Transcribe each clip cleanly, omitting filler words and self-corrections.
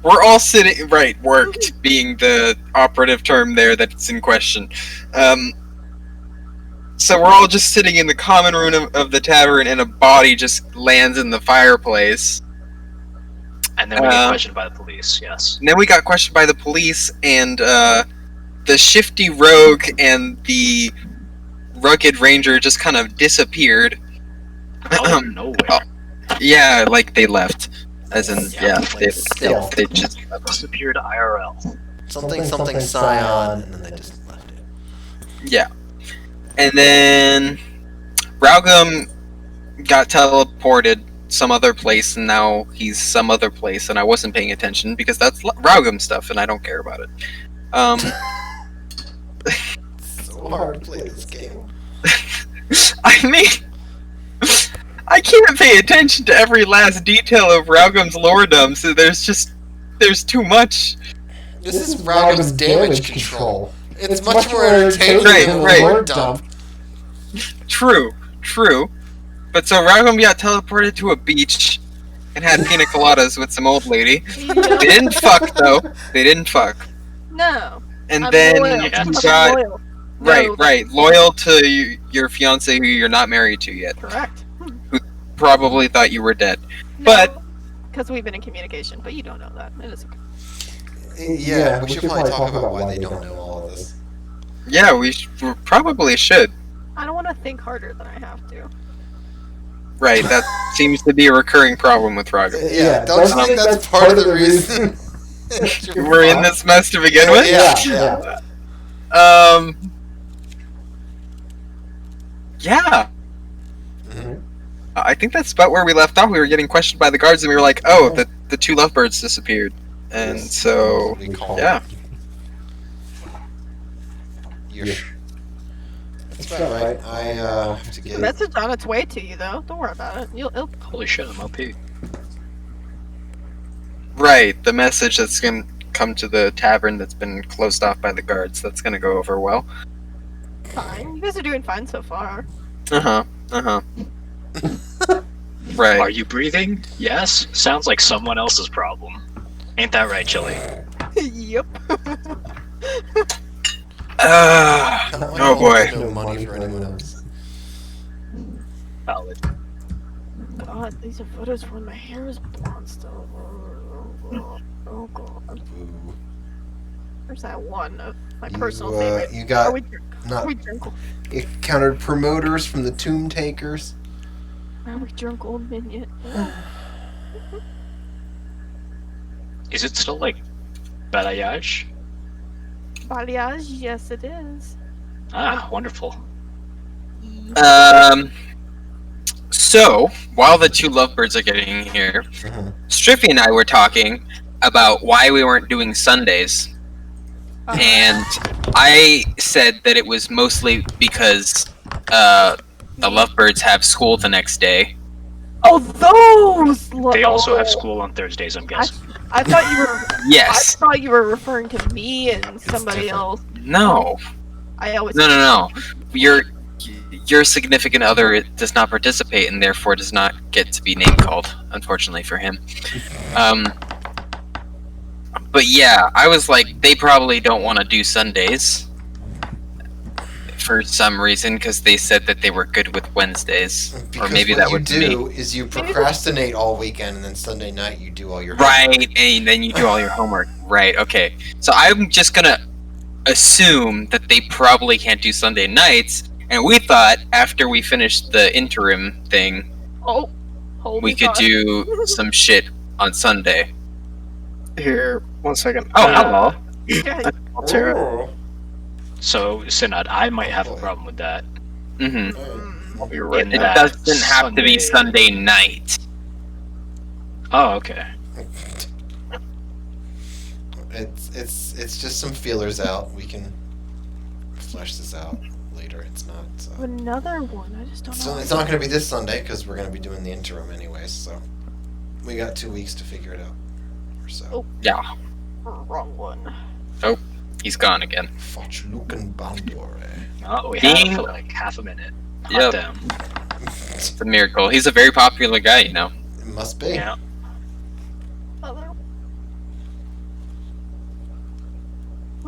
we're all sitting right. Worked being the operative term there that's in question. So we're all just sitting in the common room of the tavern, and a body just lands in the fireplace. And then we get questioned by the police. Yes. And then we got questioned by the police, and the shifty rogue and the rugged ranger just kind of disappeared. Out of nowhere. Yeah, like they left. As in, they just disappeared IRL. Something Scion, and then they just left it. Yeah. And then Rauggam got teleported some other place, and now he's some other place, and I wasn't paying attention because that's Rauggam stuff, and I don't care about it. So hard to play this game. I mean, I can't pay attention to every last detail of Raugham's loredom, so there's too much. This is Raugham's damage control. It's much more entertaining than a lore dump. True. But so Rauggam got teleported to a beach and had pina coladas with some old lady. They didn't fuck, though. They didn't fuck. No. And I'm then loyal. you I'm got... loyal. Right. Loyal to your fiance who you're not married to yet. Correct. Who probably thought you were dead. No, But... because we've been in communication, but you don't know that. It is okay. Yeah, we should probably talk about why they don't know all of this. Yeah, we probably should. I don't want to think harder than I have to. Right, that seems to be a recurring problem with Rauggam. Yeah, don't you think that's part of the reason? We're in this mess to begin with? Yeah. Yeah. Mm-hmm. I think that's about where we left off. We were getting questioned by the guards, and we were like, oh, the two lovebirds disappeared. And so, yeah. That's about right. I have to The get... message on its way to you, though. Don't worry about it. It'll... Holy shit, I'm OP. Right, the message that's going to come to the tavern that's been closed off by the guards. That's going to go over well. Fine. You guys are doing fine so far. Right. Are you breathing? Yes? Sounds like someone else's problem. Ain't that right, Chili? Yep. Oh boy. No money for anyone else. Valid. God, these are photos when my hair is blonde still. Oh god. Ooh. There's that one of my personal favorite. You got... Are we not... Are we drunk? It countered promoters from the Tomb Takers. Are we drunk old minion? Is it still like balayage? Balayage? Yes, it is. Ah, wonderful. So, while the two lovebirds are getting here, Strippy and I were talking about why we weren't doing Sundays. And I said that it was mostly because the lovebirds have school the next day. Oh, those! They also have school on Thursdays, I'm guessing. I thought you were... Yes. I thought you were referring to me and somebody else. No. I always... No. Your significant other does not participate and therefore does not get to be name called, unfortunately for him. But yeah, I was like, they probably don't want to do Sundays for some reason because they said that they were good with Wednesdays, Because or maybe that would be what you do is you procrastinate all weekend, and then Sunday night you do all your right, and then you do all your homework. Right? Okay. So I'm just gonna assume that they probably can't do Sunday nights, and we thought after we finished the interim thing, we could do some shit on Sunday. Here, 1 second. Oh, hello. Sarah. So, Synod, I might have a problem with that. Mm-hmm. I'll be right It back. doesn't have to be Sunday night. Oh, okay. It's just some feelers out. We can flesh this out later. It's not. Another one. I just don't know. So it's not going to be this Sunday because we're going to be doing the interim anyways. So we got 2 weeks to figure it out. Or so. Oh. Yeah. Wrong one. Oh, he's gone again. Fortluken Bandore. Oh, we have for like half a minute. Yep. Damn. It's a miracle. He's a very popular guy, you know. It must be. Yeah.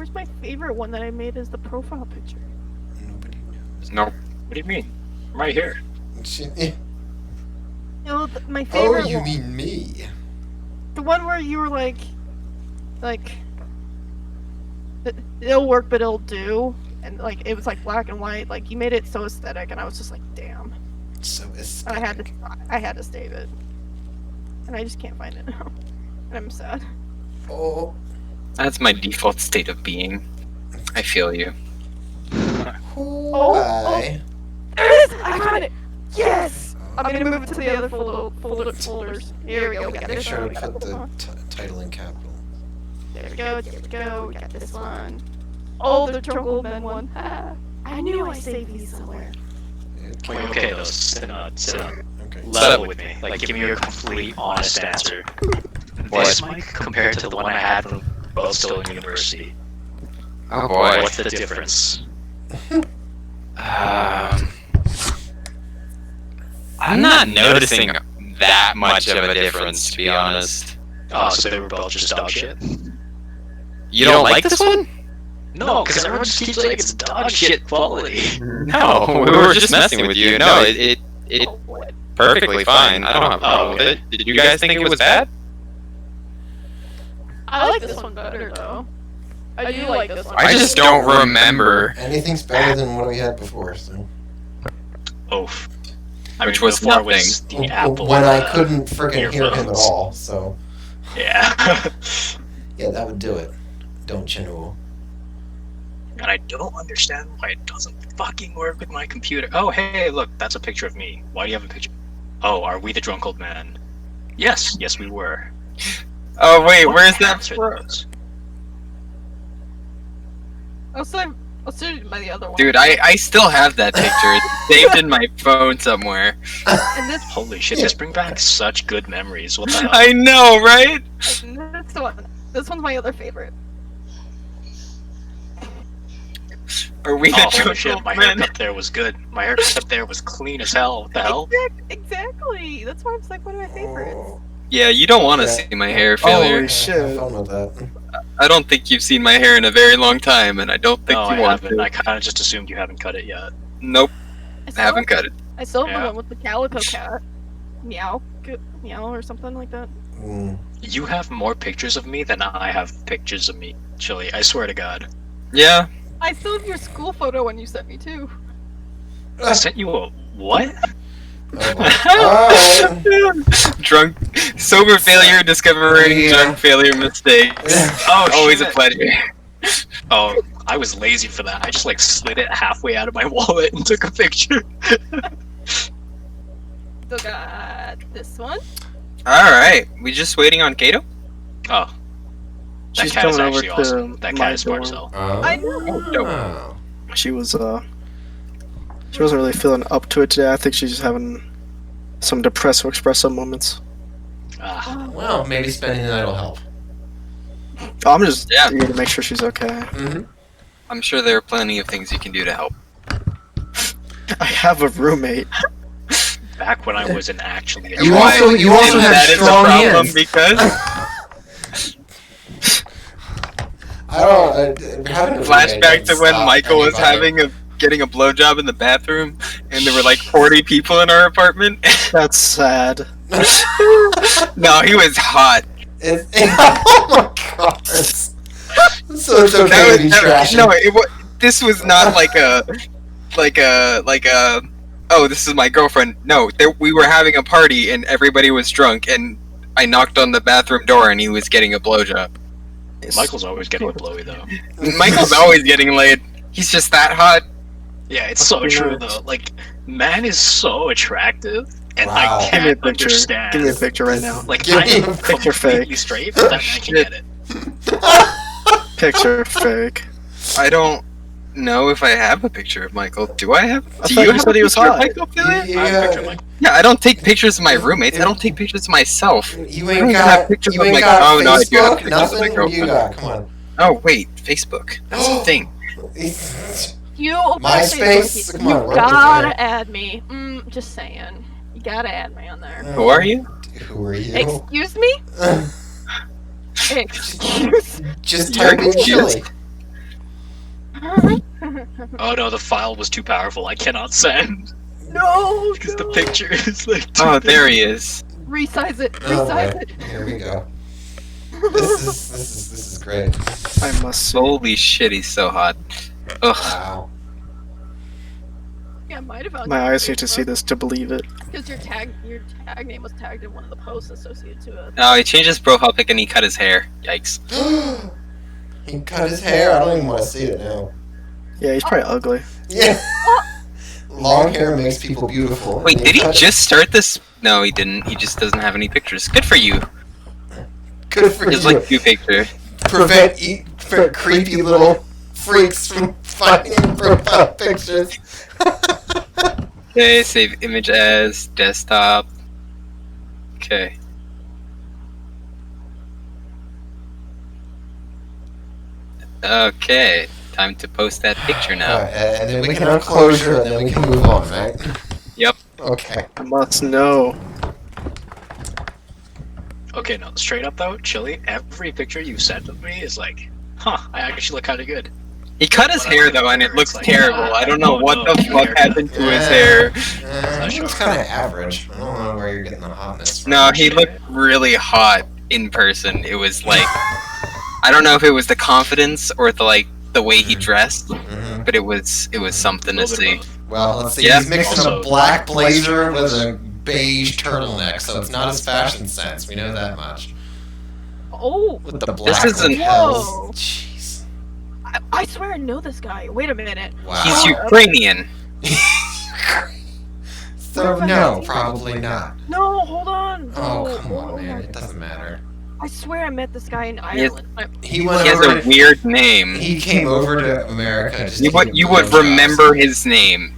Where's my favorite one that I made as the profile picture? Nobody knows. Nope. What do you mean? I'm right here. No, my Oh, favorite you one. mean me? The one where you were like, it'll work, but it'll do, and like it was like black and white. Like you made it so aesthetic, and I was just like, damn. So And aesthetic. I had to save it, and I just can't find it now, and I'm sad. Oh. That's my default state of being. I feel you. Why? Yes, I found it. Yes. I'm gonna move it to the other folders. Here we go. We got Make this sure one. to We got put this the one. title in capital. There we go. There we go. We got this one. Oh, the Jungle Men one. Ah, I knew I saved these somewhere. Okay, though, sit on. Okay. Level with me. Like, give me your complete, honest answer. This mic compared to the one I had from Boston University. Oh boy. What's the difference? I'm not noticing that much of a difference, to be honest. Oh, so they were both just dog shit? You don't like this one? No, because everyone just keeps saying it's dog shit quality. No, we were just messing with you. No, it perfectly fine. I don't have a problem with it. Did you guys think it was bad? I like this one better though. I do like this one. I just don't remember. Anything's better than what we had before, so. Oof. Which was before nothing. was the Apple. When I couldn't freaking hear him at earphones. all, so. Yeah. Yeah, that would do it. Don't you know? And I don't understand why it doesn't fucking work with my computer. Oh, hey, look, that's a picture of me. Why do you have a picture? Oh, are we the drunk old man? Yes, we were. Oh wait, What where's that accounts are from? those? I'll send my the other one. Dude, I still have that picture. It's saved in my phone somewhere. And this, Holy shit, this brings back such good memories. What the hell? I know, right? and this one. This one's my other favorite. Are we the Oh, holy drunk shit, old my men? haircut there was good. My haircut there was clean as hell. What the hell? Exactly. That's why it's like one of my favorites. Yeah, you don't want to Yeah. see my hair failure. Holy shit. Have fun with that. I don't think you've seen my hair in a very long time, and I don't think No, you I want haven't. to. I kind of just assumed you haven't cut it yet. Nope, I still haven't cut it. I still have Yeah. the one with the calico cat. Meow. Meow or something like that. Mm. You have more pictures of me than I have pictures of me, Chili. I swear to God. Yeah, I still have your school photo one you sent me too. I sent you a what? Oh, drunk, sober failure discovering Yeah. drunk failure mistakes. Oh, Always a shit. pleasure. Oh, I was lazy for that. I just like slid it halfway out of my wallet and took a picture. Still got this one. All right, we just waiting on Cato. Oh, that She's cat is coming over actually to awesome. That my cat is smart as door. hell. I know. Oh. She wasn't really feeling up to it today. I think she's just having some depressive espresso moments. Ah, Well, maybe spending the night will help. I'm just Yeah. here to make sure she's okay. Mm-hmm. I'm sure there are plenty of things you can do to help. I have a roommate. back when I wasn't actually. You Why? also And have that is a strong problem hands. because I don't. Having a roommate flashback to doesn't when stop Michael was anybody. getting a blowjob in the bathroom, and there were like 40 people in our apartment. That's sad. No, he was hot. Oh my god. So it's okay That to be was trashy. no. This was not like a. Oh, this is my girlfriend. No, we were having a party and everybody was drunk, and I knocked on the bathroom door and he was getting a blowjob. Michael's always getting a blowy though. Michael's always getting laid. He's just that hot. Yeah, it's so true though. Like, man is so attractive, and Wow. I Give me a can't picture. understand. Give me a picture right now. Like, Give I me am a picture completely fake. straight, but that man can get it. Picture fake. I don't know if I have a picture of Michael. Do I have? I Do thought you you have said a he was picture of hot. Michael, Philly? I have a picture of Michael. Yeah, I don't take pictures of my roommates. I don't take pictures of myself. You I ain't don't even got. have pictures You of ain't my- got oh, no, I do have Facebook. pictures of my Nothing. What do you girlfriend. got? Come on. Oh wait, Facebook. That's a thing. You MySpace? Come You on, we're gotta okay. add me. Just saying. You gotta add me on there. Who are you? Who are you? Excuse me? Excuse Just You're type in confused. chili. Oh no, the file was too powerful. I cannot send No! because the picture is like. Oh, there he is. Resize it. Oh, Resize boy. it. Here we go. This is great. I must say. Holy shit, he's so hot. Ugh. Wow. Yeah, I might have. My eyes need to see this to believe it. Because your tag name was tagged in one of the posts associated to it. Oh, he changed his profile pic and he cut his hair. Yikes. He cut his hair. I don't even want to see it now. Yeah, he's probably ugly. Yeah. Long hair makes people beautiful. Wait, And did he cut it. just start this? No, he didn't. He just doesn't have any pictures. Good for you. Good for There's you. like 2 pictures. Prevent creepy little freaks from finding profile pictures. Okay, save image as desktop. Okay. Okay, time to post that picture now. Alright, and then we can unclosure, and then we can move on, right? Yep. Okay. I must know. Okay, no, straight up though, Chili. Every picture you sent of me is like, huh, I actually look kind of good. He cut his hair though, and it looks Like, terrible. I don't know oh, what no, the fuck hair. happened to his hair. It's kind of average. I don't know where you're getting the hotness from. No, he looked really hot in person. It was like, I don't know if it was the confidence or the way he dressed, Mhm. but it was something to see. Well, let's see. Yeah. He's mixing Also- a black blazer with a beige turtleneck, so it's not his fashion sense. We know that much. Oh, With the black isn't- lapels. Whoa. Jeez. I swear I know this guy. Wait a minute. Wow. He's Ukrainian. So no, probably not. No, hold on. Oh, No, come hold on, man. It doesn't matter. I swear I met this guy in He has- Ireland. He He went has over. a weird name. He came over to America. Just You to would get you would blowjobs. remember his name,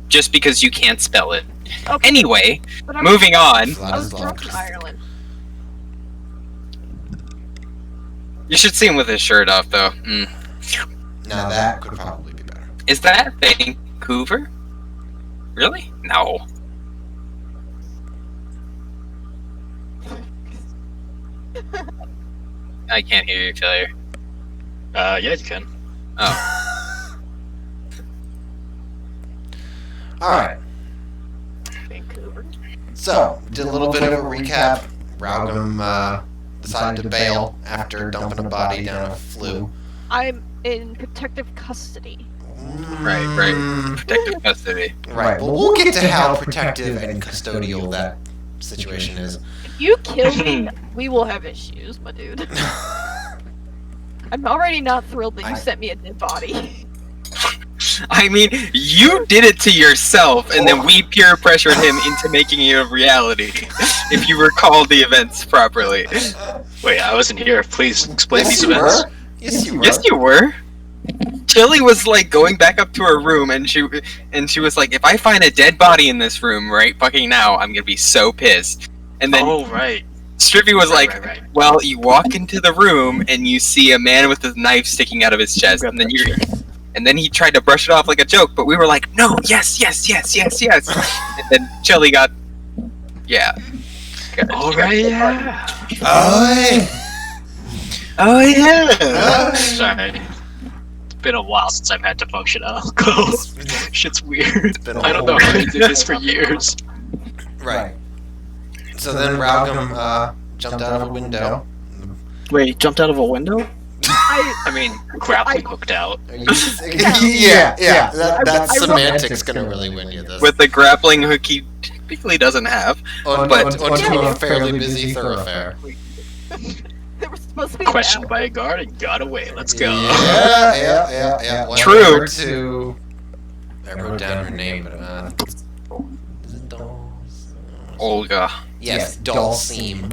just because you can't spell it. Okay, Anyway, but I'm- moving on. I was drunk in Vladislav. Ireland. You should see him with his shirt off, though. Now that could probably be better. Is that Vancouver? Really? No. I can't hear you, failure. Yeah, you can. Oh. All right. Vancouver. So, did a little bit of a recap. Rauggam decided to bail after dumping a body down a flue. I'm in protective custody. Right. Protective custody. Right. Well, we'll get to how protective and custodial that situation is. If you kill me, we will have issues, my dude. I'm already not thrilled that you sent me a dead body. I mean, you did it to yourself, and then we peer pressured him into making it a reality. If you recall the events properly. Wait, I wasn't here. Please explain Yes, these you events. were. Yes, you were. Yes, you were. Chili was like going back up to her room, and she was like, "If I find a dead body in this room right fucking now, I'm gonna be so pissed." And then Oh, right. Strippy was Right, like, right. "Well, you walk into the room and you see a man with a knife sticking out of his chest, and then he tried to brush it off like a joke, but we were like, no, yes. And then Chili got, yeah. Oh, right, yeah. Oh, Oh yeah. Sorry. It's been a while since I've had to function on alcohol. Shit's weird. been a I don't know whole how I did this for years. right. So then Rauggam jumped out of a window. Wait, he jumped out of a window? I mean, grappling hooked out. yeah. That I- semantics gonna really win you this. With the grappling hook he typically doesn't have. Onto a fairly busy thoroughfare. There was supposed to be Questioned an by a guard and got away. Let's go. Yeah. Went True. over to. I wrote down her name, but is it Doll? Olga. Yes, Dulcime.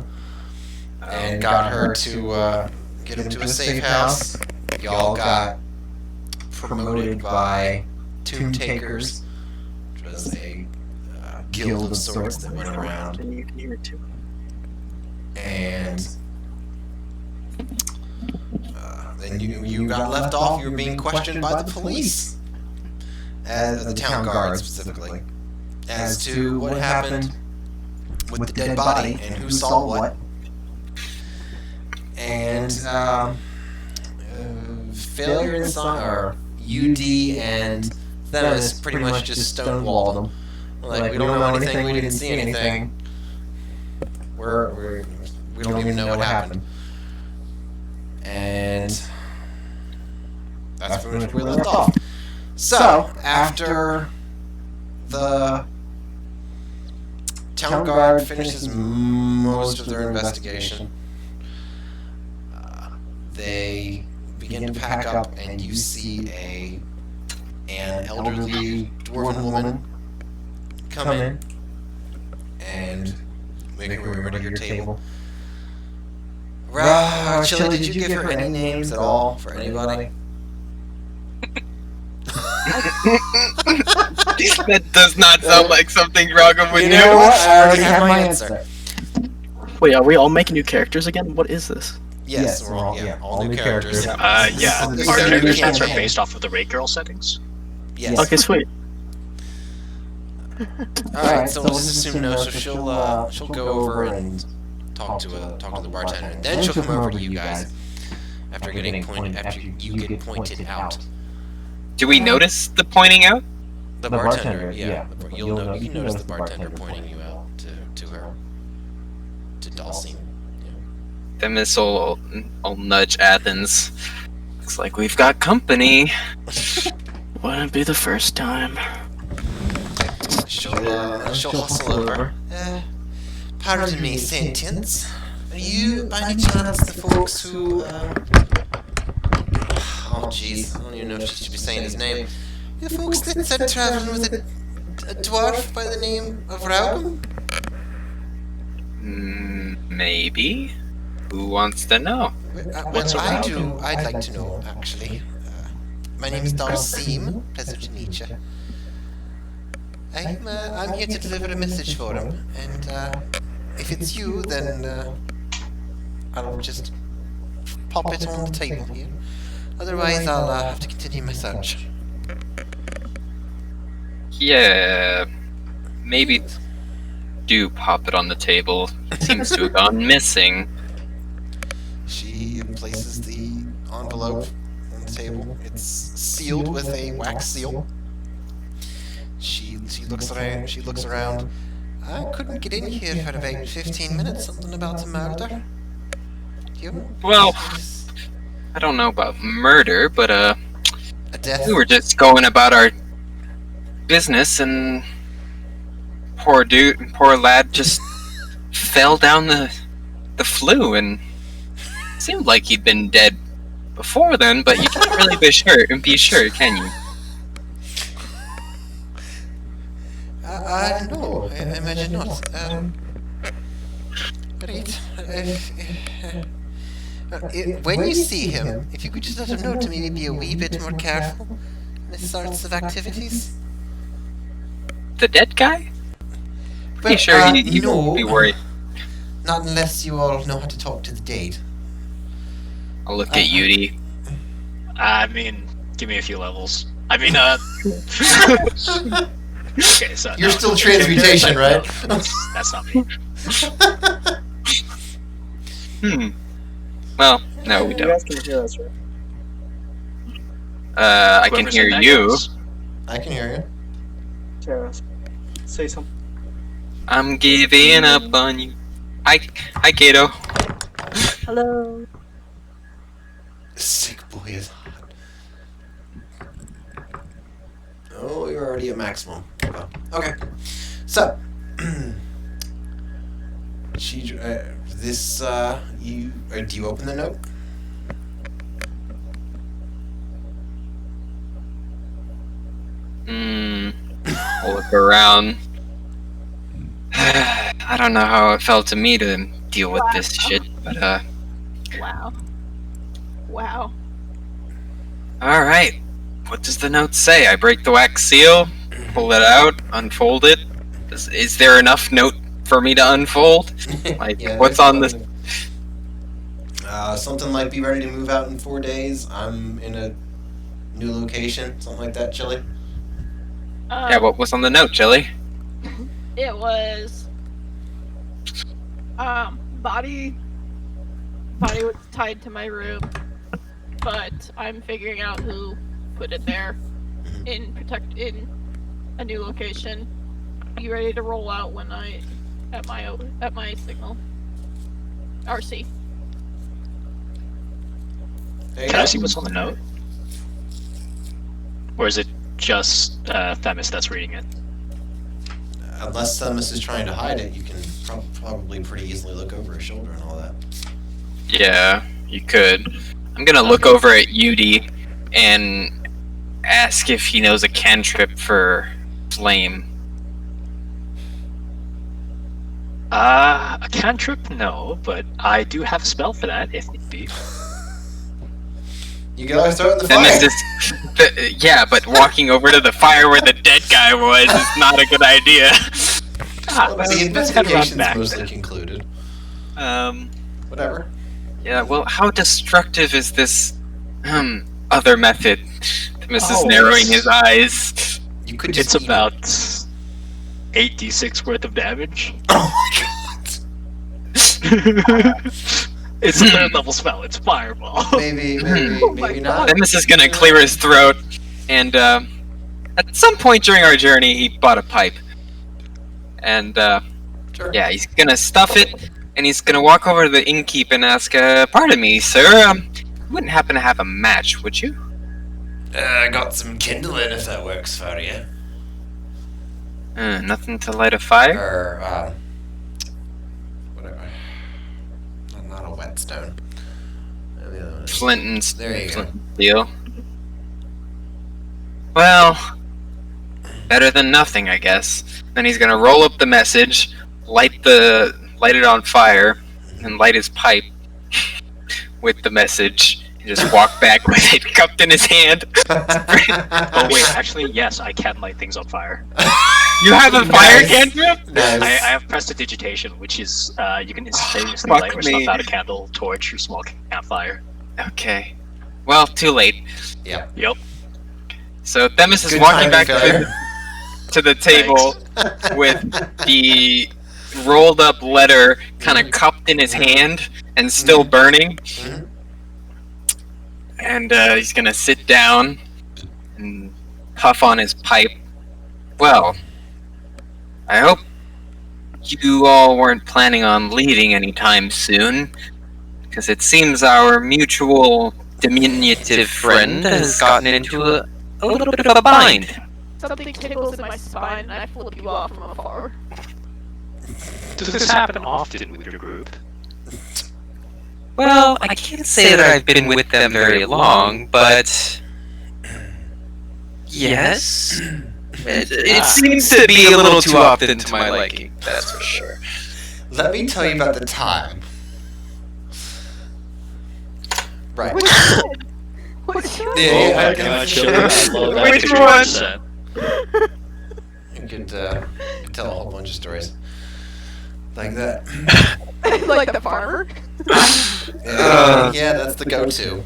And got her to get into a safe house. Y'all got promoted by Tomb Takers, which was a guild of sorts that went around. And you can hear it too. And then you got left off. You were being questioned by the police, as the town guard specifically, as to what happened with the dead body and who saw what. And failure in science, or UD and Themis pretty much just stonewalled them. Like, we don't know anything, we didn't see anything. We don't even know what happened. And that's pretty much where we left off. So, after the town guard finishes most of their investigation, they begin to pack up, and you see an elderly dwarven woman come in and make her way to your table. Chili, did you give her any names at all for anybody? That does not sound like something Rauggam would You do. know what? I already have my answer. Wait, are we all making new characters again? What is this? Yes, we're all new characters. Yeah. This Our is a new characters are campaign. based off of the Raid Girl settings. Yes. Okay, sweet. Alright, so let's assume no. So she'll go over and talk to the bartender, and then she'll come over to you guys after you get pointed out. Do we notice the pointing out? The bartender, yeah. You can notice the bartender pointing you out to her, to Dulcine. Themis will nudge Athens. Looks like we've got company. Wouldn't be the first time. She'll hustle over. Pardon me, sentience. Are you, by any chance, the folks who, oh jeez, I don't even know if I should be saying his name. The folks that said traveling with a dwarf by the name of Rauggam? Maybe. Who wants to know? I'd like to know, actually. My name is Darceem. Pleasure to meet you. I'm here to deliver a message for him, and if it's you, then I'll just pop it on the table here. Otherwise, I'll have to continue my search. Yeah, maybe do pop it on the table. It seems to have gone missing. She places the envelope on the table. It's sealed with a wax seal. She looks around. She looks around. I couldn't get in here for about 15 minutes. Something about a murder. You? Well, I don't know about murder, but A death. we were just going about our business, and poor lad just fell down the flue, and seemed like he'd been dead before then, but you can't really be sure, can you? No, I imagine not. Right. When you see him, if you could just let him know to maybe be a wee bit more careful in his sorts of activities. The dead guy? Pretty Well, sure he no. won't be worried. Not unless you all know how to talk to the dead. I'll look at Yudi. I mean, give me a few levels. I mean, okay, so You're no. still transmutation, right? That's not me. Well, no, we You don't. guys can hear us, right? I can Whoever hear said that you. goes. I can hear you. Tara, say something. I'm giving up on you. Hi, Cato. Hello. Sick boy is hot. Oh, you're already at maximum. Well, okay. So, do you open the note? I'll look around. I don't know how it felt to me to deal with this shit, but Wow. Wow. alright. What does the note say? I break the wax seal, pull it out, unfold it. Is there enough note for me to unfold? Like, Yeah, what's there's on this? Something like be ready to move out in 4 days. I'm in a new location, something like that, Chili. Yeah, what was on the note, Jelly? It was body was tied to my room, but I'm figuring out who put it there in a new location. Be ready to roll out when at my signal. RC. Can I see what's on the note? Or is it just Themis that's reading it? Unless Themis is trying to hide it, you can probably pretty easily look over his shoulder and all that. Yeah, you could. I'm gonna look over at Yudi and ask if he knows a cantrip for flame. A cantrip? No, but I do have a spell for that, if need be. You can always throw it in the fire. Yeah, but walking over to the fire where the dead guy was is not a good idea. The investigation's mostly concluded. Whatever. Yeah, well, how destructive is this, other method? Themis is narrowing his eyes. You could just It's about 8d6 worth of damage. Oh my god! It's a third level spell, it's fireball. Maybe not. Themis is gonna clear his throat, and, at some point during our journey, he bought a pipe. And, Sure. yeah, he's gonna stuff it, and he's gonna walk over to the innkeep and ask, pardon me, sir, you wouldn't happen to have a match, would you? I got some kindling if that works for you. Nothing to light a fire? Or, whatever. Not a whetstone. The other one is- Flint and There you go. flint and steel. Well, better than nothing, I guess. Then he's gonna roll up the message, light it on fire, and light his pipe with the message, and just walk back with it cupped in his hand. Oh wait, actually, yes, I can light things on fire. You have a fire Nice. cantrip? Nice. I have prestidigitation, which is you can instantaneously Fuck light or me. snuff out a candle, torch, or small campfire. Okay. Well, too late. Yep. Yep. So Themis is Good walking timing, back failure. to the table with the rolled up letter kind of cupped in his hand and still burning. Mhm. And he's gonna sit down and puff on his pipe. Well, I hope you all weren't planning on leaving anytime soon, because it seems our mutual diminutive friend has gotten into a little bit of a bind. Something tickles in my spine and I flip you off from afar. Does this happen often with your group? Well, I can't say that I've been with them very long, but yes, it seems to be a little too often to my liking. That's for sure. Let me tell you about the time. Right. What's Yeah, Oh yeah, my I can god, show Shilly, I love that Which picture one? you sent. You could tell a whole bunch of stories like that. like the farmer? Yeah, that's the go-to.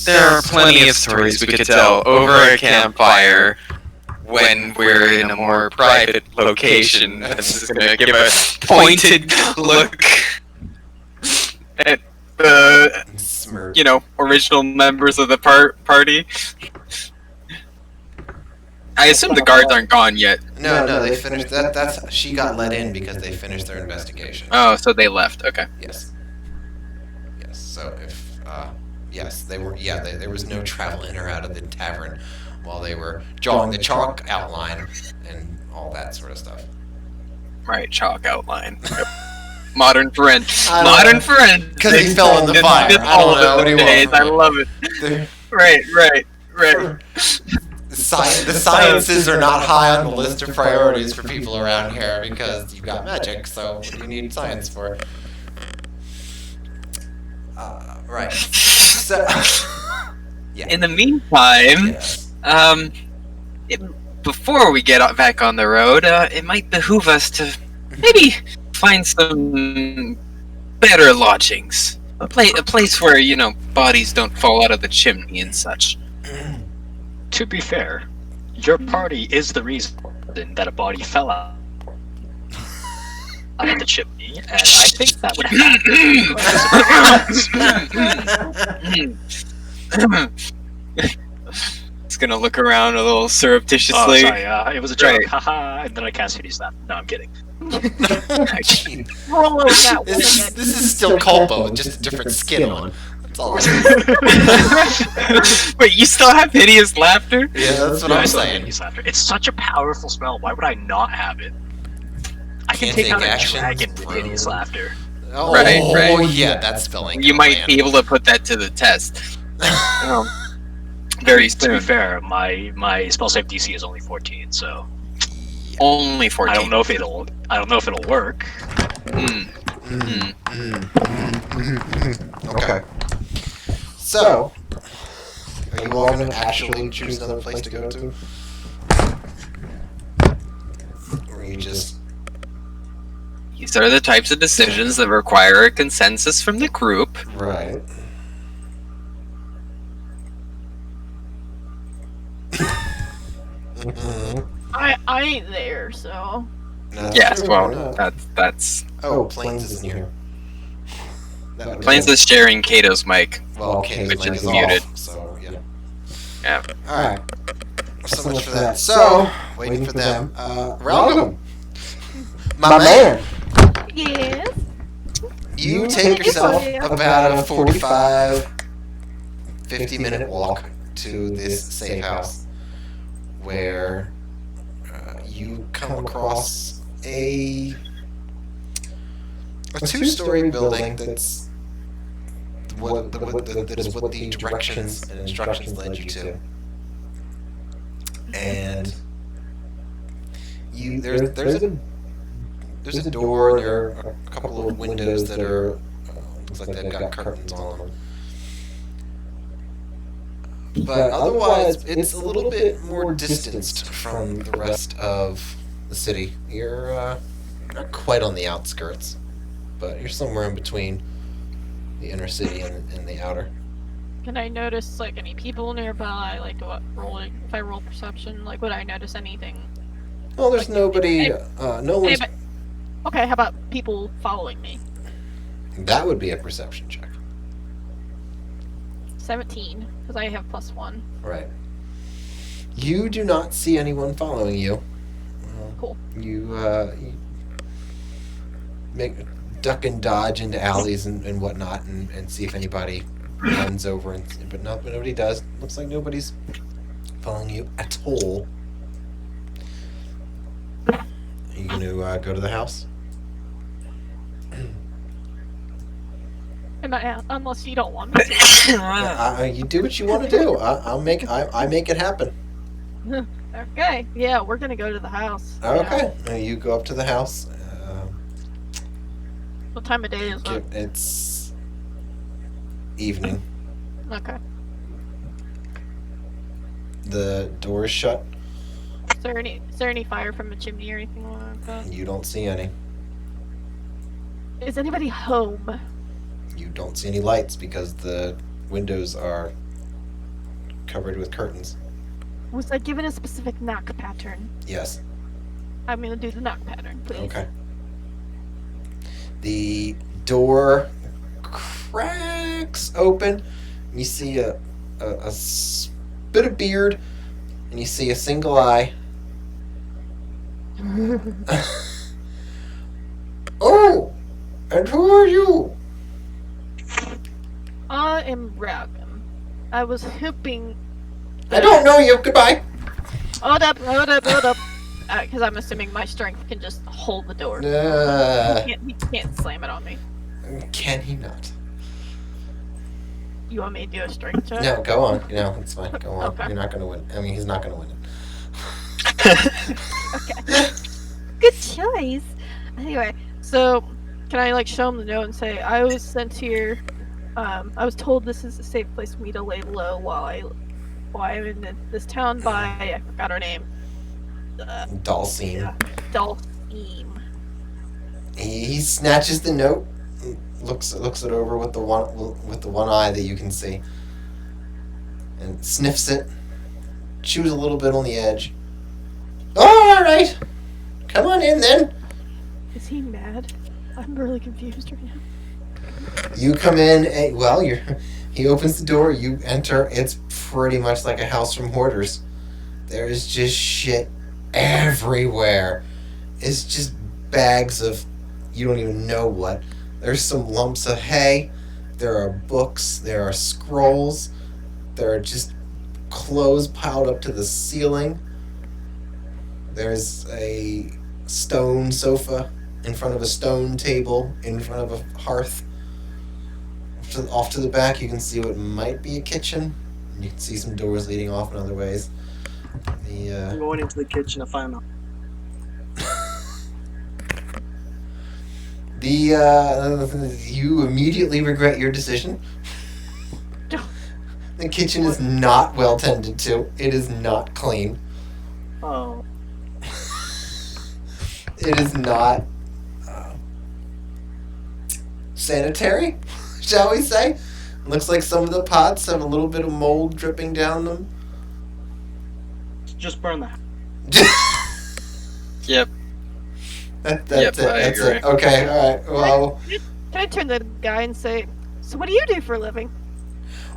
There are plenty of stories we could tell over a campfire when we're in a more private location. This is gonna give a pointed look at the, Smirk. original members of the party. I assume the guards aren't gone yet. No, they finished. That's she got let in because they finished their investigation. Oh, so they left. Okay. Yes. So if yes, they were. Yeah, there was no travel in or out of the tavern while they were drawing the chalk outline and all that sort of stuff. Right, chalk outline. Yep. Modern friend. I don't Modern know. friend. 'Cause he fell in the fire. Did I don't all know. of What do it you days. want I from love it. The, Right. the sciences are not high on the list of priorities for people around here because you've got magic. So what do you need science for? Right. So. Yeah. In the meantime, Yeah. before we get back on the road, it might behoove us to maybe find some better lodgings. A place where, bodies don't fall out of the chimney and such. To be fair, your party is the reason that a body fell out of the chimney, and I think that would happen. It's gonna look around a little surreptitiously. Oh, sorry. It was a joke. Right. Haha. And then I cast City Slap. No, I'm kidding. Roll over that one This again. is still Culpo with just a different skin on. That's all. Wait, you still have hideous laughter? Yeah, that's what Yeah, I I'm still have saying. Hideous Laughter. It's such a powerful spell. Why would I not have it? I can Can't take take out a actions, dragon with Hideous prone. Laughter. Oh, Right. yeah, that's spelling. You might be able to put that to the test. Very To be soon. fair, my spell save DC is only 14, so Only 14. I don't know if it'll work. Okay. So, are you all going to actually choose another place to go to? Or are you just... These are the types of decisions that require a consensus from the group. Right. I ain't there, so. No, Yes, sure, well, why not? that's... Oh, Plains isn't here. That would Plains is sharing Kato's mic. Well, King's which mic is is muted. off, so, yeah. Yeah. Alright. So much for that. So, waiting for them. Rauggam! My man! Yes. You take yourself about a 45, 50-minute walk to this safe house where you come across a two-story building that's that is what the directions and instructions led you to. And there's a door and there are a couple of windows that are looks like they've got curtains on them. But otherwise, it's a little bit more distanced from the rest of the city. You're not quite on the outskirts, but you're somewhere in between the inner city and the outer. Can I notice like any people nearby? Like what rolling? If I roll perception, like would I notice anything? Well, there's nobody. No one's. Okay, how about people following me? That would be a perception check. 17, because I have +1. Right. You do not see anyone following you. Cool. You make duck and dodge into alleys and whatnot, and see if anybody runs over, but nobody does. Looks like nobody's following you at all. Are you going to go to the house? Unless you don't want me to. You do what you want to do. I make it happen. Okay, yeah, we're gonna go to the house. Okay, you go up to the house. What time of day is it? It's evening. Okay. The door is shut. Is there any fire from the chimney or anything like that? You don't see any. Is anybody home? You don't see any lights because the windows are covered with curtains. Was I given a specific knock pattern? Yes. I'm gonna do the knock pattern, please. Okay. The door cracks open. You see a bit of beard, and you see a single eye. Oh, and who are you? I am Rauggam. I was hoping. I don't know you. Goodbye. Hold up. Because I'm assuming my strength can just hold the door. He can't slam it on me. Can he not? You want me to do a strength check? No, go on. No, it's fine. Go on. Okay. You're not going to win. I mean, he's not going to win it. Okay. Good choice. Anyway, so can I like show him the note and say I was sent here? I was told this is a safe place for me to lay low while I'm in this town by I forgot her name. Dalcine. Dalcine. He snatches the note, looks it over with the one eye that you can see, and sniffs it, chews a little bit on the edge. Oh, all right, come on in then. Is he mad? I'm really confused right now. You come in. Well, He opens the door, you enter, it's pretty much like a house from Hoarders. There's just shit everywhere. It's just bags of you don't even know what. There's some lumps of hay. There are books. There are scrolls. There are just clothes piled up to the ceiling. There's a stone sofa in front of a stone table in front of a hearth. Off to the back, you can see what might be a kitchen. You can see some doors leading off in other ways. I'm going into the kitchen to find out. You immediately regret your decision. The kitchen is not well tended to. It is not clean. Oh. It is not sanitary, shall we say? Looks like some of the pots have a little bit of mold dripping down them. Just burn the house. Yep. That's Yep, it. I That's agree. it. Okay, alright. Well. Can I turn to the guy and say, so what do you do for a living?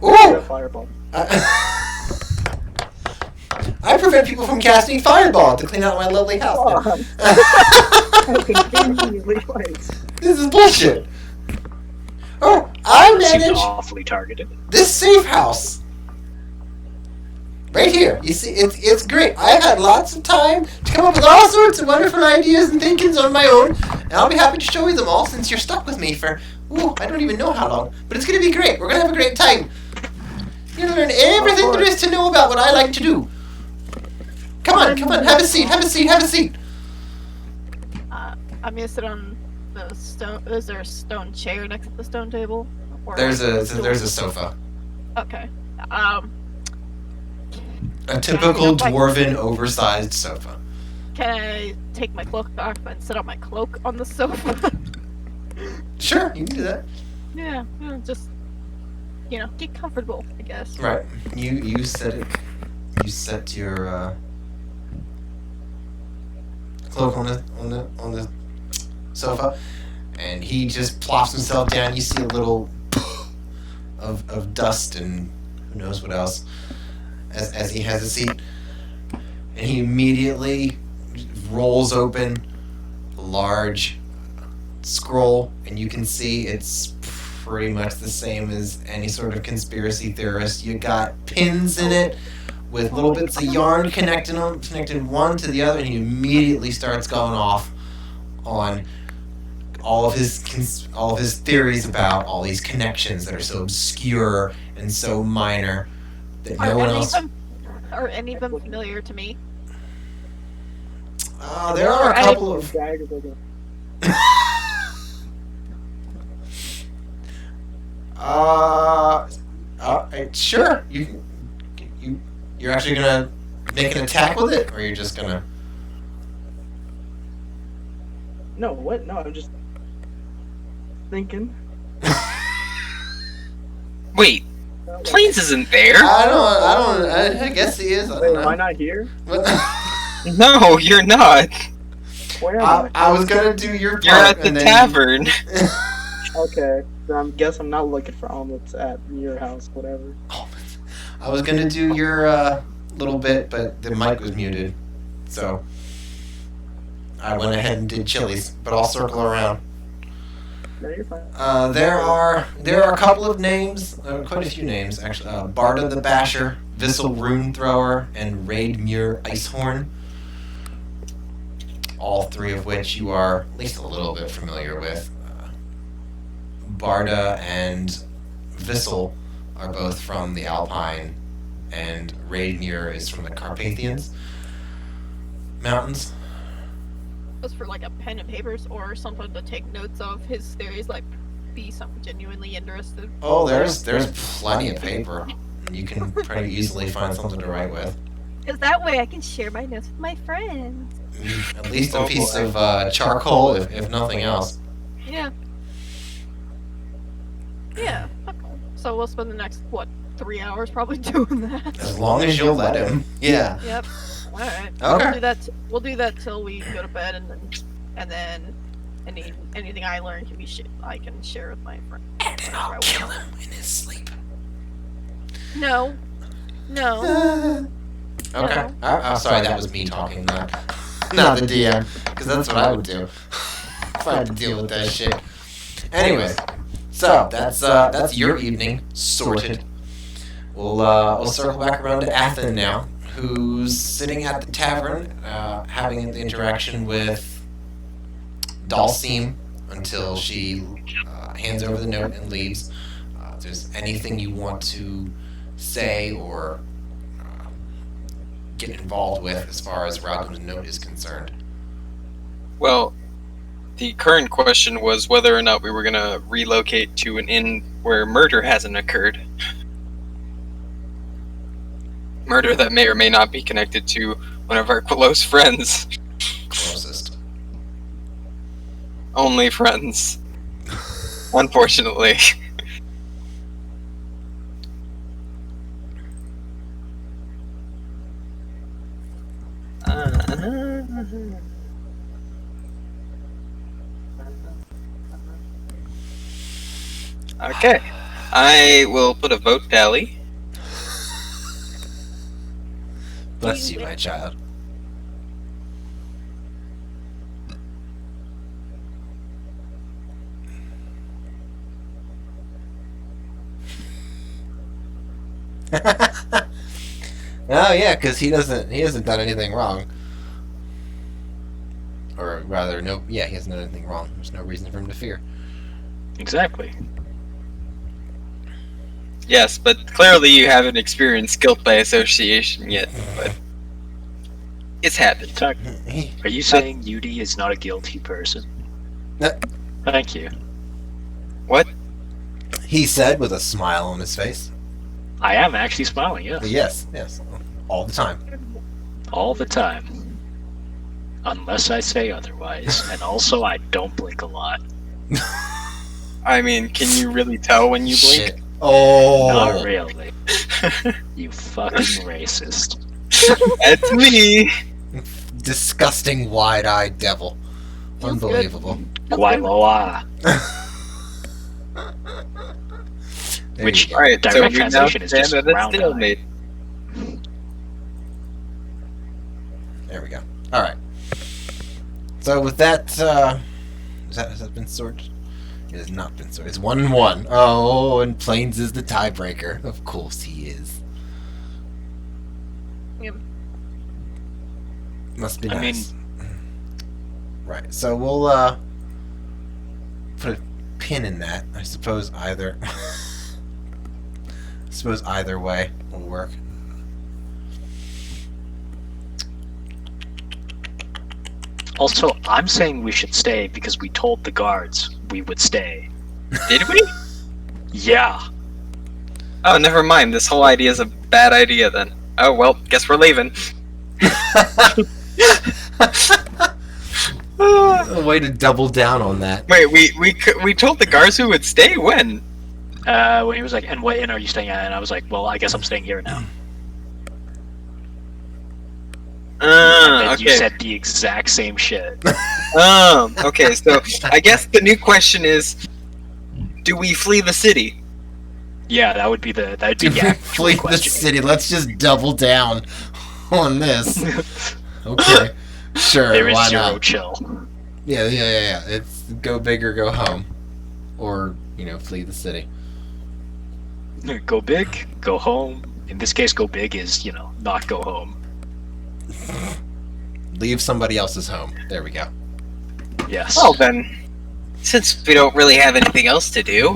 Ooh! Fireball. I prevent people from casting fireball to clean out my lovely house. This is bullshit. Oh, I Seems manage awfully targeted. this safe house. Right here. You see, it's great. I've had lots of time to come up with all sorts of wonderful ideas and thinkings on my own, and I'll be happy to show you them all since you're stuck with me for, I don't even know how long. But it's going to be great. We're going to have a great time. You're going to learn everything there is to know about what I like to do. Come on, have a seat. I'm gonna sit on the stone. Is there a stone chair next to the stone table? Or There's a sofa. Okay. A typical dwarven oversized sofa. Can I take my cloak off and sit on my cloak on the sofa? Sure, you can do that. Yeah, just get comfortable, I guess. Right. You set it. You set your cloak on the sofa, and he just plops himself down. You see a little of dust and who knows what else as he has a seat, and he immediately rolls open a large scroll, and you can see it's pretty much the same as any sort of conspiracy theorist. You got pins in it with little bits of yarn connected one to the other, and he immediately starts going off on all of his theories about all these connections that are so obscure and so minor that no one else. Are any of them familiar to me? There are a couple of. Sure. You're actually gonna make an attack with it, or you're just gonna? No, what? No, I'm just thinking. Wait, Plains isn't there. I guess he is. I don't Wait, know. am I not here? No, you're not. Where am I was gonna do your part. You're at the tavern. Okay, then I guess I'm not looking for omelets at your house, whatever. I was gonna do your little bit, but the mic was muted, so I went ahead and did Chili's. But I'll circle around. No, you're fine. There are a couple of names, quite a few names actually. Barda the Basher, Vissel Rune Thrower, and Raidmure Icehorn. All three of which you are at least a little bit familiar with. Barda and Vissel are both from the Alpine, and Raidmure is from the Carpathians Mountains. Was for like a pen and papers or something to take notes of his theories, like be something genuinely interested. Oh, there's plenty of paper. You can pretty easily find something to write with. Because that way I can share my notes with my friends. At least a piece of charcoal, if nothing else. Yeah. Yeah. Okay. So we'll spend the next 3 hours probably doing that. As long as you'll let him. Yeah. Yep. All right. Okay. We'll do that till we go to bed, and then anything I learn can I can share with my friends. And then I'll kill him in his sleep. No. No. Okay. No. Sorry, that was me talking, not the DM, because that's what I would do if I had to deal with that shit. Anyways, so that's your evening sorted. We'll circle back around to Athin now, who's sitting at the tavern, having the interaction with Dalseem until she hands over the note and leaves. If there's anything you want to say or get involved with as far as Raugham's note is concerned. Well, the current question was whether or not we were going to relocate to an inn where murder hasn't occurred. Murder that may or may not be connected to one of our close friends. Closest. Only friends. Unfortunately. Okay. I will put a vote tally. Bless you, my child. Oh yeah, because he hasn't done anything wrong. Or rather, he hasn't done anything wrong. There's no reason for him to fear. Exactly. Yes, but clearly you haven't experienced guilt by association yet, but it's happened. Are you saying Yudi is not a guilty person? Thank you. What? He said with a smile on his face. I am actually smiling, yes. Yes. All the time. All the time. Unless I say otherwise. And also, I don't blink a lot. I mean, can you really tell when you blink? Shit. Oh. Not really. You fucking racist. That's me! Disgusting wide-eyed devil. Feels good. Unbelievable. Guayloa. There Which you go. Alright, so direct we now translation is stand just at a round eye. stalemate. There we go. Alright. So with that, has that been sorted? It has not been sorted. It's 1-1. Oh, and Plains is the tiebreaker. Of course he is. Yep. Must be I nice. Right, so we'll put a pin in that. I suppose either way will work. Also, I'm saying we should stay because we told the guards we would stay. Did we? Yeah. Oh, never mind. This whole idea is a bad idea then. Oh, well, guess we're leaving. A way to double down on that. Wait, we told the guards we would stay? When? When he was like, and what inn are you staying at? And I was like, well, I guess I'm staying here now. And then you Okay. said the exact same shit. Okay, so I guess the new question is, do we flee the city? Yeah, that'd be the Dude, actual flee the question. city. Let's just double down on this. Okay. Sure, There is why zero not? chill. Yeah. It's go big or go home. Or, flee the city. Go big, go home. In this case, go big is, not go home. Leave somebody else's home. There we go. Yes. Well then, since we don't really have anything else to do,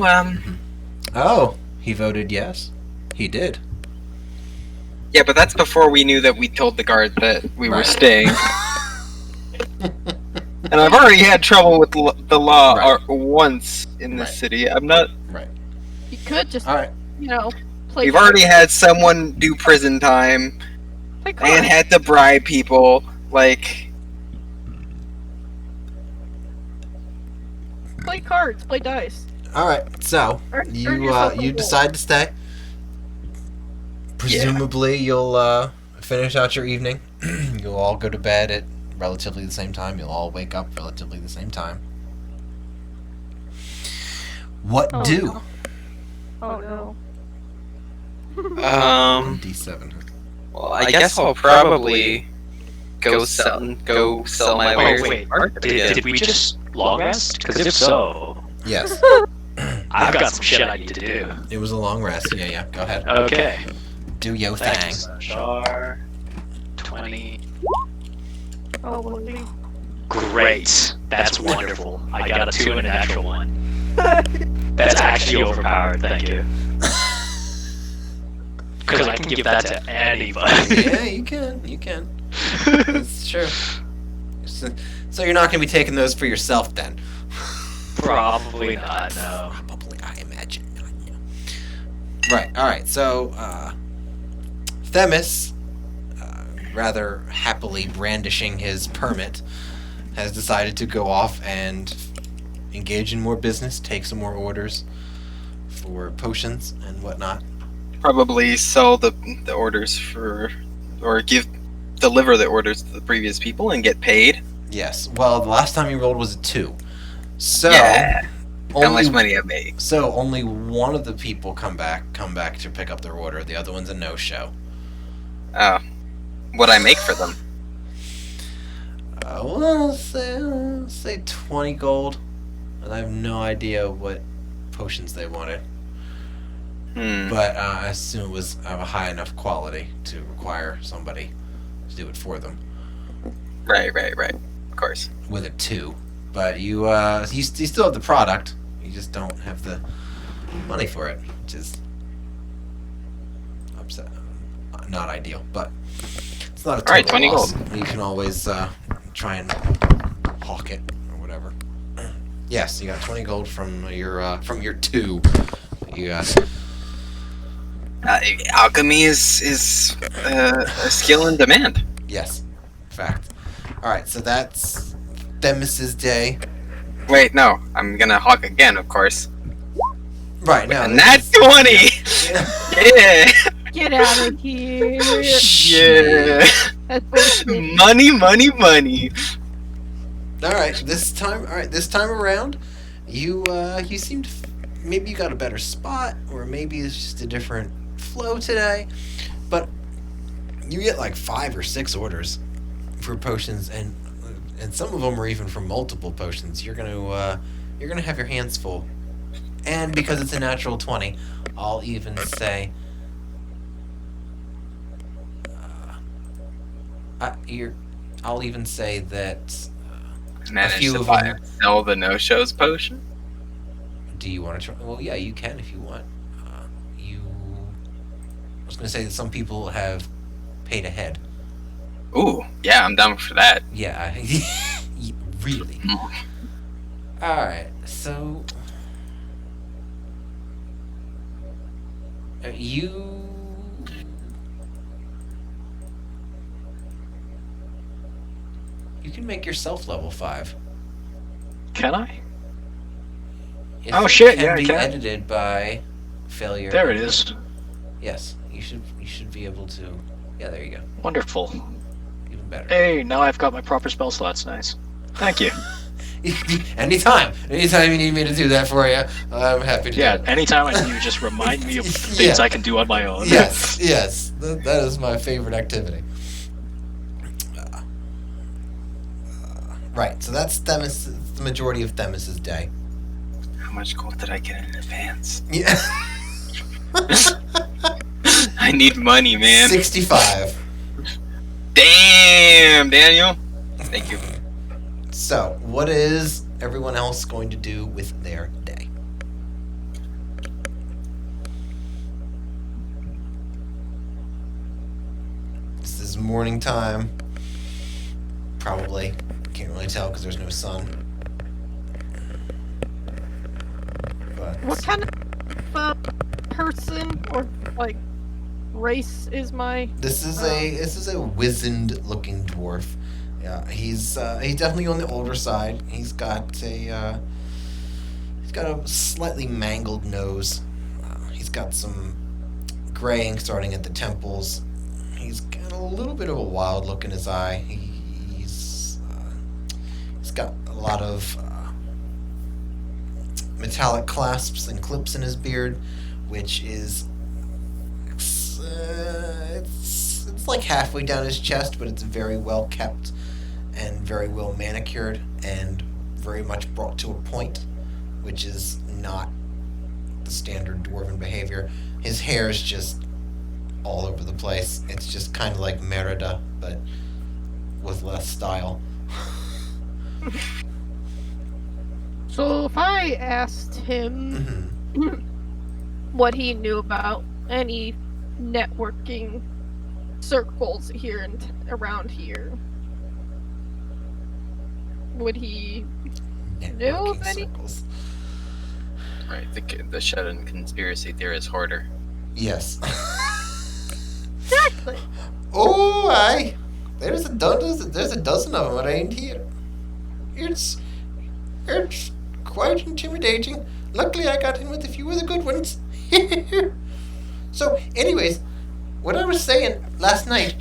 Oh, he voted yes. He did. yeah, but that's before we knew that we told the guard that we were Right. staying. And I've already had trouble with the law Right. once in this Right. city. I'm not. Right. You could just, Alright. play. We've already had someone do prison time play and cards. had to bribe people. Like, Play cards. Play dice. Alright, so Earn you yourself a you gold. decide to stay. Presumably you'll finish out your evening. You'll all go to bed at relatively the same time. You'll all wake up relatively the same time. What Oh, do? no. Oh no. D7. Well, I guess I'll probably go sell my Oh wares. wait, did we just long rest? Because if so, Yes. I've got some shit I need to do. It was a long rest. Yeah. Go ahead. Okay. Do yo Thanks, thing. Char. 20. Oh, Lordy. Great. That's wonderful. I got a 2 and a natural 1. That's actually overpowered, thank you. Because I can give that to anybody. Yeah, you can. That's true. So you're not going to be taking those for yourself then? Probably not, no. Probably, I imagine not. Right, alright, so, Themis, rather happily brandishing his permit, has decided to go off and engage in more business, take some more orders for potions and whatnot. Probably sell the orders for, or deliver the orders to the previous people and get paid. Yes, well, the last time you rolled was a 2. So, Yeah. How much only, money I make? so only one of the people come back to pick up their order. The other one's a no-show. Oh, what I make for them? Well, say 20 gold, and I have no idea what potions they wanted. But I assume it was of a high enough quality to require somebody to do it for them. Right. Of course. With a 2, but you still have the product. You just don't have the money for it, which is upset. Not ideal, but it's not a total Alright, 20 loss. gold. You can always try and hawk it or whatever. Yes, you got 20 gold from your 2. You got. Alchemy is a skill in demand. Yes, fact. All right, so that's Themis's day. Wait, no, I'm gonna hawk again, of course. Right now, And that's 20. Yeah. Get out of here. Yeah. That's bullshit. Money. All right, this time around, you seem to maybe you got a better spot, or maybe it's just a different flow today, but you get like 5 or 6 orders for potions, and some of them are even for multiple potions. You're gonna have your hands full, and because it's a natural 20, I'll even say I'll even say that Managed few to of buy them- sell the no-shows potion. Do you want to try? Well, yeah, you can if you want. I was going to say that some people have paid ahead. Ooh, yeah, I'm down for that. Yeah, really. Alright, so. You can make yourself level 5. Can I? If Oh, it shit, can yeah, I be can. edited by failure. There it is. Yes, you should be able to. Yeah, there you go. Wonderful. Even better. Hey, now I've got my proper spell slots. Nice. Thank you. Anytime you need me to do that for you, I'm happy to. Yeah, do it. anytime you just remind me of things I can do on my own. Yes, that is my favorite activity. Right, so that's Themis. The majority of Themis's day. How much gold did I get in advance? Yeah. I need money, man. 65. Damn, Daniel. Thank you. So, what is everyone else going to do with their day? This is morning time. Probably. Can't really tell because there's no sun. But What kind of person or like race is my? this is a wizened looking dwarf. Yeah, he's definitely on the older side. He's got a slightly mangled nose. He's got some graying starting at the temples. He's got a little bit of a wild look in his eye. He's got a lot of metallic clasps and clips in his beard, which is it's like halfway down his chest, but it's very well kept and very well manicured and very much brought to a point, which is not the standard dwarven behavior. His hair is just all over the place. It's just kind of like Merida, but with less style. So if I asked him Mm-hmm. what he knew about any networking circles here and around here, would he know of Networking any? circles. Right, the shut-in conspiracy theorist hoarder. Yes. Exactly. Oh, aye. There's a dozen of them around here. It's quite intimidating. Luckily, I got in with a few of the good ones. So, anyways, what I was saying last night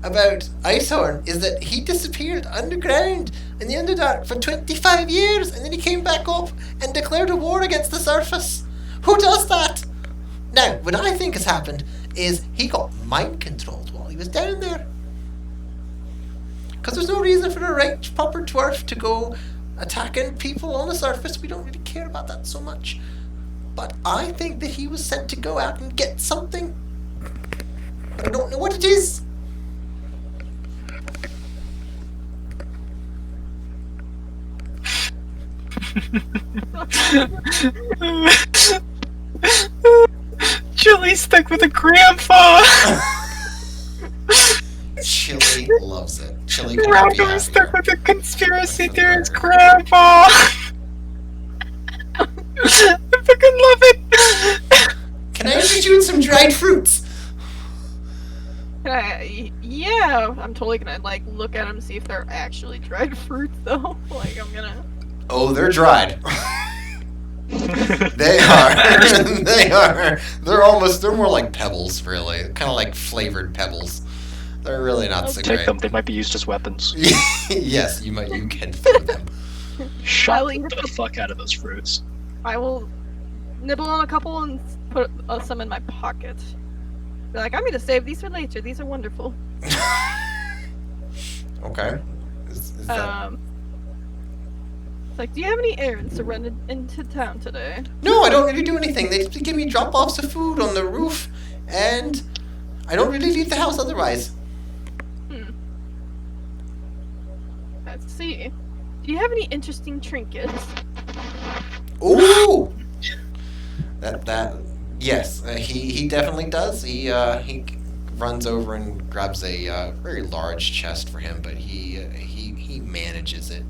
about Icehorn is that he disappeared underground in the Underdark for 25 years, and then he came back up and declared a war against the surface. Who does that? Now, what I think has happened is he got mind controlled while he was down there. Because there's no reason for a right proper dwarf to go attacking people on the surface. We don't really care about that so much. But I think that he was sent to go out and get something. But I don't know what it is. Chili stuck with a grandpa. Chili loves it. Chili can't be Rauggam stuck happier. with a conspiracy theorist grandpa. I fucking love it. Can I interest you in some dried fruits? Yeah, I'm totally gonna like look at them, see if they're actually dried fruits though. Like I'm gonna. Oh, they're dried. They are. They are. They're more like pebbles, really. Kind of like flavored pebbles. They're really not so Take great. them. They might be used as weapons. Yes, you can throw them. Shut I'll eat the fuck out of those fruits. I will nibble on a couple and put some in my pocket. Be like, I'm gonna save these for later. These are wonderful. Okay. Is that... It's like, do you have any errands to run into town today? No, I don't really do anything. They just give me drop-offs of food on the roof, and I don't really leave the house otherwise. Let's see. Do you have any interesting trinkets? Ooh! Yes, he definitely does. He runs over and grabs a very large chest for him, but he manages it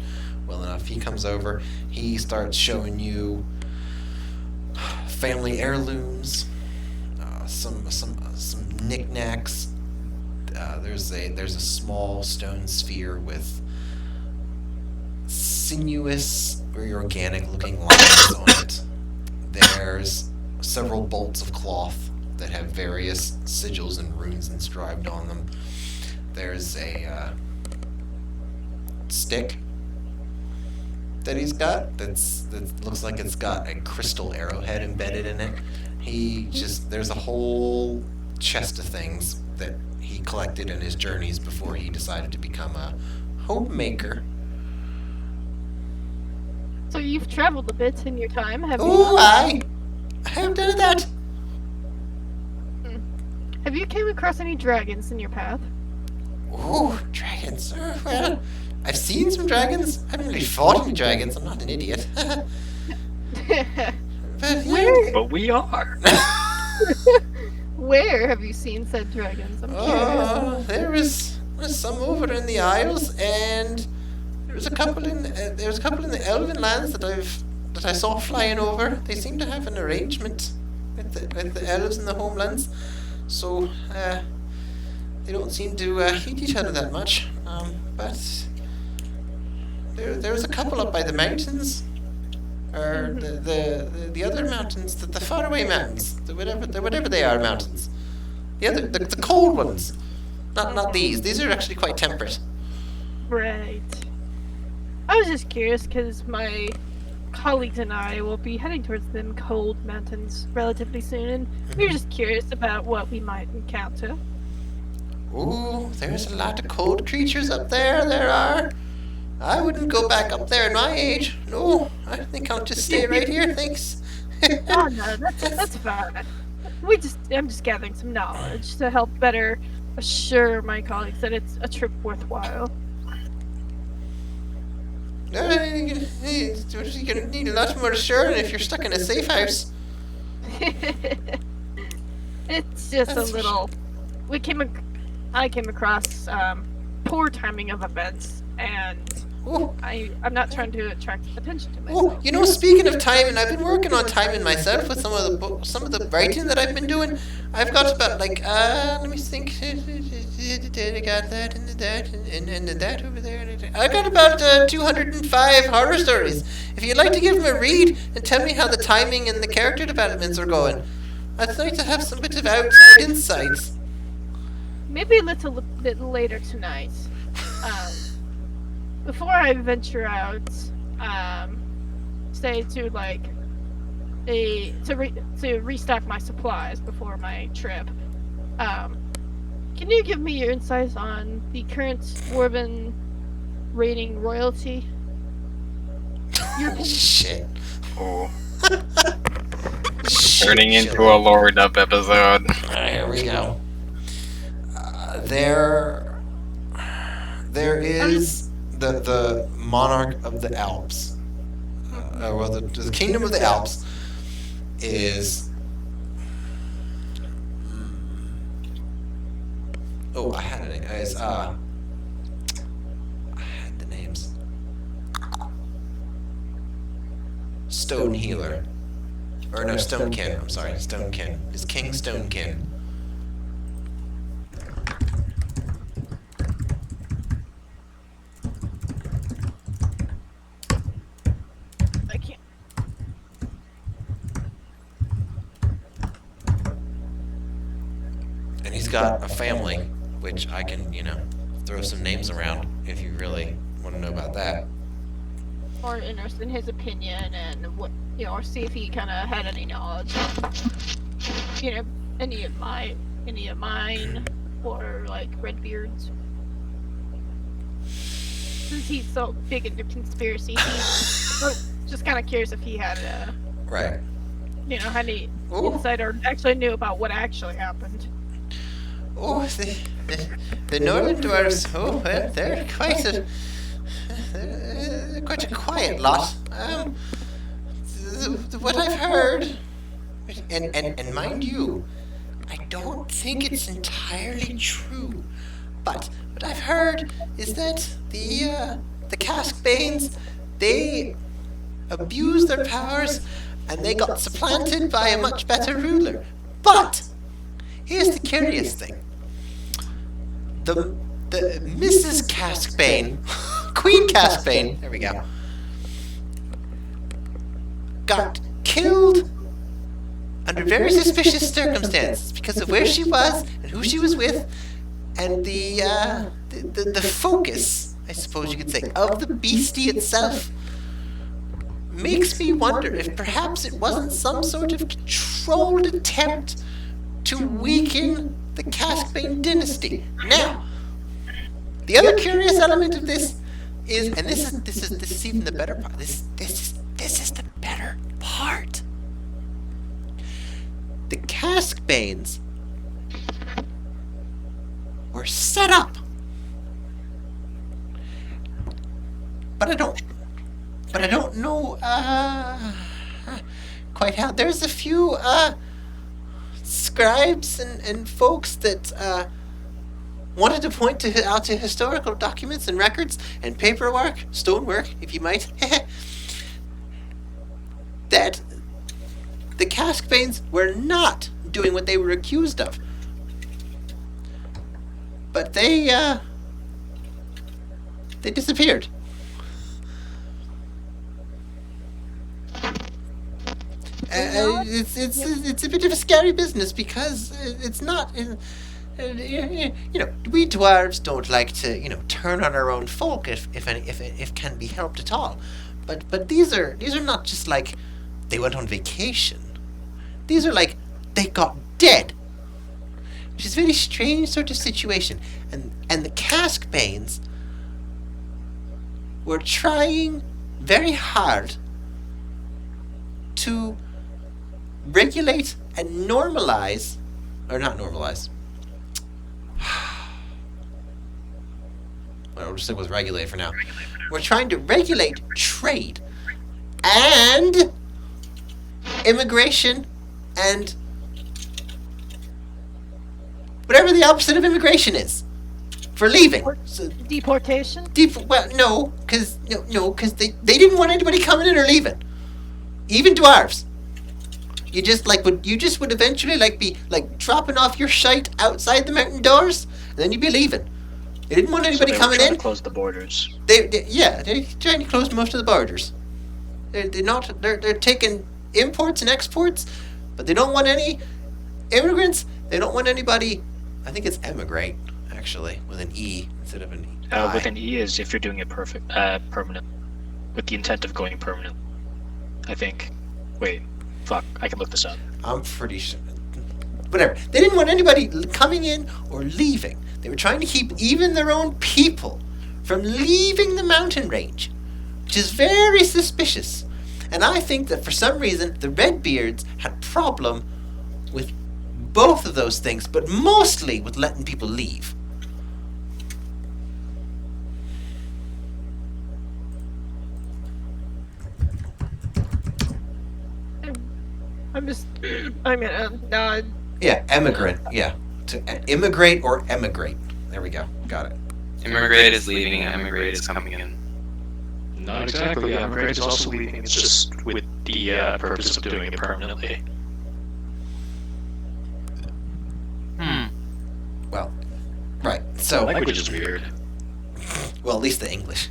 well enough. He comes over, he starts showing you family heirlooms, some knickknacks. There's a small stone sphere with sinuous, very organic-looking lines on it. There's several bolts of cloth that have various sigils and runes inscribed on them. There's a stick that he's got that looks like it's got a crystal arrowhead embedded in it. There's a whole chest of things that he collected in his journeys before he decided to become a homemaker. So you've traveled a bit in your time, have you? Oh, not? I have done that. Have you came across any dragons in your path? Oh, dragons. Well, I've seen some dragons. I haven't really fought any dragons. I'm not an idiot. But, Where? But we are. Where have you seen said dragons? I'm curious. There was some over in the Isles, and there was a couple in the Elven lands that I saw flying over. They seem to have an arrangement with the elves in the homelands, so they don't seem to hate each other that much. But there was a couple up by the mountains, or the other mountains, the faraway mountains, whatever they are mountains, the cold ones. Not these. These are actually quite temperate. Right. I was just curious because my colleagues and I will be heading towards them cold mountains relatively soon, and we were just curious about what we might encounter. Ooh, there's a lot of cold creatures up there. There are. I wouldn't go back up there at my age. No, I think I'll just stay right here. Thanks. Oh no, that's fine. I'm just gathering some knowledge to help better assure my colleagues that it's a trip worthwhile. You're gonna need a lot more assurance if you're stuck in a safe house. It's just That's a little. I came across poor timing of events, and Ooh. I'm not trying to attract attention to Oh, myself. you know, speaking of timing, I've been working on timing myself with some of the writing that I've been doing. I've got about let me think. I got that and that over there. I got about 205 horror stories. If you'd like to give them a read and tell me how the timing and the character developments are going, I'd like to have some bit of outside insights. Maybe a little bit later tonight. Before I venture out, say to to restock my supplies before my trip. Can you give me your insights on the current Dwarven rating royalty? Shit. Oh, Shit. turning into a lore dub episode. Here we go. There is the monarch of the Alps. Well, the kingdom of the Alps is. Oh, I had it. I had the names. Stone Healer. Or no, Stonekin. I'm sorry, Stonekin. It's King Stonekin. I can't. And he's got a family, which I can, throw some names around if you really want to know about that. Or interested in his opinion and what, or see if he kind of had any knowledge on, any of mine, or like Redbeard's. Since he's so big into conspiracy, he's just kind of curious if he had, Right. had any Ooh. insight or actually knew about what actually happened. Oh, the northern dwarves. Oh, well, they're quite a quiet lot. What I've heard, and mind you, I don't think it's entirely true, but what I've heard is that the Caskbanes, they abused their powers and they got supplanted by a much better ruler. But here's the curious thing. The Mrs. Caskbane, Queen Caskbane, there we go, got killed under very suspicious circumstances because of where she was and who she was with, and the focus, I suppose you could say, of the beastie itself makes me wonder if perhaps it wasn't some sort of controlled attempt to weaken the Caskbane dynasty. Now, the other curious element of this is, and this is even the better part. This is the better part. The Caskbanes were set up, but I don't know quite how. There's a few scribes and folks that wanted to point out to historical documents and records and paperwork, stonework, if you might, that the Caskbanes were not doing what they were accused of. But they disappeared. It's a bit of a scary business because it's not. We dwarves don't like to turn on our own folk if can be helped at all. But these are not just like they went on vacation. These are like they got dead. Which is a very strange sort of situation. And the Caskbanes were trying very hard to regulate and normalize, or not normalize. Well, we'll just stick with regulate for now. We're trying to regulate trade and immigration and whatever the opposite of immigration is for leaving. So, Deportation? well, no, because they didn't want anybody coming in or leaving, even dwarves. You just would eventually be dropping off your shite outside the mountain doors, and then you'd be leaving. They didn't want anybody coming in. To close the borders. They're trying to close most of the borders. They're taking imports and exports, but they don't want any immigrants. They don't want anybody. I think it's emigrate actually with an E instead of an I. With an E is if you're doing it permanent, with the intent of going permanent. I think. Wait, fuck. I can look this up. I'm pretty sure. Whatever. They didn't want anybody coming in or leaving. They were trying to keep even their own people from leaving the mountain range, which is very suspicious. And I think that for some reason the Redbeards had problem with both of those things, but mostly with letting people leave. Yeah, emigrant. Yeah. To immigrate or emigrate. There we go. Got it. Immigrate is leaving, emigrate is coming in. Not exactly. Yeah, immigrate is also leaving. It's just with the purpose of doing it permanently. Well, right. So Language is weird. well, at least the English.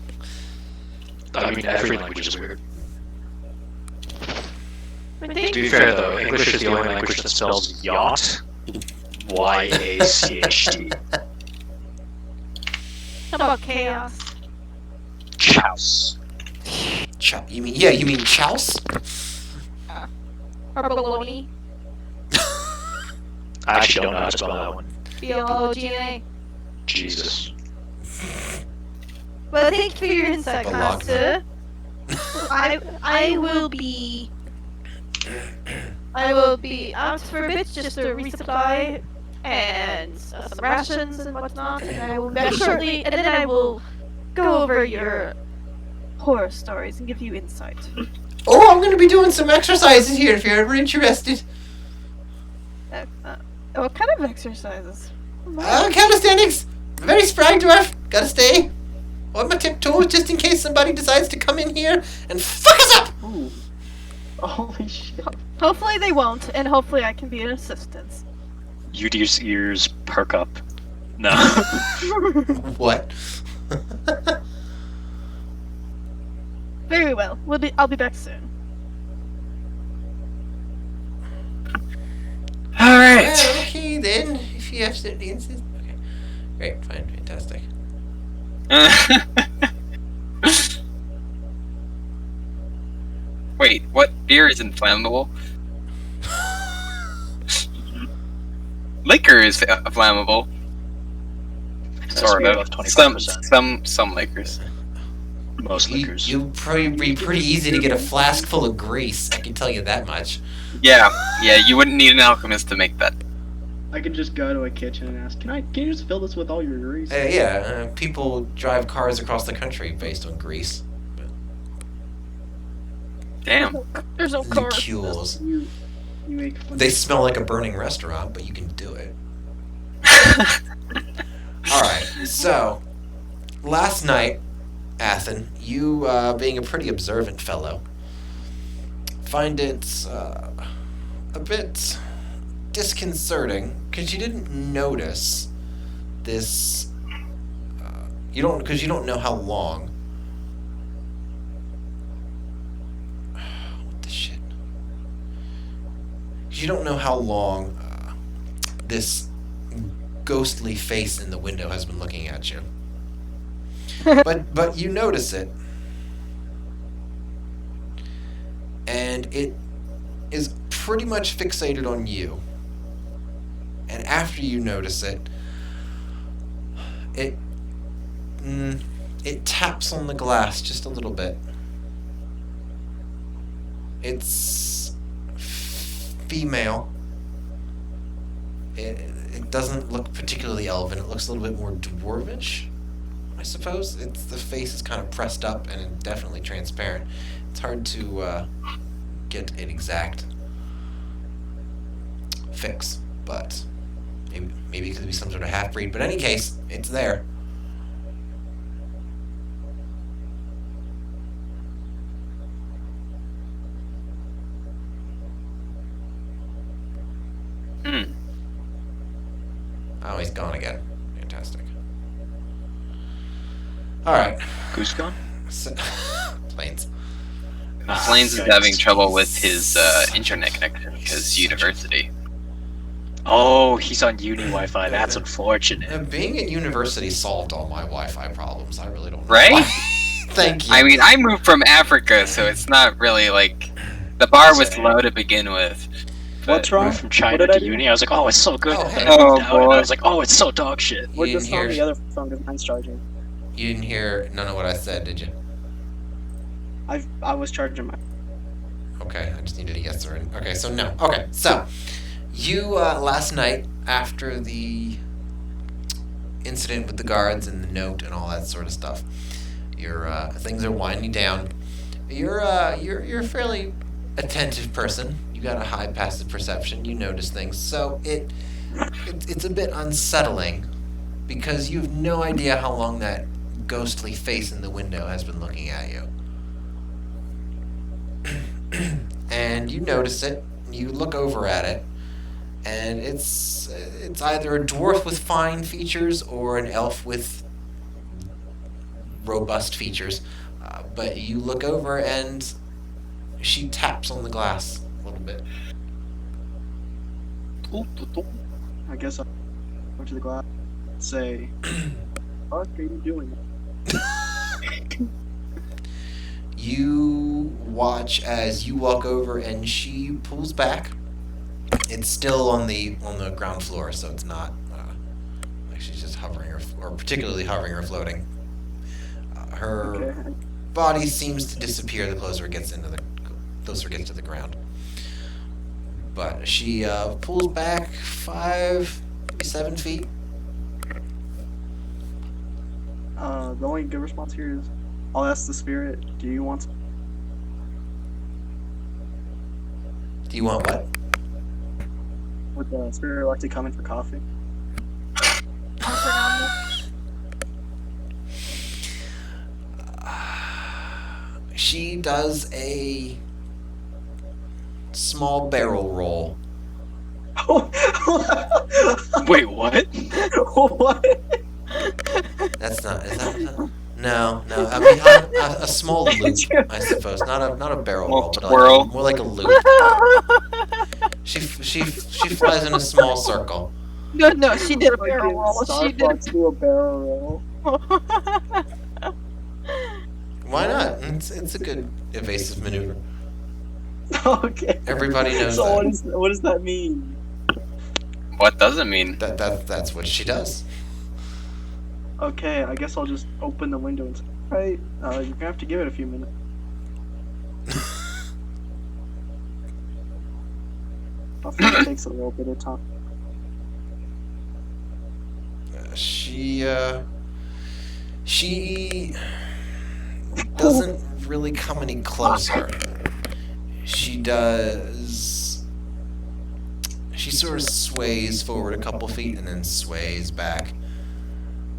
I mean, every language is weird. To To be fair, though, English is the only language that spells yacht. Y-A-C-H-T. How about chaos? Chouse. You mean chouse? Or baloney? I actually don't know how to spell that one. B-L-O-G-N-A? Jesus. Well, thank you for your insight, Balogna. Master. I will be out for a bit just to resupply and some rations and whatnot, and I will be back shortly, and then I will go over your horror stories and give you insight. Oh, I'm going to be doing some exercises here if you're ever interested. What kind of exercises? Calisthenics. I'm a very spry dwarf. Gotta stay on my tiptoes just in case somebody decides to come in here and fuck us up. Ooh. Holy shit. Hopefully they won't, and hopefully I can be an assistance. Udir's ears perk up. No. What? Very well. I'll be back soon. Alright. Well, okay then. If you absolutely insist. Okay. Great. Fine. Fantastic. Wait, what beer is inflammable? Liquor is flammable. Sort of. 25%. Some liquors. Most liquors. You'd probably be pretty easy to get a flask full of grease. I can tell you that much. Yeah, you wouldn't need an alchemist to make that. I could just go to a kitchen and ask, can you just fill this with all your grease? People drive cars across the country based on grease. Damn. There's no car. Liqueurs. You make fun They smell like a burning restaurant, but you can do it. Alright, so, last night, Athin, you, being a pretty observant fellow, find it, a bit disconcerting, because you didn't notice this, because you don't know how long. What the shit? Because you don't know how long this ghostly face in the window has been looking at you. But you notice it. and it is pretty much fixated on you. And after you notice it, it taps on the glass just a little bit. It's female. It doesn't look particularly elven. It looks a little bit more dwarvish, I suppose. The face is kind of pressed up and definitely transparent. It's hard to get an exact fix, but maybe it could be some sort of half-breed. But in any case, it's there. Oh, he's gone again. Fantastic. Alright. Goose gone? So, Planes. Planes is having trouble with his internet connection because university. Oh, he's on uni Wi-Fi. That's unfortunate. Being at university solved all my Wi-Fi problems. I really don't know. Right? Why. Thank you. I mean, I moved from Africa, so it's not really like the bar was low to begin with. What's wrong? Moved from China to uni. I was like, oh, it's so good. Oh, And then hey. I moved out, and boy. I was like, oh, it's so dog shit. You We're didn't just on hear. the other phone because mine's charging. You didn't hear none of what I said, did you? I was charging my. Okay, I just needed a yes or an. Okay, so no. Okay, so you last night after the incident with the guards and the note and all that sort of stuff, your things are winding down. You're a fairly attentive person. You got a high passive perception. You notice things, so it's a bit unsettling because you have no idea how long that ghostly face in the window has been looking at you. And you notice it, you look over at it, and it's either a dwarf with fine features or an elf with robust features. But you look over and she taps on the glass a little bit. I guess I'll go to the glass and say, what are you doing? You watch as you walk over and she pulls back. It's still on the ground floor, so it's not like she's just hovering or particularly hovering or floating. Her Okay. body seems to disappear the closer it gets to the ground. But she pulls back 5, maybe 7 feet. The only good response here is, I'll ask the spirit, do you want some? Do you want what? Would the spirit like to come in for coffee? She does a small barrel roll. Wait, what? What? That's not. Is that? No. I mean, a small loop, I suppose. Not a barrel roll, but Twirl. more like a loop. She flies in a small circle. No, she did a barrel roll. She did. Starbucks do a barrel roll. Why not? It's a good evasive maneuver. Okay. Everybody knows So that. what does that mean? What does it mean? That's what she does. Okay, I guess I'll just open the window and say, right, you're gonna have to give it a few minutes. I think it takes a little bit of time. She doesn't really come any closer. She does. She sort of sways forward a couple feet and then sways back,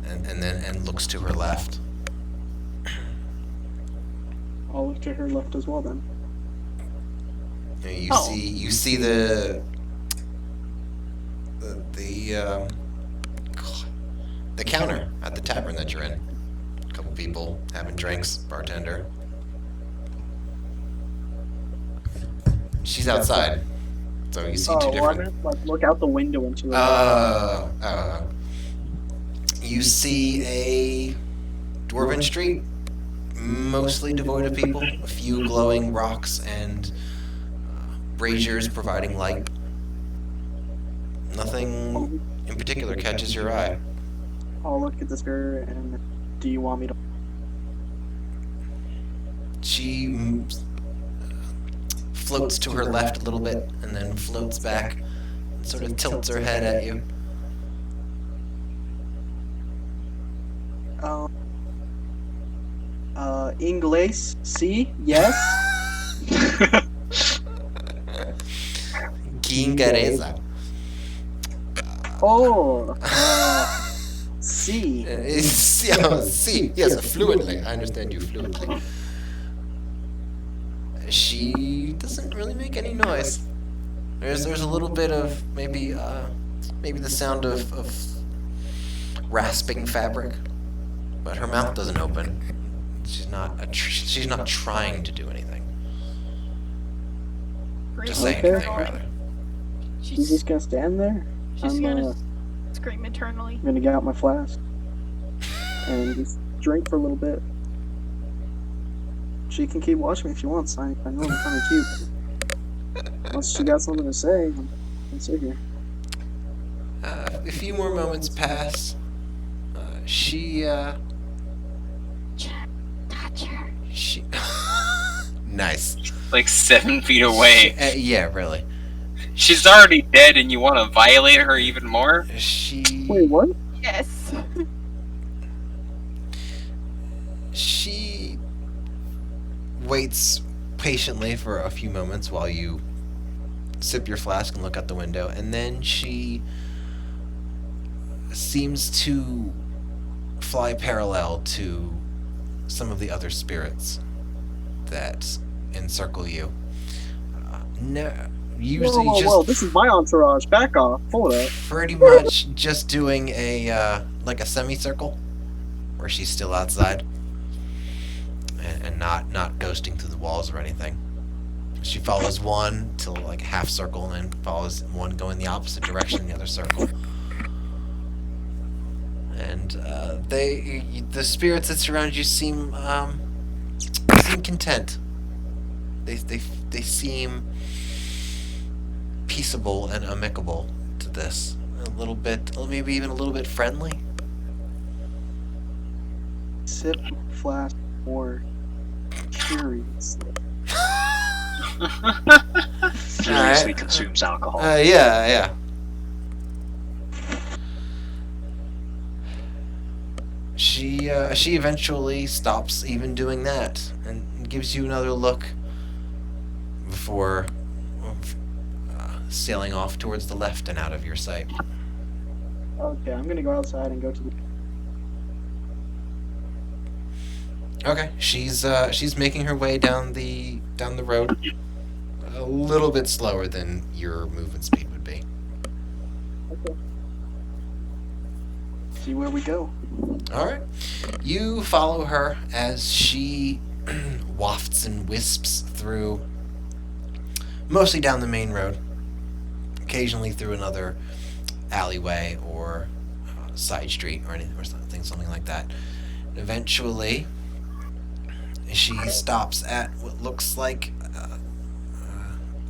and then looks to her left. I'll look to her left as well then. And you Oh. see the counter at the tavern that you're in. A couple people having drinks, bartender. She's outside, so you see two Well, I'm different. gonna look out the window into it. You see a dwarven street mostly devoid of people. A few glowing rocks and braziers providing light. Nothing in particular catches your eye. I'll look at the spirit and do you want me to? She floats to her left a little bit and then floats back and sort of tilts her head at you. Inglés, sí, yes. Kingareza. Oh, sí. See, yes, fluently. I understand you fluently. She doesn't really make any noise. There's a little bit of maybe the sound of rasping fabric, but her mouth doesn't open. She's not trying to do anything. To say Okay. anything, rather. She's just gonna stand there. She's I'm gonna scream internally. gonna get out my flask and just drink for a little bit. She can keep watching me if she wants. I know I'm kind of cute. Unless she got something to say, I'm gonna sit here. A few more moments pass. She Touch her. She. Nice. Like 7 feet away. Yeah, really. She's already dead, and you want to violate her even more? She. Wait, what? Yes. She waits patiently for a few moments while you sip your flask and look out the window, and then she seems to fly parallel to some of the other spirits that encircle you. Usually Whoa, this is my entourage. Back off. Hold up. pretty much just doing a like a semicircle where she's still outside and not ghosting through the walls or anything. She follows one till like a half circle and then follows one going the opposite direction in the other circle. And the spirits that surround you seem content. They seem peaceable and amicable to this. A little bit, maybe even a little bit friendly. Sip flask more curiously. Furiously consumes alcohol. Yeah. She eventually stops even doing that and gives you another look before sailing off towards the left and out of your sight. Okay, I'm gonna go outside and go to the. Okay, she's making her way down the road, a little bit slower than your movement speed would be. Okay. See where we go. All right, you follow her as she wafts and wisps through, mostly down the main road, occasionally through another alleyway or side street or anything or something like that. Eventually, she stops at what looks like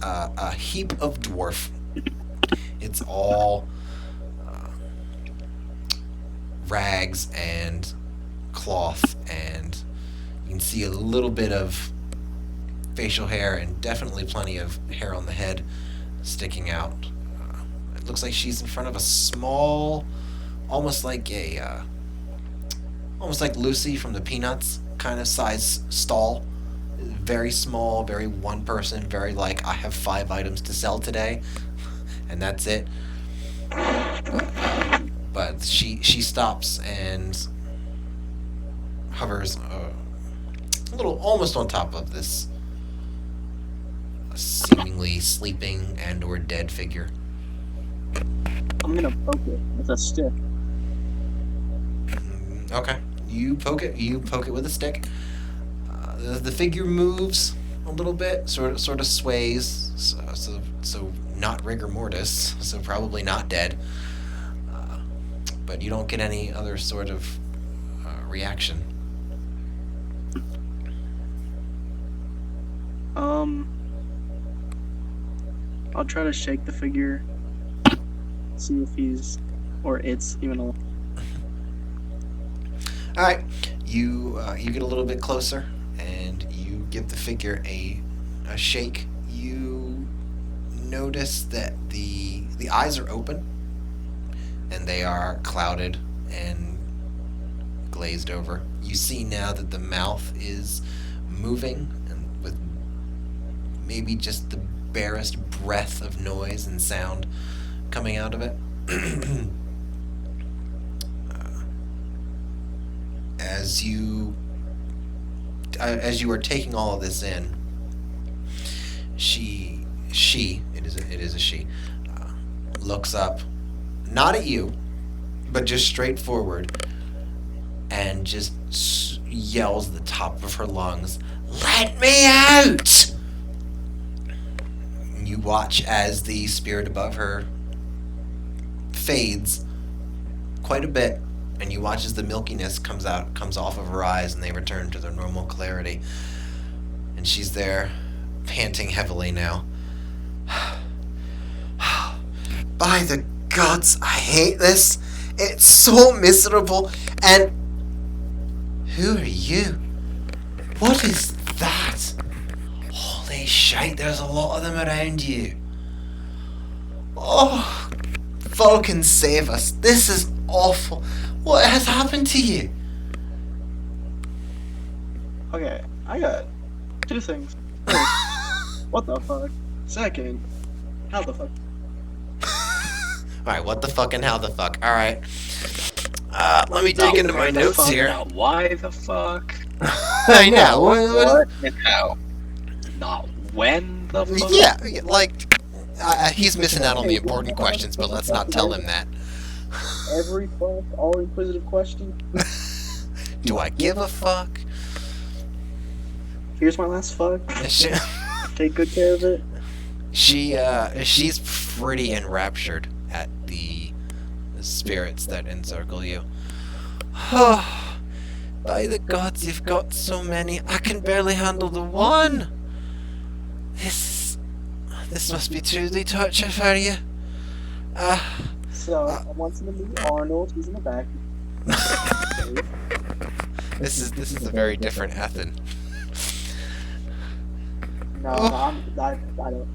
a heap of dwarf. It's all rags and cloth, and you can see a little bit of facial hair and definitely plenty of hair on the head sticking out. It looks like she's in front of a small, almost like Lucy from the Peanuts kind of size stall. Very small, very one person, very like, I have 5 items to sell today, and that's it. But she stops and hovers a little, almost on top of this seemingly sleeping and or dead figure. I'm gonna poke it with a stick. Okay, you poke it with a stick. The figure moves a little bit, sort of sways, so not rigor mortis, so probably not dead. But you don't get any other sort of reaction. I'll try to shake the figure, see if he's or it's even alive. All right, you get a little bit closer, and you give the figure a shake. You notice that the eyes are open, and they are clouded and glazed over. You see now that the mouth is moving, and with maybe just the barest breath of noise and sound coming out of it. As you are taking all of this in, it is a she, looks up, not at you, but just straight forward, and just yells at the top of her lungs, "Let me out!" You watch as the spirit above her fades quite a bit, and you watch as the milkiness comes off of her eyes, and they return to their normal clarity. And she's there, panting heavily now. By the gods, I hate this. It's so miserable. And who are you? What is that? Holy shite, there's a lot of them around you. Oh, Vulcan, save us. This is awful. What has happened to you? Okay, I got 2 things. First, what the fuck? Second, how the fuck? Alright, what the fuck and how the fuck? Alright. Let me dig into my notes here. Not why the fuck? I know. What? And how? Not when the fuck? Yeah, like, he's missing out on the important questions, but let's not tell him that. Every fuck, all inquisitive question. Do I give a fuck? Here's my last fuck. She, Take good care of it. she's pretty enraptured at the spirits that encircle you. Oh, by the gods, you've got so many. I can barely handle the one. This must be truly torture for you. So, I want you to meet Arnold. He's in the back. This is a very different Athin. No, I don't.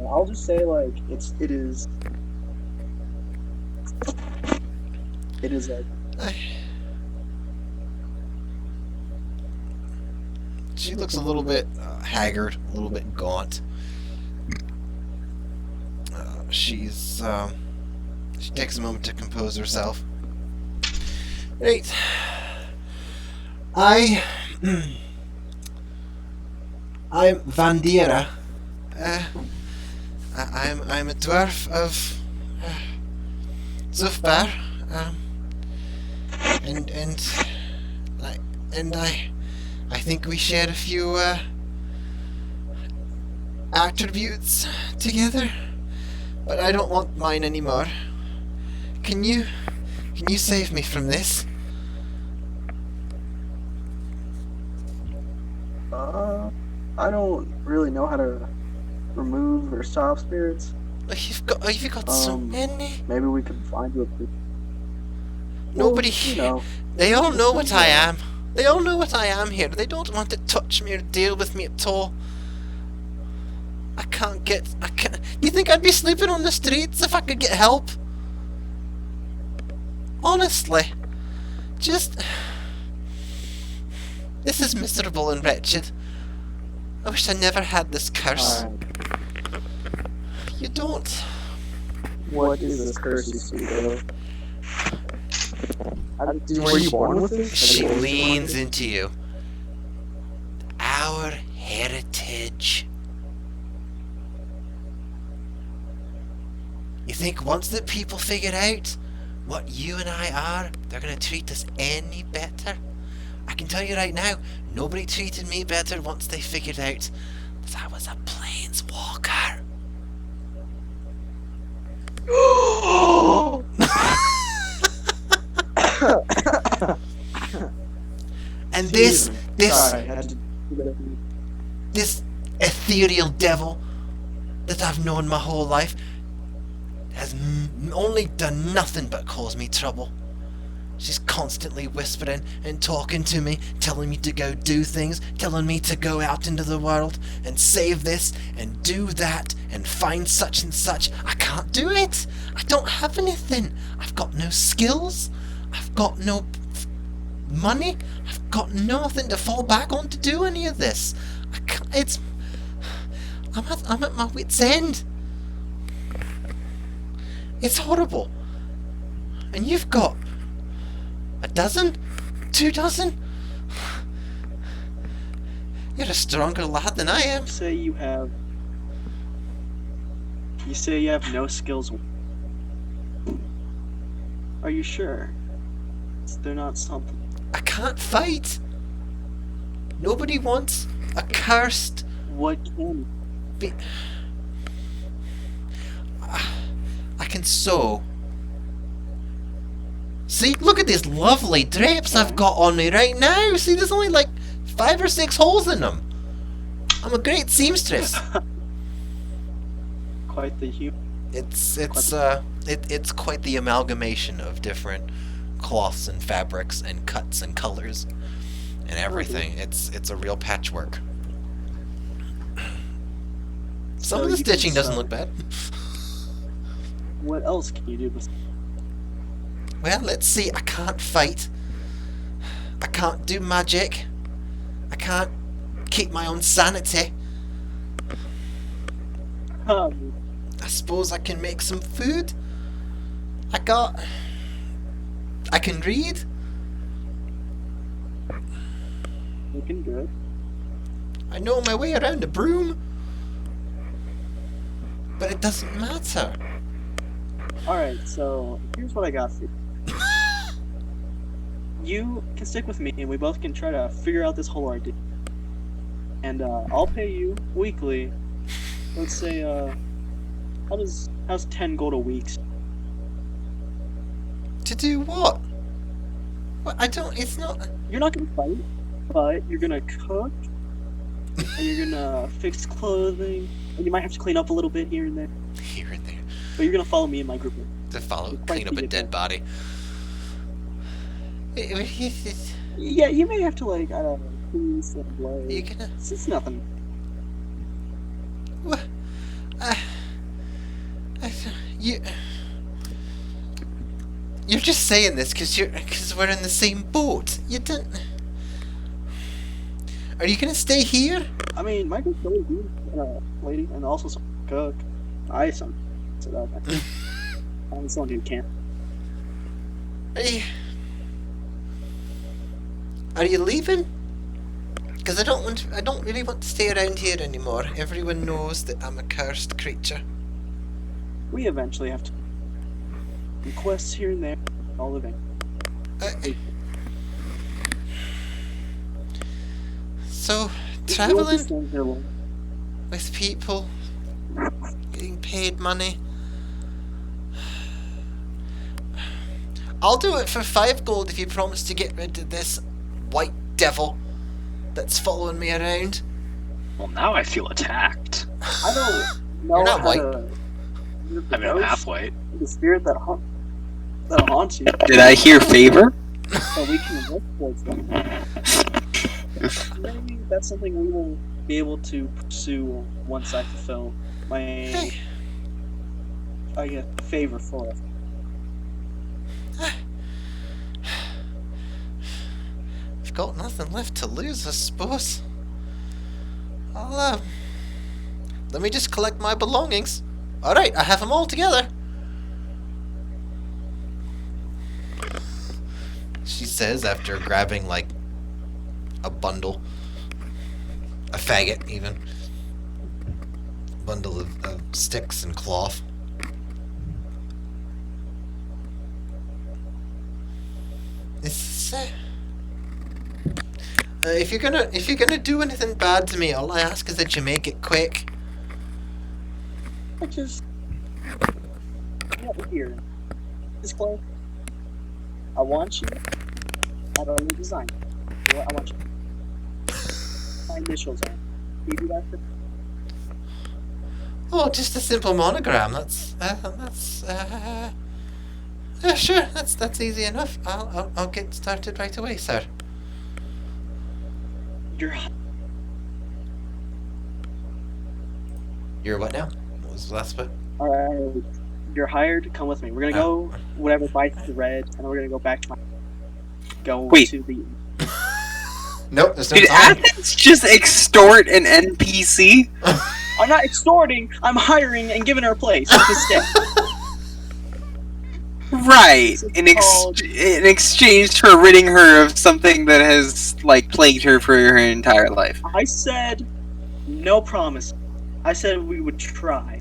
I'll just say, like, it is like, She looks a little bit haggard, a little bit gaunt. She takes a moment to compose herself. Right. I'm Vandira. I'm a dwarf of Zufbar. And I think we share a few attributes together, but I don't want mine anymore. Can you save me from this? I don't really know how to remove or stop spirits. You've got so many. Maybe we could find you a place. Nobody Well, you here. know. They all know what I am. They all know what I am here. They don't want to touch me or deal with me at all. I can't. You think I'd be sleeping on the streets if I could get help? Honestly. Just... This is miserable and wretched. I wish I never had this curse. You don't. What is this curse you speak of? Were you born with it? She leans into you. Our heritage. You think once that people figure out what you and I are, they're going to treat us any better? I can tell you right now, nobody treated me better once they figured out that I was a Planeswalker. And this Sorry, I had to do that. Athin ethereal devil that I've known my whole life has only done nothing but cause me trouble. She's constantly whispering and talking to me, telling me to go do things, telling me to go out into the world and save this and do that and find such and such. I can't do it. I don't have anything. I've got no skills. I've got no money. I've got nothing to fall back on to do any of this. I can't, I'm at my wit's end. It's horrible. And you've got a dozen? 2 dozen? You're a stronger lad than I am. You say you have no skills. Are you sure? They're not something. I can't fight. Nobody wants a cursed... What can? I can sew. See, look at these lovely drapes I've got on me right now. See, there's only like 5 or 6 holes in them. I'm a great seamstress. Quite the humor. It's quite the amalgamation of different cloths and fabrics and cuts and colors and everything. It's a real patchwork. Some of the stitching doesn't look bad. What else can you do besides? Well, let's see. I can't fight. I can't do magic. I can't keep my own sanity. I suppose I can make some food. I can read. Looking good. I know my way around a broom. But it doesn't matter. Alright, so here's what I got for you. You can stick with me and we both can try to figure out this whole idea. And I'll pay you weekly. Let's say how's 10 gold a week? To do what? What? It's not... You're not gonna fight, but you're gonna cook, and you're gonna fix clothing, and you might have to clean up a little bit here and there. Here and there. But you're gonna follow me in my group. To clean up a dead body. Yeah, you may have to like, I don't know, clean some blood. You gonna... It's nothing. What? You're just saying this because we're in the same boat. You didn't... Are you gonna stay here? I mean, my group's really good, lady, and also some cook. So that I'm someone who can't. Are you leaving? Because I don't really want to stay around here anymore. Everyone knows that I'm a cursed creature. We eventually have to do quests here and there, all living. So, traveling with people, getting paid money. I'll do it for 5 gold if you promise to get rid of this white devil that's following me around. Well, now I feel attacked. I don't know. You're not white. I mean, I'm half white. The spirit that haunts you. Did I hear favor? So we can work towards that. Maybe that's something we will be able to pursue once I fulfill my favor for us. I've got nothing left to lose, I suppose. I'll, let me just collect my belongings. Alright, I have them all together. She says after grabbing, like, a bundle. A faggot, even. A bundle of sticks and cloth. If you're gonna do anything bad to me, all I ask is that you make it quick. I just here. This clothes. I want you. I have a new design. I want you. My initials on. Can you do that for me? Oh, just a simple monogram. Sure. That's easy enough. I'll get started right away, sir. You're what now? What was the last bit? Alright, you're hired. Come with me. We're gonna go whatever bites the red, and then we're gonna go back to Wait. to the. Nope, there's no Did time. Athens just extort an NPC? I'm not extorting. I'm hiring and giving her a place to stay. Right. In exchange for ridding her of something that has like plagued her for her entire life. I said no promise. I said we would try.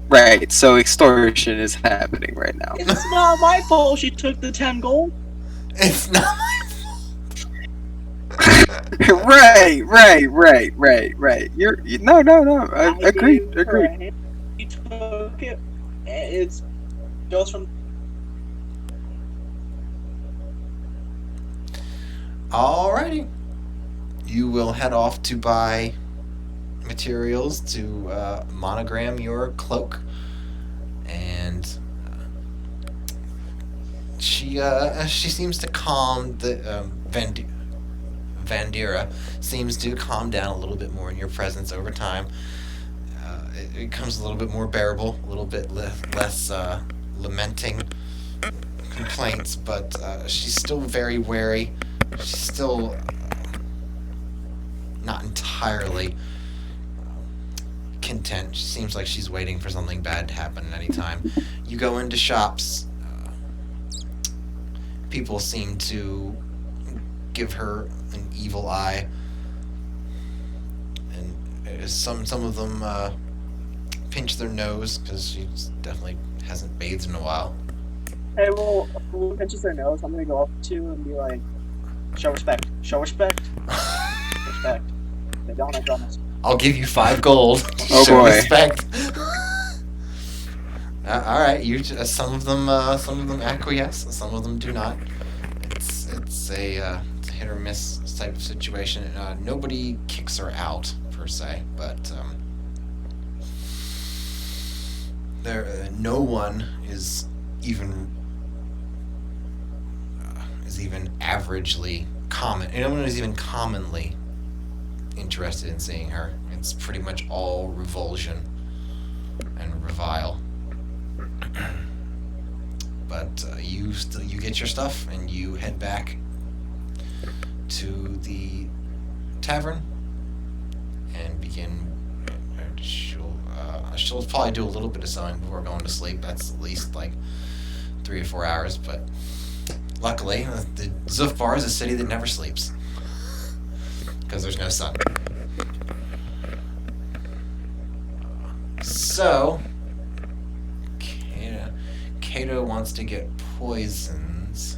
Right. So extortion is happening right now. It's not my fault she took the 10 gold. It's not my right. No. I agree. gave her a hand. She took it. It's goes from. Alrighty. You will head off to buy materials to monogram your cloak, and she seems to calm the Vandira seems to calm down a little bit more in your presence over time. It becomes a little bit more bearable, a little bit less lamenting complaints, but she's still very wary. She's still not entirely content. She seems like she's waiting for something bad to happen at any time. You go into shops. People seem to give her an evil eye, and some of them pinch their nose because she definitely hasn't bathed in a while. Hey, well, who pinches their nose? I'm gonna go up to and be like, show respect. Respect. They don't, I promise. I'll give you 5 gold. Oh Show boy. respect. All right, some of them acquiesce, and some of them do not. It's a hit or miss type of situation. Nobody kicks her out per se, but no one is even averagely common. No one is even commonly interested in seeing her. It's pretty much all revulsion and revile. But you get your stuff and you head back to the tavern and begin. She'll probably do a little bit of sewing before going to sleep. That's at least like 3 or 4 hours. But luckily, the Zufbar is a city that never sleeps because there's no sun. So, Cato wants to get poisons.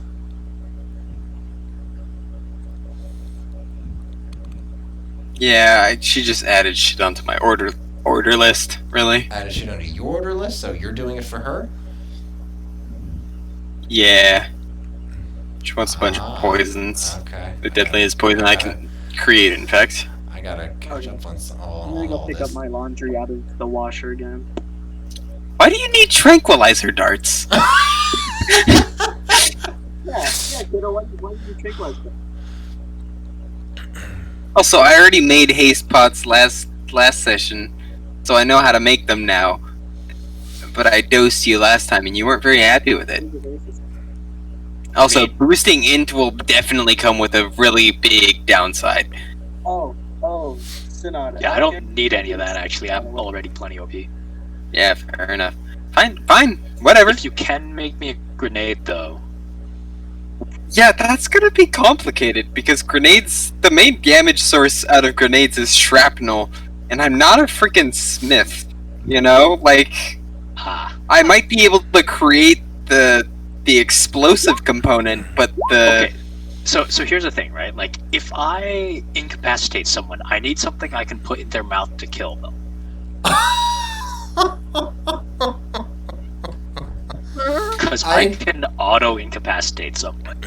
Yeah, she just added shit onto my order list. Really? Added shit onto your order list, so you're doing it for her? Yeah. She wants a bunch of poisons. Okay. The deadliest poison I can create, in fact. I gotta catch up on I'm gonna go pick up my laundry out of the washer again. Why do you need tranquilizer darts? Yeah, kiddo, why did you take like that? Also, I already made haste pots last session, so I know how to make them now. But I dosed you last time, and you weren't very happy with it. Also, boosting int will definitely come with a really big downside. Oh, Synod. Yeah, I don't need any of that actually. I'm already plenty OP. Yeah, fair enough. Fine, whatever. If you can make me a grenade though. Yeah, that's gonna be complicated, because grenades, the main damage source out of grenades is shrapnel, and I'm not a freaking smith, you know? Like, I might be able to create the explosive component, but the... Okay. So here's the thing, right? Like, if I incapacitate someone, I need something I can put in their mouth to kill them. Because I can auto-incapacitate someone.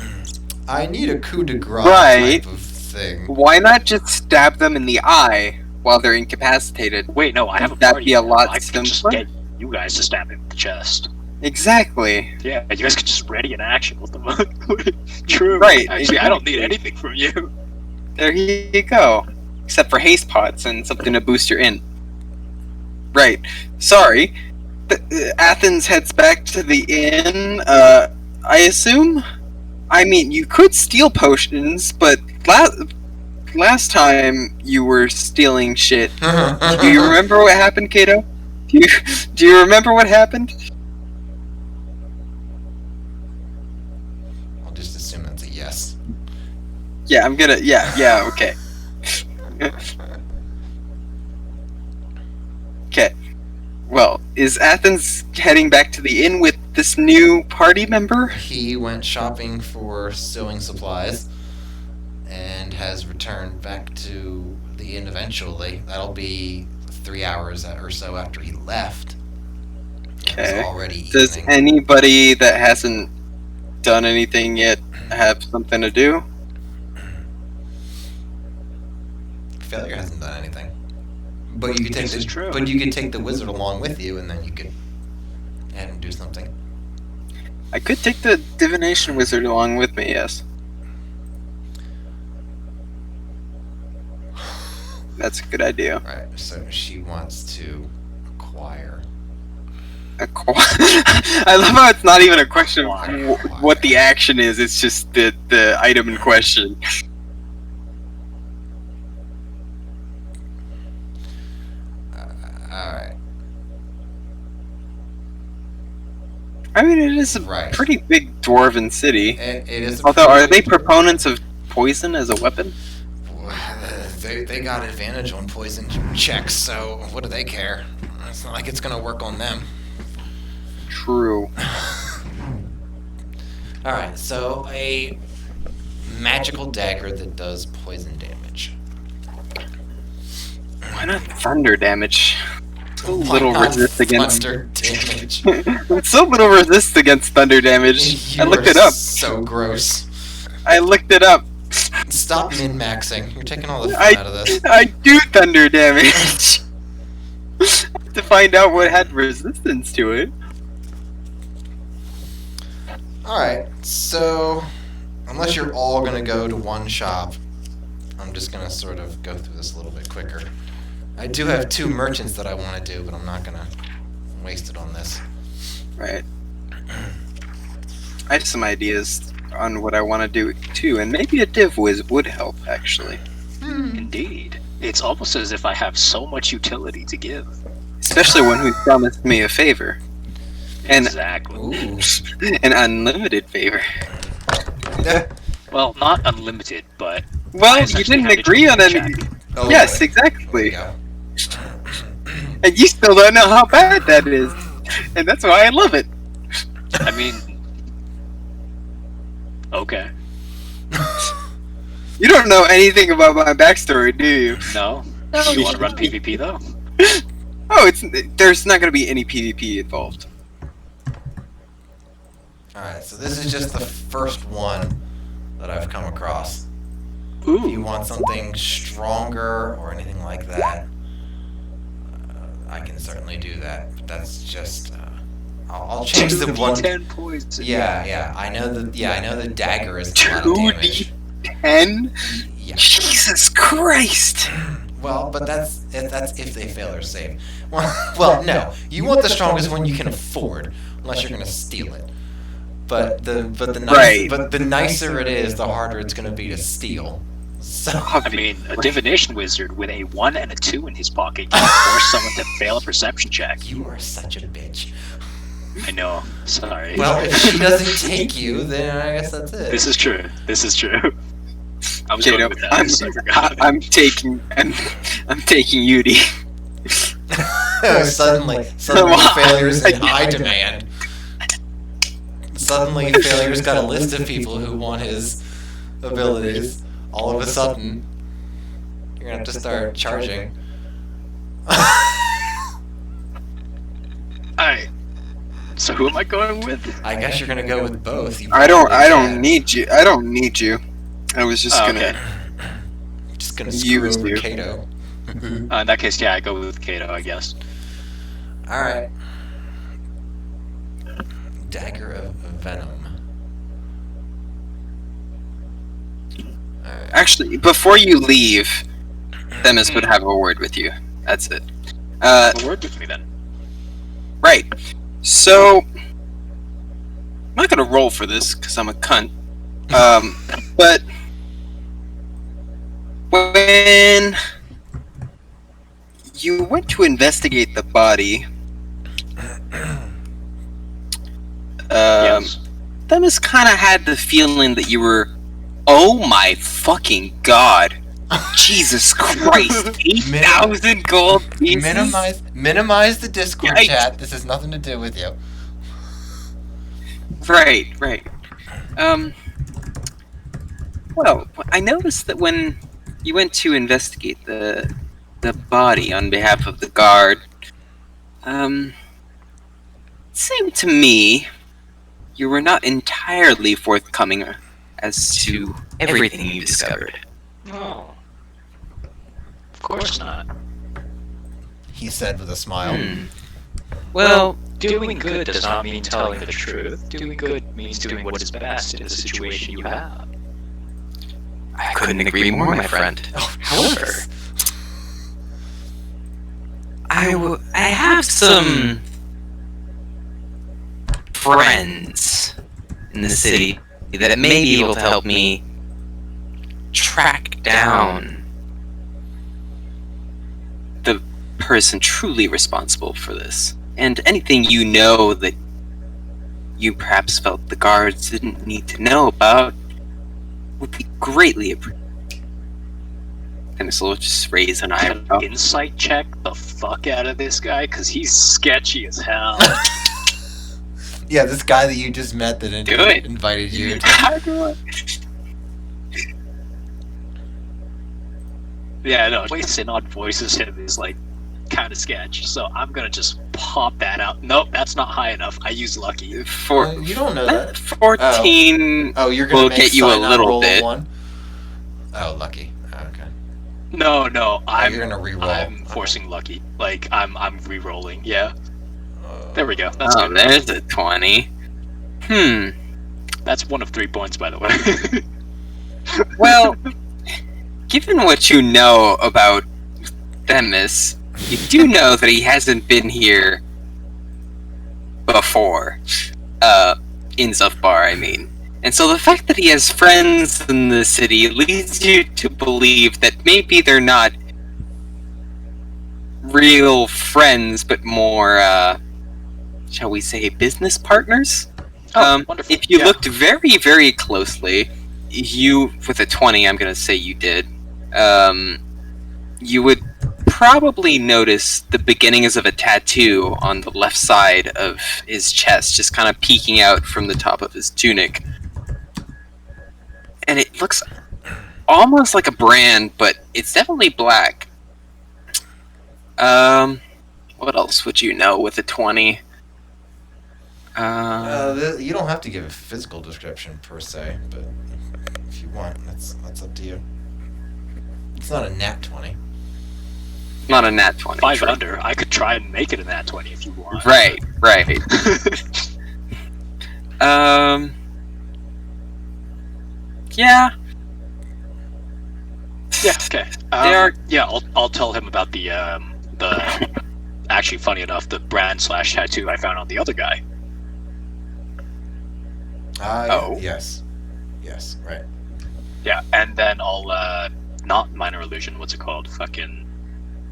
I need a coup de grace Right. type of thing. Why not just stab them in the eye? while they're incapacitated. Wait, no, I have a Would that party. be a lot I could just simpler? get you guys to stab him in the chest. Exactly. Yeah, you guys could just ready an action. What the fuck? True. Right, Actually, I don't need exactly. anything from you. There you go. Except for haste pots and something to boost your int. Right. Sorry. Athens heads back to the inn, I assume? I mean, you could steal potions, but last time you were stealing shit. Do you remember what happened, Cato? Do you remember what happened? I'll just assume that's a yes. Yeah, I'm gonna. Yeah, okay. Okay. Well, is Athens heading back to the inn with this new party member? He went shopping for sewing supplies and has returned back to the inn eventually. That'll be 3 hours or so after he left. Okay. It's already Does evening. anybody that hasn't done anything yet have something to do? Failure hasn't done anything. But you could take This is true. But you could take the wizard along with you, and then you could have him do something. I could take the divination wizard along with me, yes. That's a good idea. Right. So she wants to acquire. I love how it's not even a question of Acquire. what the action is, it's just the item in question. All right. I mean, it is a Right. pretty big dwarven city. It is. a Although, are pretty- they proponents of poison as a weapon? They got advantage on poison checks, so what do they care? It's not like it's gonna work on them. True. Alright, so a magical dagger that does poison damage. Why not thunder damage? So Why little not resist against. thunder damage. So little resist against thunder damage. I You looked are it up. So gross. I looked it up. Stop min-maxing. You're taking all the fun out of this. I do thunder damage. To find out what had resistance to it. Alright, so unless you're all gonna go to one shop, I'm just gonna sort of go through this a little bit quicker. I do have 2 merchants that I want to do, but I'm not gonna waste it on this. Right. I have some ideas on what I want to do too, and maybe a div whiz would help actually. Indeed. It's almost as if I have so much utility to give. Especially one who promised me a favor. And Exactly. Ooh. an unlimited favor. Well, not unlimited, but Well, I you essentially didn't had to agree on check. any. Oh, Yes, there we exactly. go. And you still don't know how bad that is. And that's why I love it. I mean, okay. You don't know anything about my backstory, do you? No. No, You you want to run don't. PvP though? Oh, there's not going to be any PvP involved. Alright, so this is just the first one that I've come across. If you Ooh. want something stronger or anything like that, I can certainly do that. But that's just I'll change the one. 2d10 poison. Yeah, I know the dagger is a lot of damage. 2d10? Yeah. Jesus Christ! Well, but that's if they fail or save. Well, no. You want the strongest one you can afford, unless you're gonna steal it. But Right. the nicer it is, the harder it's gonna be to steal. So I mean, a divination wizard with a 1 and a 2 in his pocket can force someone to fail a perception check. you are such a bitch. I know. Sorry. Well, if she doesn't take you, then I guess that's it. This is true. This is true. I was Cato, going with that. So I forgot. I'm taking Yudi. suddenly failures in high demand. Suddenly failures got a list of people who want his abilities. All of a sudden, you're gonna have to start charging. Alright. So who am I going with? I guess you're gonna go with both. You I don't probably need you. I don't need you. I was just Oh, gonna. okay. Just gonna Use screw over you. Cato. In that case, yeah, I go with Cato, I guess. Alright. Dagger of Venom. Alright. Actually, before you leave, Themis would have a word with you. That's it. Have a word with me then. Right. So, I'm not gonna roll for this because I'm a cunt. But when you went to investigate the body, Yes. Themis kind of had the feeling that you were, oh my fucking god, Jesus Christ, 8,000 gold pieces? Minimize the Discord Yikes. chat. This has nothing to do with you. Right. Well, I noticed that when you went to investigate the body on behalf of the guard, it seemed to me you were not entirely forthcoming as to everything you discovered. No. Of course not. He said with a smile. Well, Doing good does not mean telling the truth. Doing good means doing what is best in the situation you have. I couldn't agree more, my friend. However, I have some friends in the city that may be able to help me track down the person truly responsible for this. And anything you know that you perhaps felt the guards didn't need to know about would be greatly appreciated. And so we'll just raise an eyebrow. Insight check the fuck out of this guy, because he's sketchy as hell. Yeah, this guy that you just met that Do it. invited you. Yeah, no, wasting on voices him is like kind of sketch. So I'm gonna just pop that out. Nope, that's not high enough. I use lucky. You don't know that. 14 Oh, you're gonna will make get you a Cyanide little roll bit. One? Oh, lucky. Okay. No, I'm you're gonna re-roll. I'm forcing lucky. Like I'm re-rolling. Yeah. There we go. That's Oh, good. there's a 20. That's 1 of 3 points, by the way. Well, given what you know about Themis, you do know that he hasn't been here before. In Zufbar, I mean. And so the fact that he has friends in the city leads you to believe that maybe they're not real friends, but more, shall we say, business partners? Wonderful. If you Yeah. looked very, very closely, you, with a 20, I'm going to say you did, you would probably notice the beginnings of a tattoo on the left side of his chest, just kind of peeking out from the top of his tunic. And it looks almost like a brand, but it's definitely black. What else would you know with a 20? You don't have to give a physical description per se, but if you want, that's up to you. It's not a nat 20. Not a nat 20. 5 true. under. I could try and make it a nat 20 if you want. Right. Yeah. Yeah. Okay. They are. Yeah, I'll tell him about the actually, funny enough, the brand / tattoo I found on the other guy. Oh. Yes, right. Yeah, and then I'll not minor illusion. What's it called? Fucking.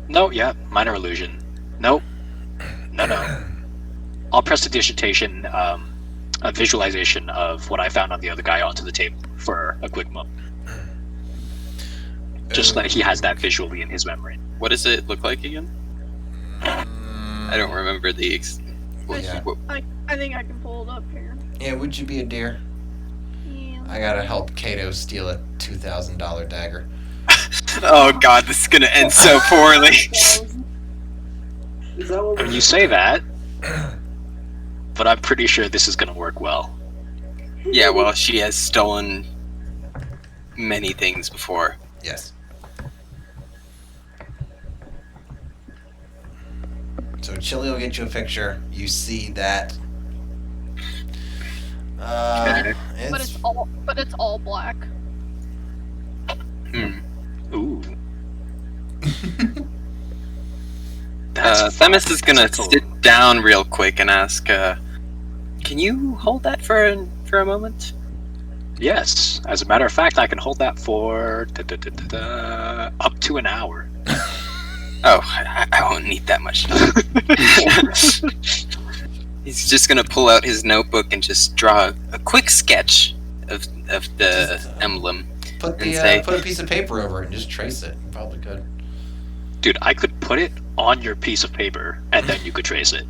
No, yeah, minor illusion. Nope. No. I'll prestidigitation, a visualization of what I found on the other guy onto the table for a quick moment. Just that he has that visually in his memory. What does it look like again? I don't remember the. Yeah. I think I can pull it up here. Yeah, would you be a dear? Yeah. I gotta help Cato steal a $2,000 dagger. Oh god, this is gonna end so poorly. Is that what I mean, you say that, but I'm pretty sure this is gonna work well. Yeah, well, she has stolen many things before. Yes. So Chili will get you a picture. You see that. Okay. But it's all black. Ooh. Themis is gonna sit down real quick and ask, can you hold that for a moment? Yes. As a matter of fact, I can hold that for up to an hour. Oh, I won't need that much time. He's just gonna pull out his notebook and just draw a quick sketch of the emblem. Put and put a piece of paper over it and just trace it. You probably could. Dude, I could put it on your piece of paper, and then you could trace it.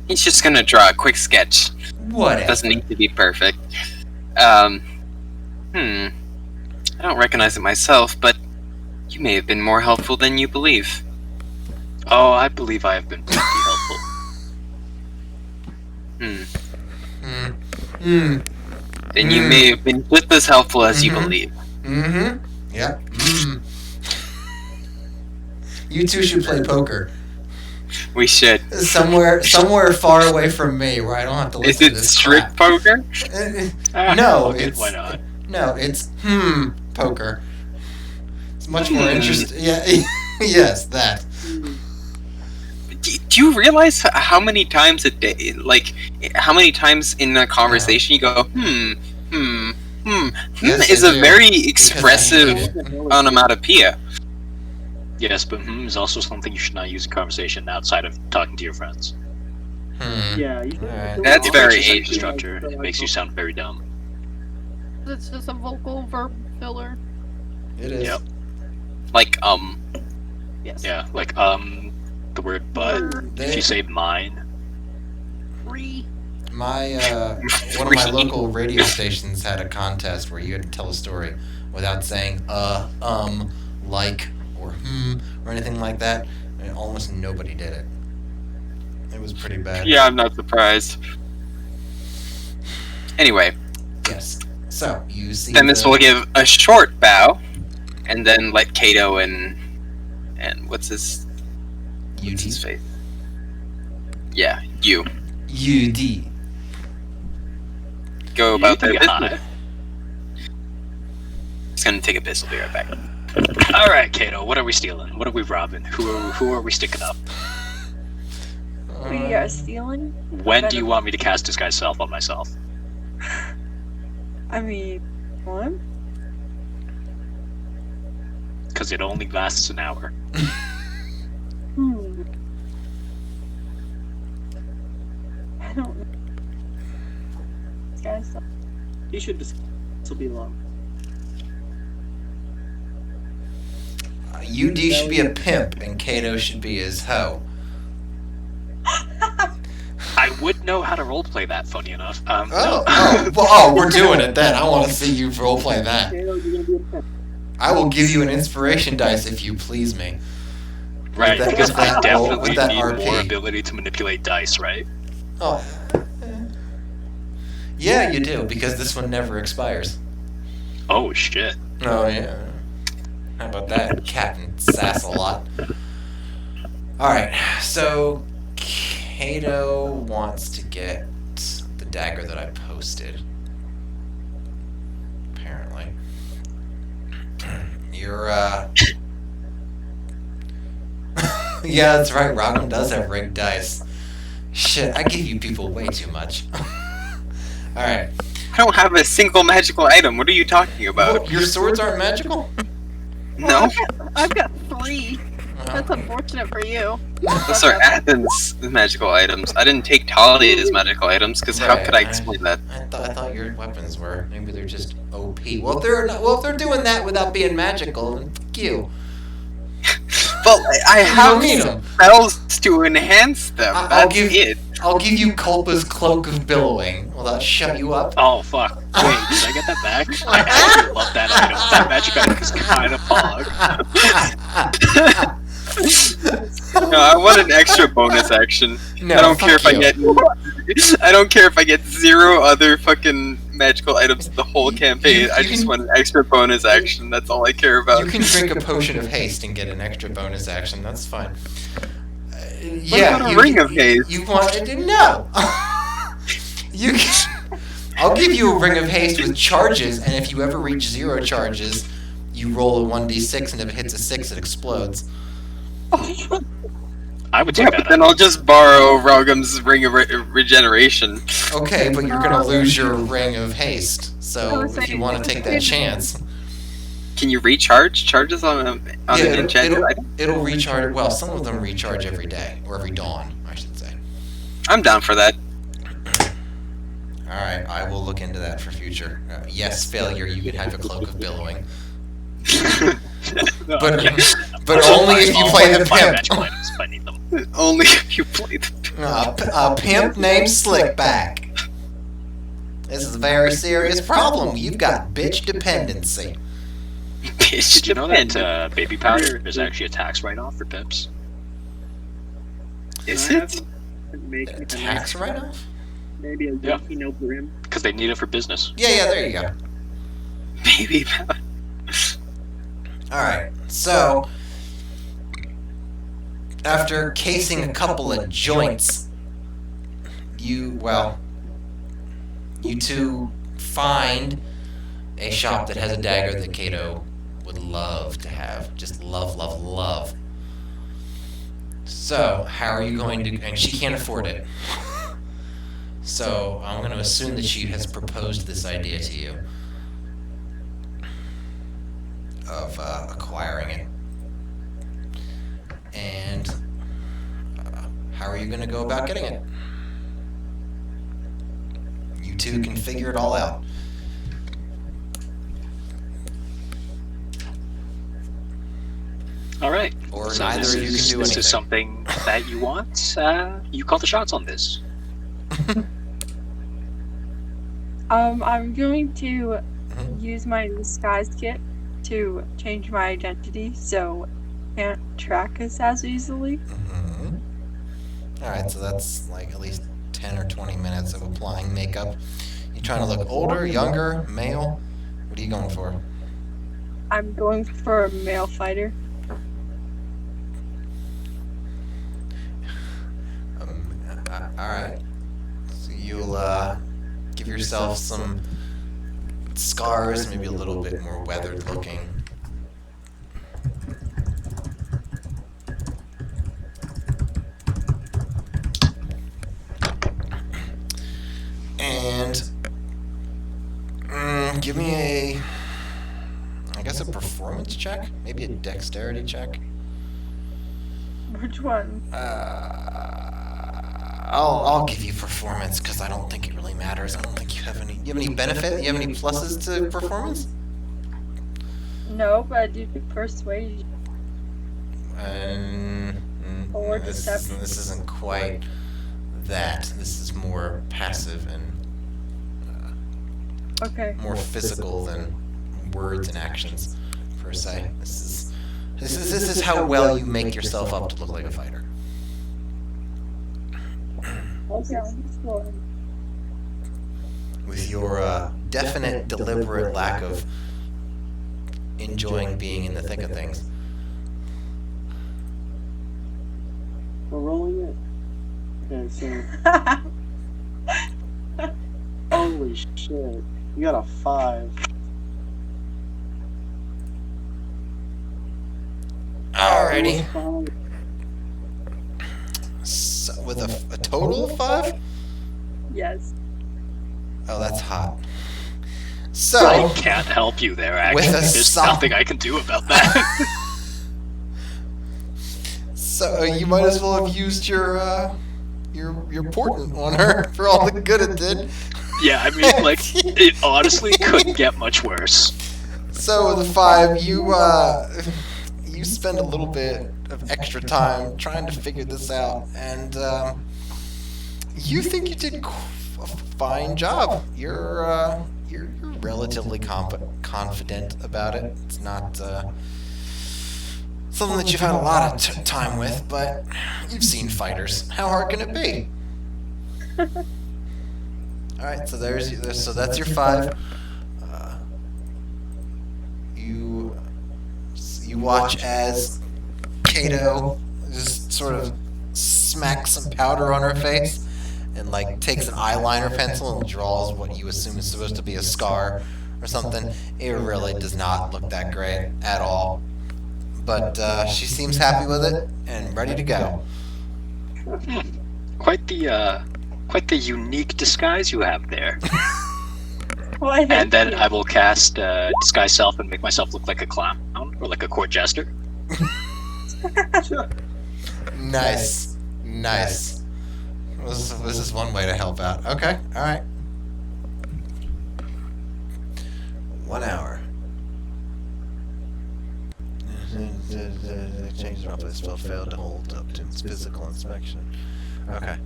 He's just gonna draw a quick sketch. Whatever. Doesn't need to be perfect. I don't recognize it myself, but you may have been more helpful than you believe. Oh, I believe I have been pretty helpful. Then you may have been just as helpful as you believe. Yep. You two should play poker. We should. Somewhere far away from me, where I don't have to Is listen it to this strict crap. poker? No, Okay, it's why not? no, it's poker. It's much more interesting. Yeah, yes, that. Do you realize how many times a day, like, how many times in a conversation you go, Yes, is I a do. very Because I expressive hate it. onomatopoeia. Yes, but is also something you should not use in conversation outside of talking to your friends. Yeah, you Alright. That's It very makes you sound Asian. structure. It makes you sound very dumb. It's just a vocal verb filler. It is. Yep. Like, Yes. Yeah, like, the word but. If you say mine. Free. My one of my local radio stations had a contest where you had to tell a story without saying like or or anything like that, and almost nobody did it. It was pretty bad. yeah, I'm not surprised. Anyway, Yes. So you see. Themis will give a short bow, and then let Cato and what's his face? Yeah, you UD. go about their Yeah. business. He's gonna take a piss. I'll be right back. All right, Cato. What are we stealing? What are we robbing? Who are we sticking up? We are stealing? When do you want me to cast Disguise Self on myself? I mean, what? Because it only lasts an hour. I don't know. This guy's so- You should just. This will be long. UD should be a pimp, and Kato should be his hoe. I would know how to roleplay that, funny enough. We're doing it then. I want to see you roleplay that. Kato, you're gonna be a pimp. I will give you an inspiration dice if you please me. Right, With that- because with I that- definitely with that need RP. more ability to manipulate dice, right? Oh. Yeah, you do, because this one never expires. Oh, shit. Oh, yeah. How about that? Captain Sass-a-lot. Alright, so Cato wants to get the dagger that I posted. Apparently. You're, yeah, that's right, Rauggam does have rigged dice. Shit, I give you people way too much. Alright. I don't have a single magical item. What are you talking about? Your swords aren't magical? No, I've got 3. That's unfortunate for you. those are Athin's magical items. I didn't take Talia's magical items because how Right, could I explain that? I thought your weapons were. Maybe they're just OP. Well, if they're doing that without being magical, then fuck you. Well, I You have don't need 'em. spells to enhance them. I'll That's give- it. I'll give you Culpa's Cloak of Billowing. Will that shut you up? Oh, fuck. Wait, did I get that back? I actually love that item. That magic item is kind of fog. No, I want an extra bonus action. No, I don't care if fuck I you. get. I don't care if I get 0 other fucking magical items the whole campaign. I you just can- want an extra bonus action. That's all I care about. You can drink a potion of haste and get an extra bonus action. That's fine. Yeah, about a ring of haste? You want no. You. I'll give you a ring of haste with charges, and if you ever reach 0 charges, you roll a 1d6, and if it hits a 6, it explodes. I would take Yeah, that. but then I'll just borrow Raugam's ring of regeneration. Okay, but you're gonna lose your ring of haste. So if you want to take that chance, Can you recharge charges on an enchanted item? it'll recharge. Well, some of them recharge every day or every dawn, I should say. I'm down for that. All right, I will look into that for future. Yes, failure. You can have a cloak of billowing, but only if you play the Fire pimp. magic items if I need them. Only if you play the. A pimp named Slickback. This is a very serious problem. You've got bitch dependency. Did you know that baby powder is actually a tax write-off for pips? Is it? Make me a Tax nice- write-off? Maybe a Yeah. leaky no brim. Because they need it for business. Yeah, there you go. Baby powder. Alright, so after casing a couple of joints, you two find a shop that has a dagger that Cato would love to have. Just love, love, love. So, how are you going to... And she can't afford it. So, I'm going to assume that she has proposed this idea to you of acquiring it. And how are you going to go about getting it? You two can figure it all out. All right. Or So neither this of you can is- do This anything. is something that you want. You call the shots on this. I'm going to Mhm. use my disguise kit to change my identity so can't track us as easily. Mhm. Alright, so that's like at least 10 or 20 minutes of applying makeup. You trying to look older, younger, male? What are you going for? I'm going for a male fighter. Alright. So you'll give yourself some scars, maybe a little bit more weathered looking. And give me I guess a performance check? Maybe a dexterity check? Which one? I'll give you performance because I don't think it really matters. I don't think you have any. You have any benefit? You have any pluses to performance? No, but I do persuasion. Or This deception. isn't quite that. This is more passive and Okay. more physical than words and actions per se. This is how well you make yourself up to look like a fighter. Okay, I'm just going. With your definite, deliberate lack of enjoying being in the thick of things. We're rolling it. Okay, so holy shit, you got a 5. Alrighty. 5. So, with a total of 5? Yes. Oh, that's hot. I So, can't help you there, actually. With a There's song. nothing I can do about that. you might as well have used your portent on her for all the good it did. Yeah, I mean, like, it honestly couldn't get much worse. So with a 5, you spend a little bit of extra time trying to figure this out, and you think you did a fine job. You're relatively confident about it. It's not something that you've had a lot of time with, but you've seen fighters. How hard can it be? All right, so so that's your 5. You watch as Cato just sort of smacks some powder on her face and like takes an eyeliner pencil and draws what you assume is supposed to be a scar or something. It really does not look that great at all. But she seems happy with it and ready to go. Quite the unique disguise you have there. Why, And then thank I will cast disguise self and make myself look like a clown or like a court jester. Nice. Nice. This is one way to help out. Okay, alright. 1 hour. Changes up this spell failed to hold up to its physical inspection. Okay.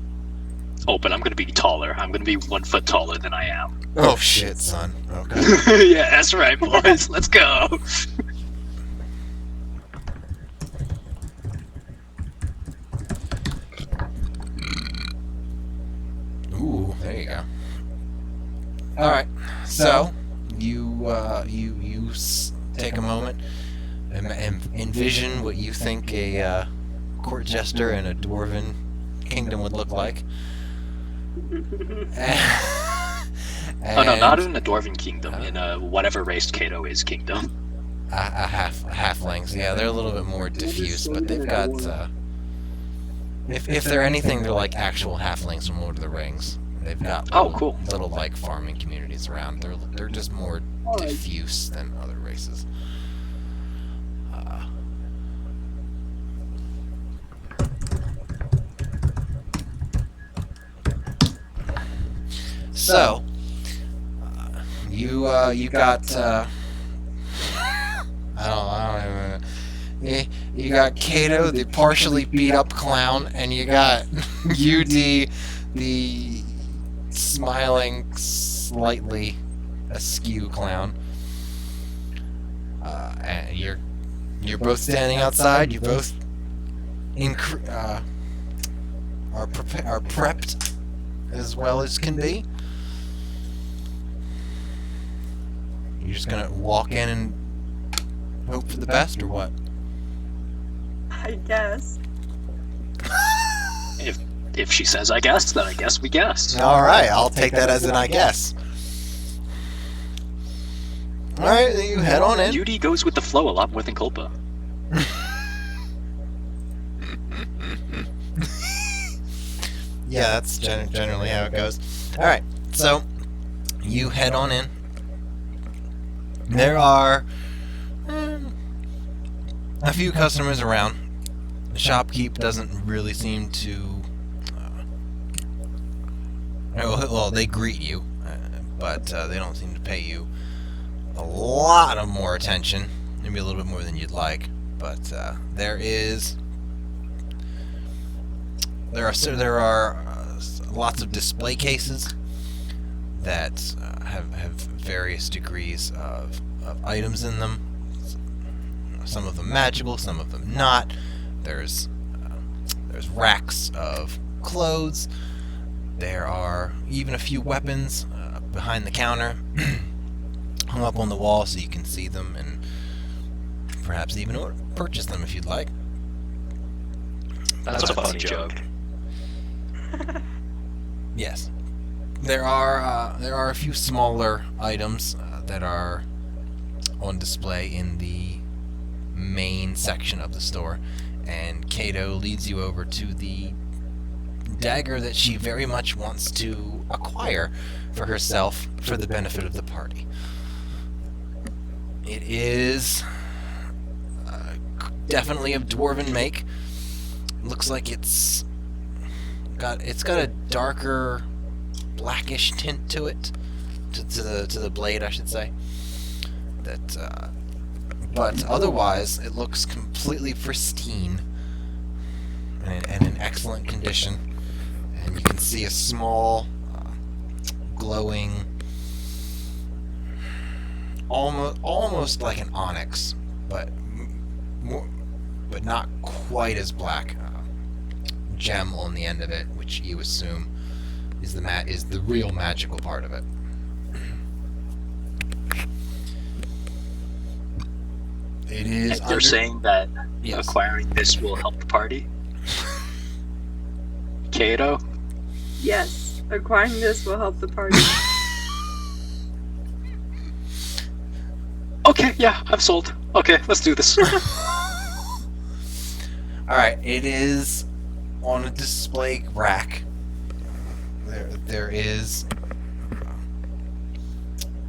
Oh, but I'm gonna be taller. I'm gonna be 1 foot taller than I am. Oh shit, son. Okay. Yeah, that's right, boys. Let's go. Ooh, there you go. All right, so you take a moment and envision what you think a court jester in a dwarven kingdom would look like. Oh no, not in the Dwarven kingdom. In whatever race Cato is kingdom. Halflings. Yeah, they're a little bit more diffuse, but they've got. If they're anything, they're like actual halflings from Lord of the Rings. They've got cool. little like farming communities around. They're just more diffuse than other races. So you got I don't even. You got Cato, the partially beat up clown, and you got UD, the smiling, slightly askew clown. And you're both standing outside. You both are prepped as well as can be. You're just gonna walk in and hope for the best, or what? I guess. If she says I guess, then I guess we guess. All right, I'll take that as an I guess. All right, then you head on in. UD goes with the flow a lot more than Culpa. Yeah, that's generally how it goes. All right, so you head on in. There are a few customers around. The shopkeep doesn't really seem to. Well, they greet you, but they don't seem to pay you a lot of more attention. Maybe a little bit more than you'd like. But there are lots of display cases that have various degrees of items in them. Some of them magical, some of them not. There's racks of clothes. There are even a few weapons behind the counter, hung up on the wall so you can see them and perhaps even purchase them if you'd like. That's a funny joke. Yes. There are a few smaller items that are on display in the main section of the store, and Cato leads you over to the dagger that she very much wants to acquire for herself for the benefit of the party. It is definitely of dwarven make. Looks like it's got a darker blackish tint to it, to the blade, I should say. But otherwise, it looks completely pristine and in excellent condition. And you can see a small, glowing, almost like an onyx, but not quite as black. Gem on the end of it, which you assume is the real magical part of it. It is. They're saying that acquiring this will help the party. Cato? Yes, acquiring this will help the party. Okay, yeah, I'm sold. Okay, let's do this. Alright, it is on a display rack. There is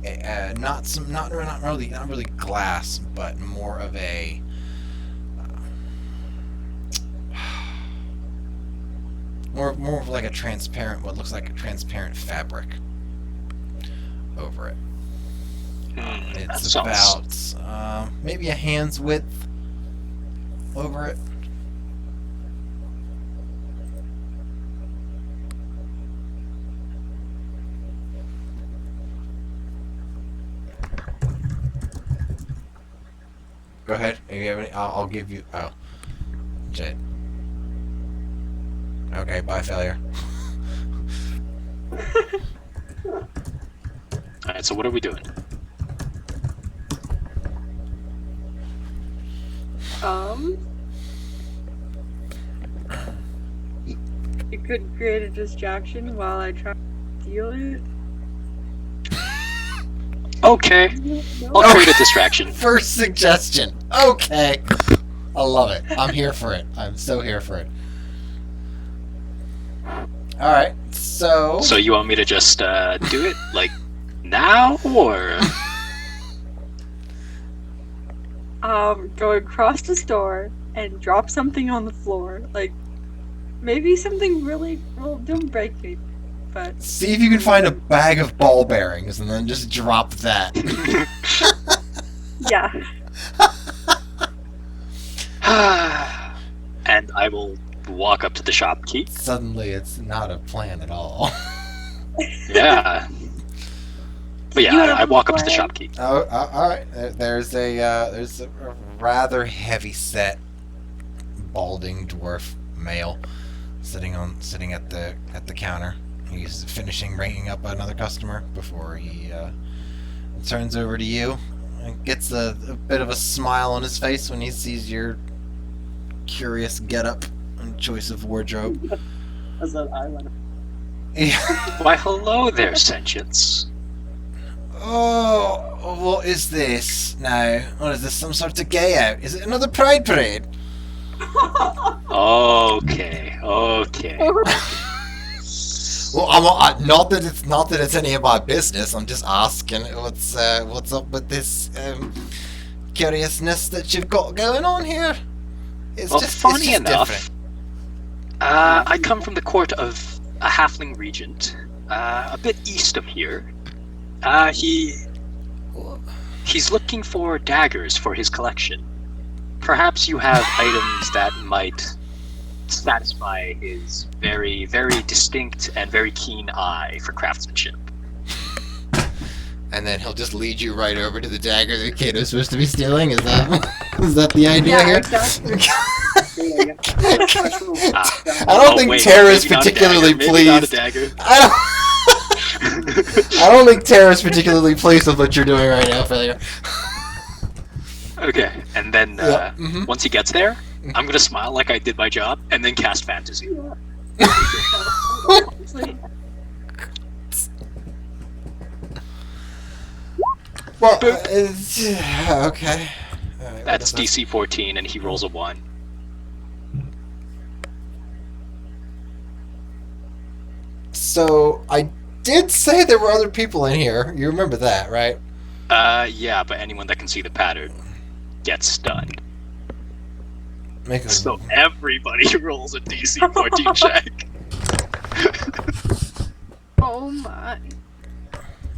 not really glass, but more of a more of like a transparent, what looks like a transparent fabric over it. It's about maybe a hand's width over it. Go ahead. If you have any, I'll give you. Oh, shit. Okay, bye, failure. Alright, so what are we doing? You could create a distraction while I try to steal it. Okay, I'll create a distraction. First suggestion. Okay. I love it. I'm here for it. I'm so here for it. Alright, so... So you want me to just do it, like, now, or...? Go across the store and drop something on the floor. Like, maybe something really... Well, don't break it, but... See if you can find a bag of ball bearings and then just drop that. Yeah. And I will walk up to the shopkeep. Suddenly it's not a plan at all. Yeah. But yeah, I walk up to the shopkeep. Oh, alright. There's a rather heavy set, balding dwarf male sitting at the counter. He's finishing ringing up another customer before he turns over to you and gets a bit of a smile on his face when he sees your curious getup and choice of wardrobe. As that eyeliner. Yeah. Why, hello there, sentience. Oh, what is this now? What is this, some sort of gay out? Is it another pride parade? Okay. Well, not that it's any of my business. I'm just asking what's up with this curiousness that you've got going on here. It's Well, just funny enough, different. I come from the court of a halfling regent, a bit east of here. He's looking for daggers for his collection. Perhaps you have items that might satisfy his very, very distinct and very keen eye for craftsmanship. And then he'll just lead you right over to the dagger that Cato's supposed to be stealing. Is that the idea here? Exactly. I don't think Tara's particularly pleased. I don't think Tara's particularly pleased with what you're doing right now, failure. Okay, and then once he gets there, I'm gonna smile like I did my job, and then cast fantasy. Well, okay. Right, That's DC 14, and he rolls a 1. So, I did say there were other people in here. You remember that, right? Yeah, but anyone that can see the pattern gets stunned. So everybody rolls a DC 14 check. Oh my.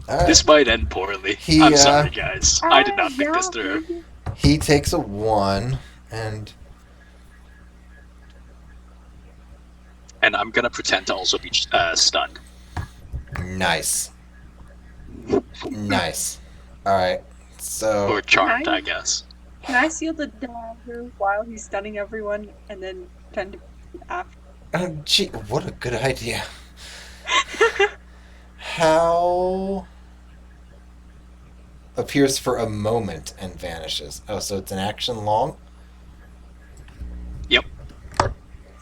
Right. This might end poorly. I'm sorry, guys. I did not think this through. He takes a 1, and I'm gonna pretend to also be stunned. nice. Nice. Alright, so... Or charmed, I guess. Can I steal the dagger while he's stunning everyone and then pretend to be after? Gee, what a good idea. How... appears for a moment and vanishes. Oh, so it's an action long? Yep.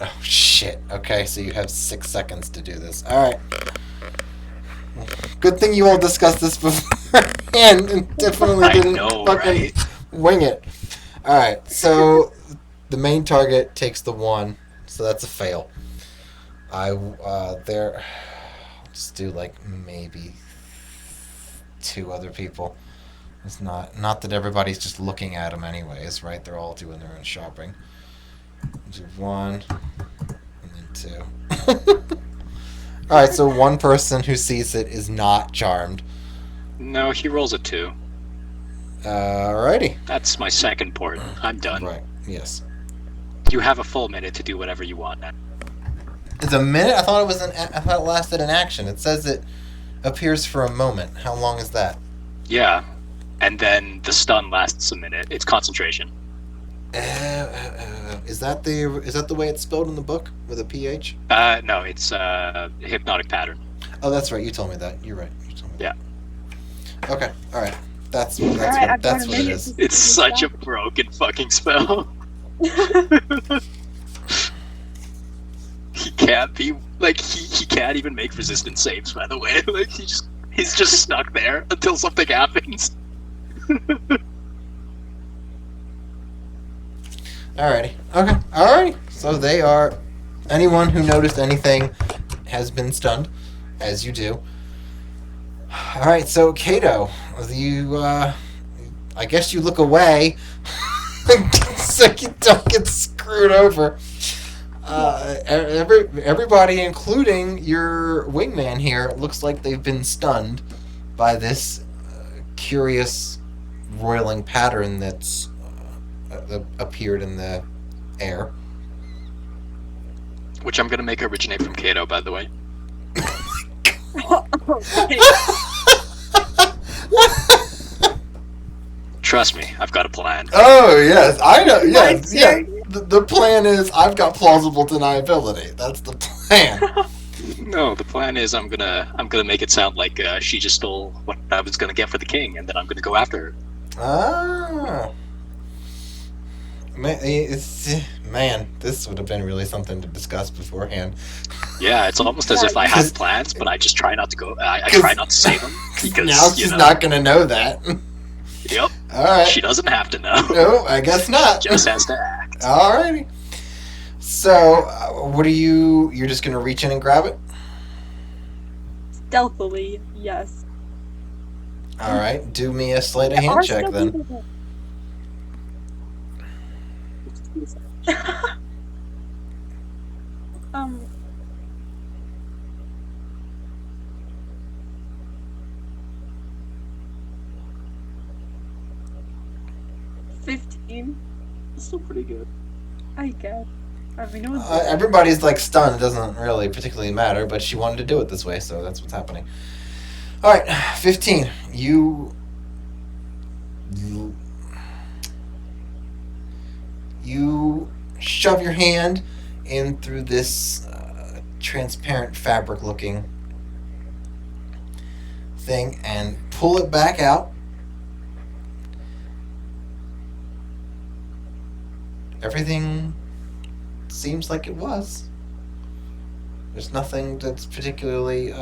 Oh, shit. shit. Okay, so you have 6 seconds to do this. Alright. Good thing you all discussed this beforehand and definitely I didn't know, fucking right? wing it. Alright, so the main target takes the 1, so that's a fail. I'll just do like maybe 2 other people. It's not that everybody's just looking at them anyways, right? They're all doing their own shopping. Do 1 and then 2. Alright, so 1 person who sees it is not charmed. No, he rolls a 2. Alrighty. That's my second port. I'm done. Right, yes. You have a full minute to do whatever you want now. It's a minute? I thought it lasted an action. It says it appears for a moment. How long is that? Yeah. And then the stun lasts a minute. It's concentration. Is that the way it's spelled in the book with a PH? No, it's hypnotic pattern. Oh, that's right. You told me that. You're right. You told me. Yeah. Okay. All right. That's I've got what a it minute is. to It's such a broken fucking spell. He can't be like he can't even make resistance saves, by the way. Like he's just stuck there until something happens. Alrighty. Okay. Alrighty. So they are. Anyone who noticed anything has been stunned, as you do. Alright. So Cato, you. I guess you look away, so you don't get screwed over. Everybody, including your wingman here, looks like they've been stunned by this curious roiling pattern that's appeared in the air. Which I'm gonna make originate from Cato, by the way. Trust me, I've got a plan. Oh yes, I know. Yes, yeah. The plan is I've got plausible deniability. That's the plan. No, the plan is I'm gonna make it sound like she just stole what I was gonna get for the king, and then I'm gonna go after her. Ah. Man, this would have been really something to discuss beforehand. Yeah, it's almost as if I have plans, but I just try not to go. I try not to say them because Now she's not gonna know that. Yep. All right. She doesn't have to know. No, I guess not. She just has to act. Alrighty. So, what are you? You're just gonna reach in and grab it? Stealthily, yes. All right. Do me a sleight of hand check then. um. 15. It's still pretty good. I guess. I mean, it was Everybody's like stunned. It doesn't really particularly matter, but she wanted to do it this way, so that's what's happening. All right, 15. You shove your hand in through this transparent fabric-looking thing and pull it back out. Everything seems like it was. There's nothing that's particularly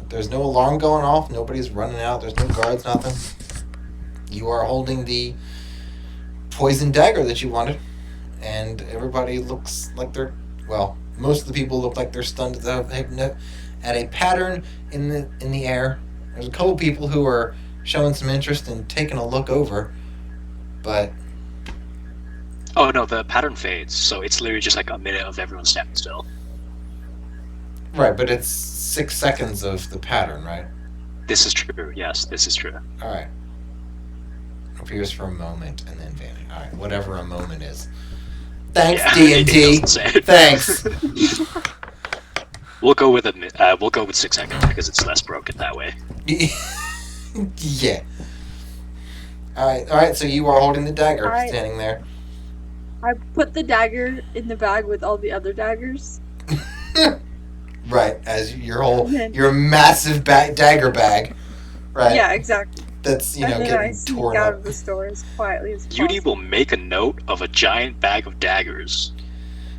there's no alarm going off, nobody's running out, there's no guards, nothing. You are holding the poison dagger that you wanted, and everybody looks like they're, well, most of the people look like they're stunned at a pattern in the air. There's a couple people who are showing some interest and taking a look over, but Oh no, the pattern fades, so it's literally just like a minute of everyone standing still. right, but it's 6 seconds of the pattern, right? This is true. Yes, this is true. All right. Appears for a moment and then vanish. All right, whatever a moment is. Thanks, Yeah, D&D. it doesn't say. Thanks. We'll go with 6 seconds because it's less broken that way. Yeah. All right. So you are holding the dagger, All right. standing there. I put the dagger in the bag with all the other daggers. Right, as your massive dagger bag. Right. Yeah, exactly. that's And then I getting sneak torn out up. of the store as quietly as Yudi possible. will make a note of a giant bag of daggers.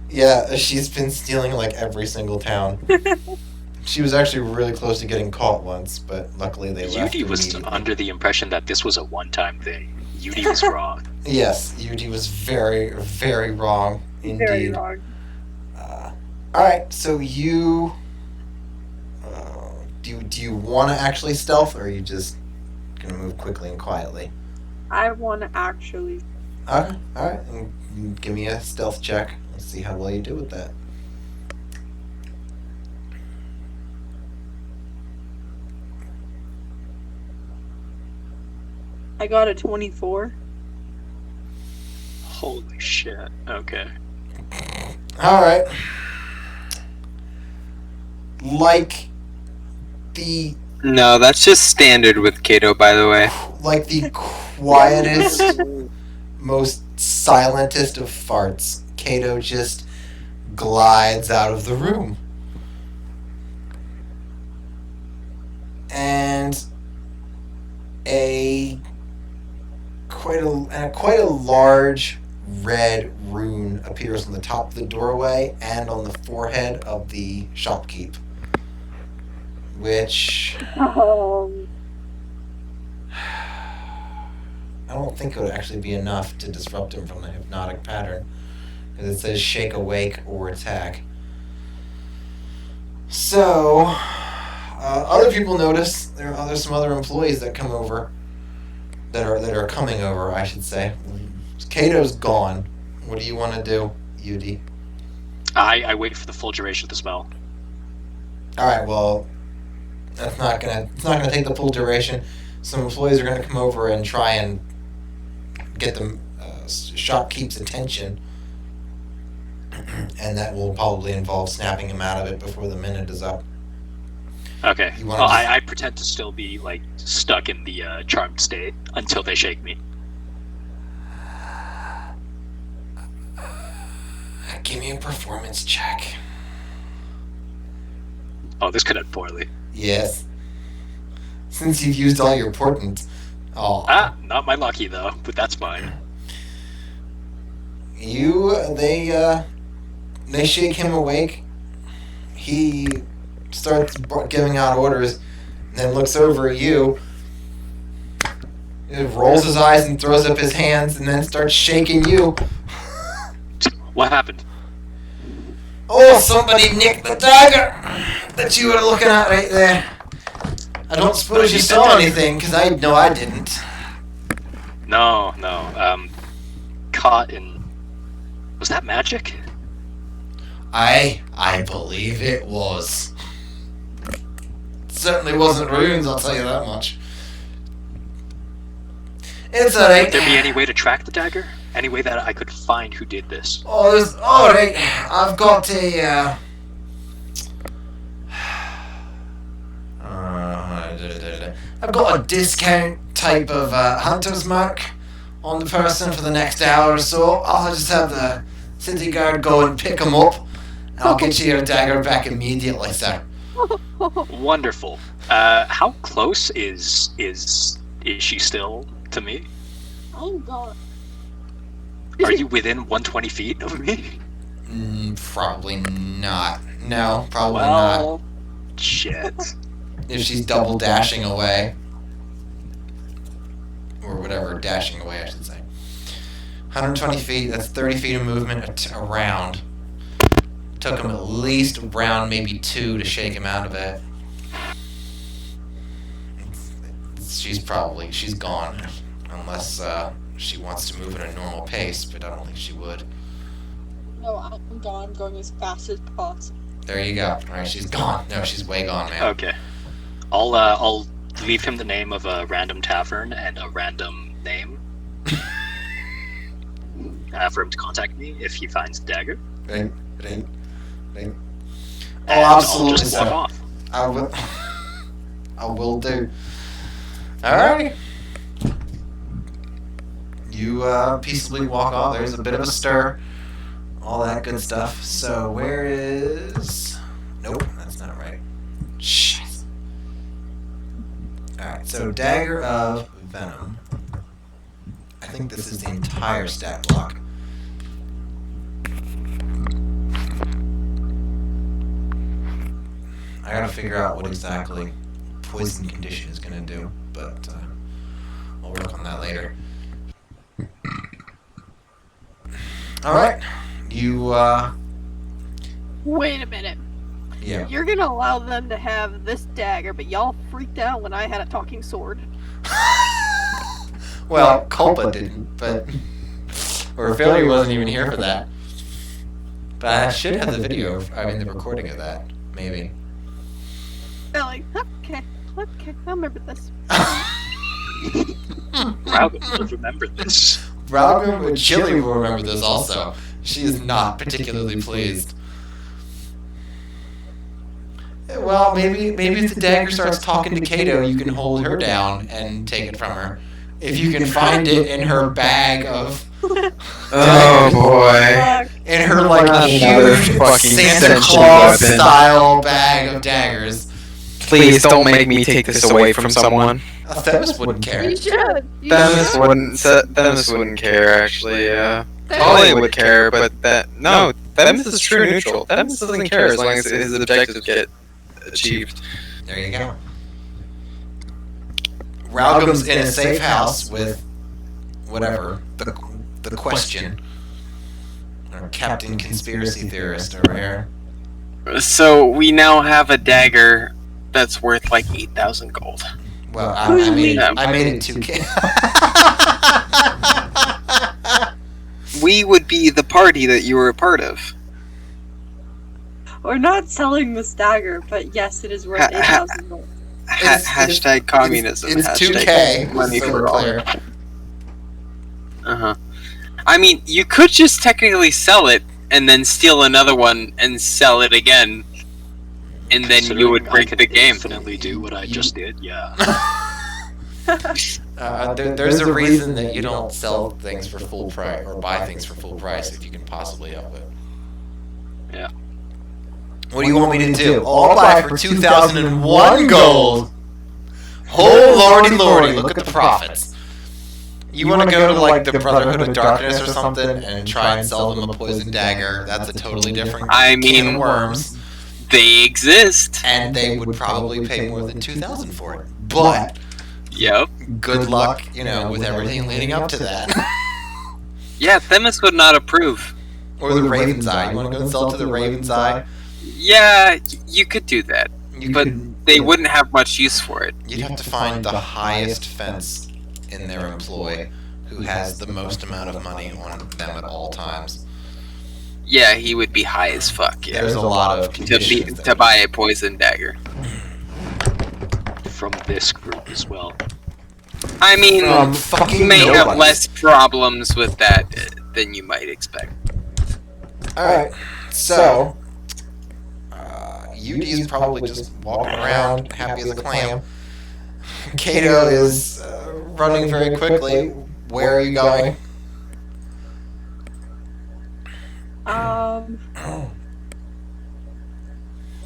Yeah, she's been stealing like every single town. She was actually really close to getting caught once, but luckily they left Yudi was immediately. under the impression that this was a one-time thing. Yudi was wrong. Yes, Yudi was very, very wrong indeed. Very wrong. All right, so you do you want to actually stealth, or are you just gonna move quickly and quietly? I want to actually. Okay, all right, and give me a stealth check. Let's see how well you do with that. I got a 24. Holy shit. Okay. All right. Like the No, that's just standard with Cato, by the way. quietest, most silentest of farts, Cato just glides out of the room. And quite a large red rune appears on the top of the doorway and on the forehead of the shopkeep, which I don't think it would actually be enough to disrupt him from the hypnotic pattern, because it says shake, awake, or attack. So, other people notice there are some other employees that come over, that are coming over, I should say. Cato's gone. What do you want to do, Yudi? I wait for the full duration of the spell. All right, well, it's not gonna take the full duration. Some employees are gonna come over and try and get the shopkeep's attention, and that will probably involve snapping him out of it before the minute is up. Okay. You Well, wanna I pretend to still be like stuck in the charmed state until they shake me. Give me a performance check. Oh, this could end poorly. Yes. Since you've used all your portent. Oh. Not my lucky though, but that's fine. They shake him awake. He starts giving out orders, and then looks over at you. He rolls his eyes and throws up his hands, and then starts shaking you. What happened? Oh, somebody nicked the dagger that you were looking at right there. I don't suppose you saw anything, because I didn't. No. Caught in. Was that magic? I believe it was. Certainly wasn't runes, I'll tell you that much. It's alright. Would there be any way to track the dagger? Any way that I could find who did this? Oh, alright. I've got I've got a discount type of hunter's mark on the person for the next hour or so. I'll just have the city guard go and pick him up, and I'll get you your dagger back immediately, sir. Wonderful. How close is she still to me? Oh god. Are you within 120 feet of me? Probably not. No, probably Well, shit. not. If she's double dashing away. Or whatever, dashing away, I should say. 120 feet, that's 30 feet of movement around. Took him at least a round, maybe two, to shake him out of it. She's gone. Unless she wants to move at a normal pace, but I don't think she would. No, I'm gone. I'm going as fast as possible. There you go. Alright, she's gone. No, she's way gone, man. Okay. I'll leave him the name of a random tavern and a random name for him to contact me if he finds the dagger. Ring. And Oh, absolutely, I'll just walk sir. off. I will. I will do. Alright. You peaceably walk off. There's a bit of a stir. All that good stuff. So where is... Nope, that's not right. Shit. Alright, so Dagger of Venom. I think this is the entire stat block. I gotta figure out what exactly poison condition is gonna do, but I'll work on that later. Alright, you, Wait a minute. yeah. You're gonna allow them to have this dagger, but y'all freaked out when I had a talking sword. Well, Culpa didn't, but... Or Failure wasn't even here for that. But I should have the video, the recording of that, maybe. They're like, okay, I remember this. Rauggam will remember this. Rauggam and Chili will remember this also. She is not particularly pleased. Well, maybe if the dagger starts talking to Cato, you can hold her down and take it from her. If you can find it in her bag of... Oh boy. In her, like, Another huge fucking Santa extension Claus-style bag of daggers. Please don't make me take this away from someone. Themis wouldn't care. You should. Themis wouldn't care, actually, yeah. Polly would care, but no, Themis is true neutral. Themis doesn't care as long as his objectives get achieved. There you go. Raugam's in a safe house with whatever, the question. Or Captain Conspiracy Theorist over here. So we now have a dagger that's worth like 8,000 gold. Well, I Who's made we? it 2K. We would be the party that you were a part of. We're not selling this dagger, but yes, it is worth 8,000 gold. Hashtag communism. It's hashtag 2K. money so for all. clear. Uh-huh. I mean, you could just technically sell it and then steal another one and sell it again, and then you would break the game. Infinitely do what I just did. Yeah. There's a reason that you don't sell things for full price or buy things for full price if you can possibly help it. Yeah. What do you want me to do? I'll buy for 2,001 gold. Oh lordy lordy, look at the profits. You want to go to like the Brotherhood of Darkness or something and try and sell them a poison dagger? That's a totally different can of worms. They exist. And they would probably pay more than 2,000 for it. But Yep. good luck, with everything leading up to that. Yeah, Themis would not approve. Or the Raven's Eye. You want to go and sell to the Raven's Eye? Yeah, you could do that, but they wouldn't have much use for it. You'd have to find the highest fence in their employ who has the most amount of money on them at all times. Yeah, he would be high as fuck. Yeah, There's a lot of conditions to buy a poison dagger. From this group as well. I mean, fucking you may have nobody. less problems with that than you might expect. Alright, so UD's probably just walking around happy as a clam. Cato is running very quickly. Where are you going?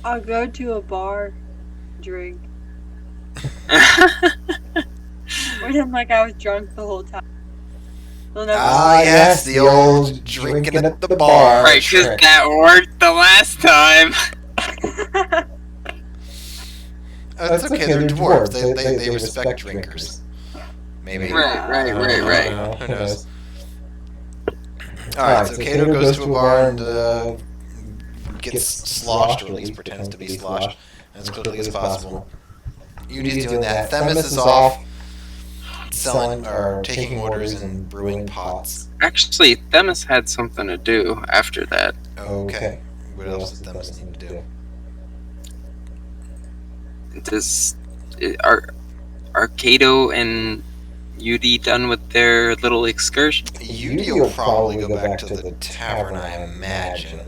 I'll go to a bar, drink. Pretend like I was drunk the whole time. They'll never Ah, yes, the old drinking at the bar. Right, because trick. that worked the last time. It's okay, they're dwarves. They respect drinkers. Maybe. Right. Who knows? Alright, so Cato goes to a bar and gets sloshed, or at least pretends to be sloshed, as quickly as possible. UD's doing that. Themis is off selling or taking orders and brewing pots. Actually, Themis had something to do after that. Okay. What else does Themis need to do? Are Cato and UD done with their little excursion? UD will probably go back to the tavern, I imagine.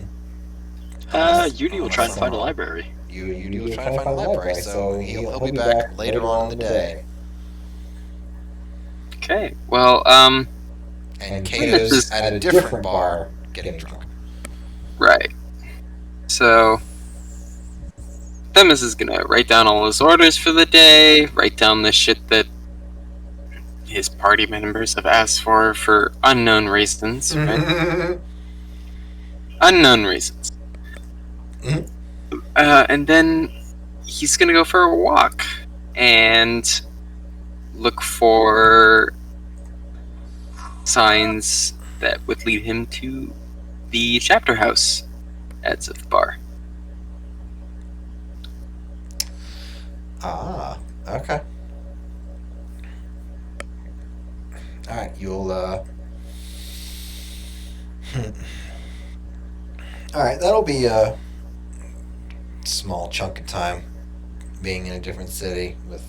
UD will try and find a library. UD will try to find a library, so he'll be back later on in the day. Okay, well, And Cato's at a different bar getting drunk. right. So, Themis is gonna write down all his orders for the day, write down the shit that his party members have asked for unknown reasons, right? Unknown reasons. And then he's gonna go for a walk and look for signs that would lead him to the chapter house at Sith Bar. Ah, okay. Alright, you'll, Alright, that'll be a small chunk of time being in a different city with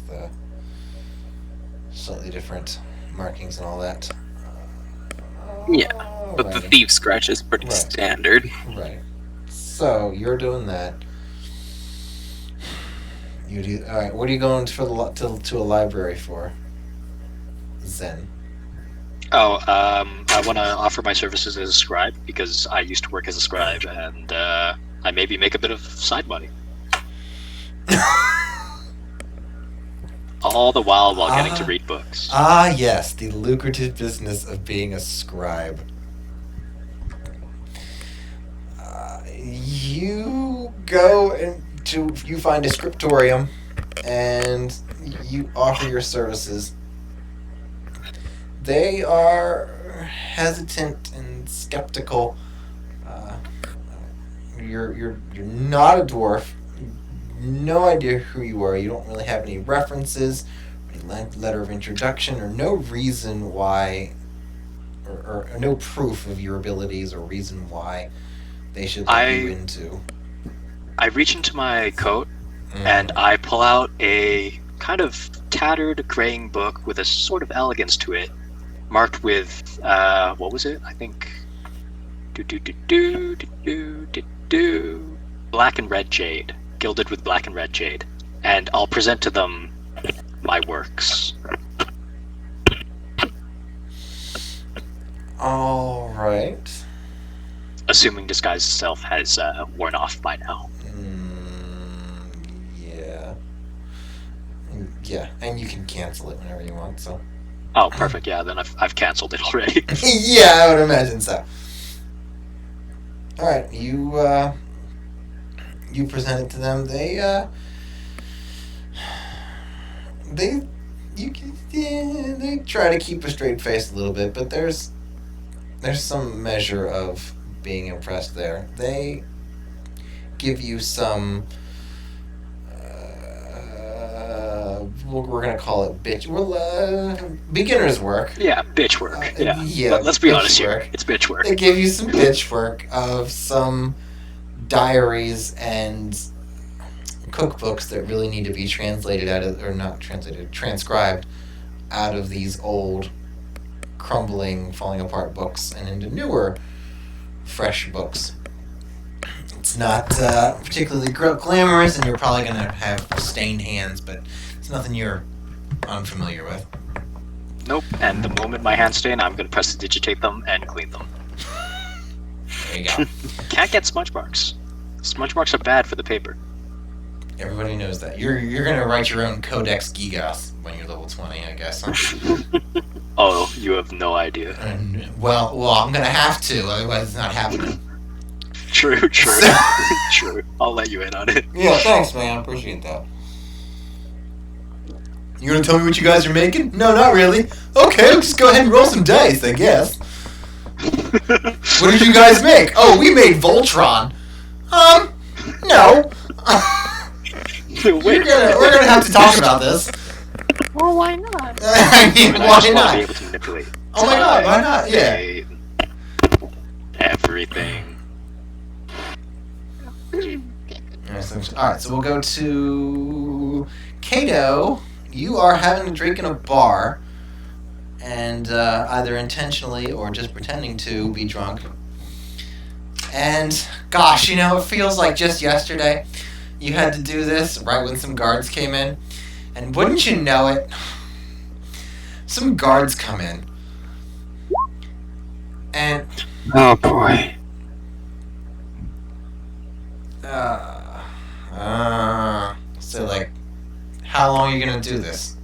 slightly different markings and all that. Yeah, but the Alrighty. thief scratch is pretty Right. standard. Right. So you're doing that. You do. All right. What are you going to a library for? Zen. Oh, I want to offer my services as a scribe because I used to work as a scribe, and I maybe make a bit of side money. All the while getting to read books. Ah, yes, the lucrative business of being a scribe. You go into, you find a scriptorium, and you offer your services. They are hesitant and skeptical. You're not a dwarf. No idea who you are. You don't really have any references, any letter of introduction, or no reason why, or no proof of your abilities or reason why they should let you into. I reach into my coat and I pull out a kind of tattered, graying book with a sort of elegance to it, marked with what was it? I think black and red jade, gilded with black and red jade, and I'll present to them my works. All right. Assuming disguise itself has worn off by now. Yeah. Yeah, and you can cancel it whenever you want. So. Oh, perfect. Yeah, then I've canceled it already. Yeah, I would imagine so. All right, you present it to them. They try to keep a straight face a little bit, but there's some measure of being impressed there. They give you some we're gonna call it beginner's work. Yeah, bitch work. Yeah. Yeah, Let's be honest work. here. It's bitch work. They give you some bitch work of some diaries and cookbooks that really need to be translated transcribed out of these old, crumbling, falling apart books and into newer, fresh books. It's not particularly glamorous, and you're probably going to have stained hands, but it's nothing you're unfamiliar with. Nope. And the moment my hands stain, I'm going to prestidigitate them and clean them. There you go. Can't get smudge marks. Smudge marks are bad for the paper. Everybody knows that. You're going to write your own Codex Gigas when you're level 20, I guess. Huh? Oh, you have no idea. Well, I'm going to have to, otherwise it's not happening. True. True. I'll let you in on it. Yeah, thanks, man. I appreciate that. You gonna tell me what you guys are making? No, not really. Okay, just go ahead and roll some dice, I guess. What did you guys make? Oh, we made Voltron. No. Wait. We're gonna have to talk about this. Well, why not? I mean, I why just want to be not? able to manipulate. Oh my god, why not? Yeah. Time, everything. Alright, so we'll go to Cato. You are having a drink in a bar, and either intentionally or just pretending to be drunk. And gosh, it feels like just yesterday you had to do this right when some guards came in. And wouldn't you know it, some guards come in. And Oh boy. gonna do this?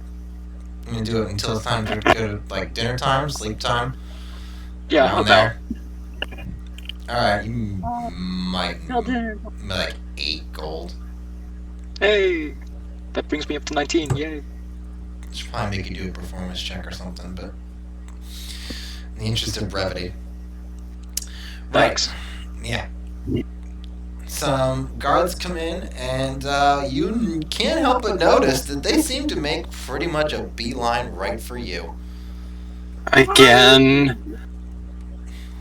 You gonna do it until it's time to go to like dinner time, sleep time? Yeah, Around about. there. Alright, you might Till dinner. like 8 gold. Hey, that brings me up to 19. Yay. Should probably make you do a performance check or something, but in the interest of brevity. Thanks. Yeah. Some guards come in, and you can't help but notice that they seem to make pretty much a beeline right for you. Again.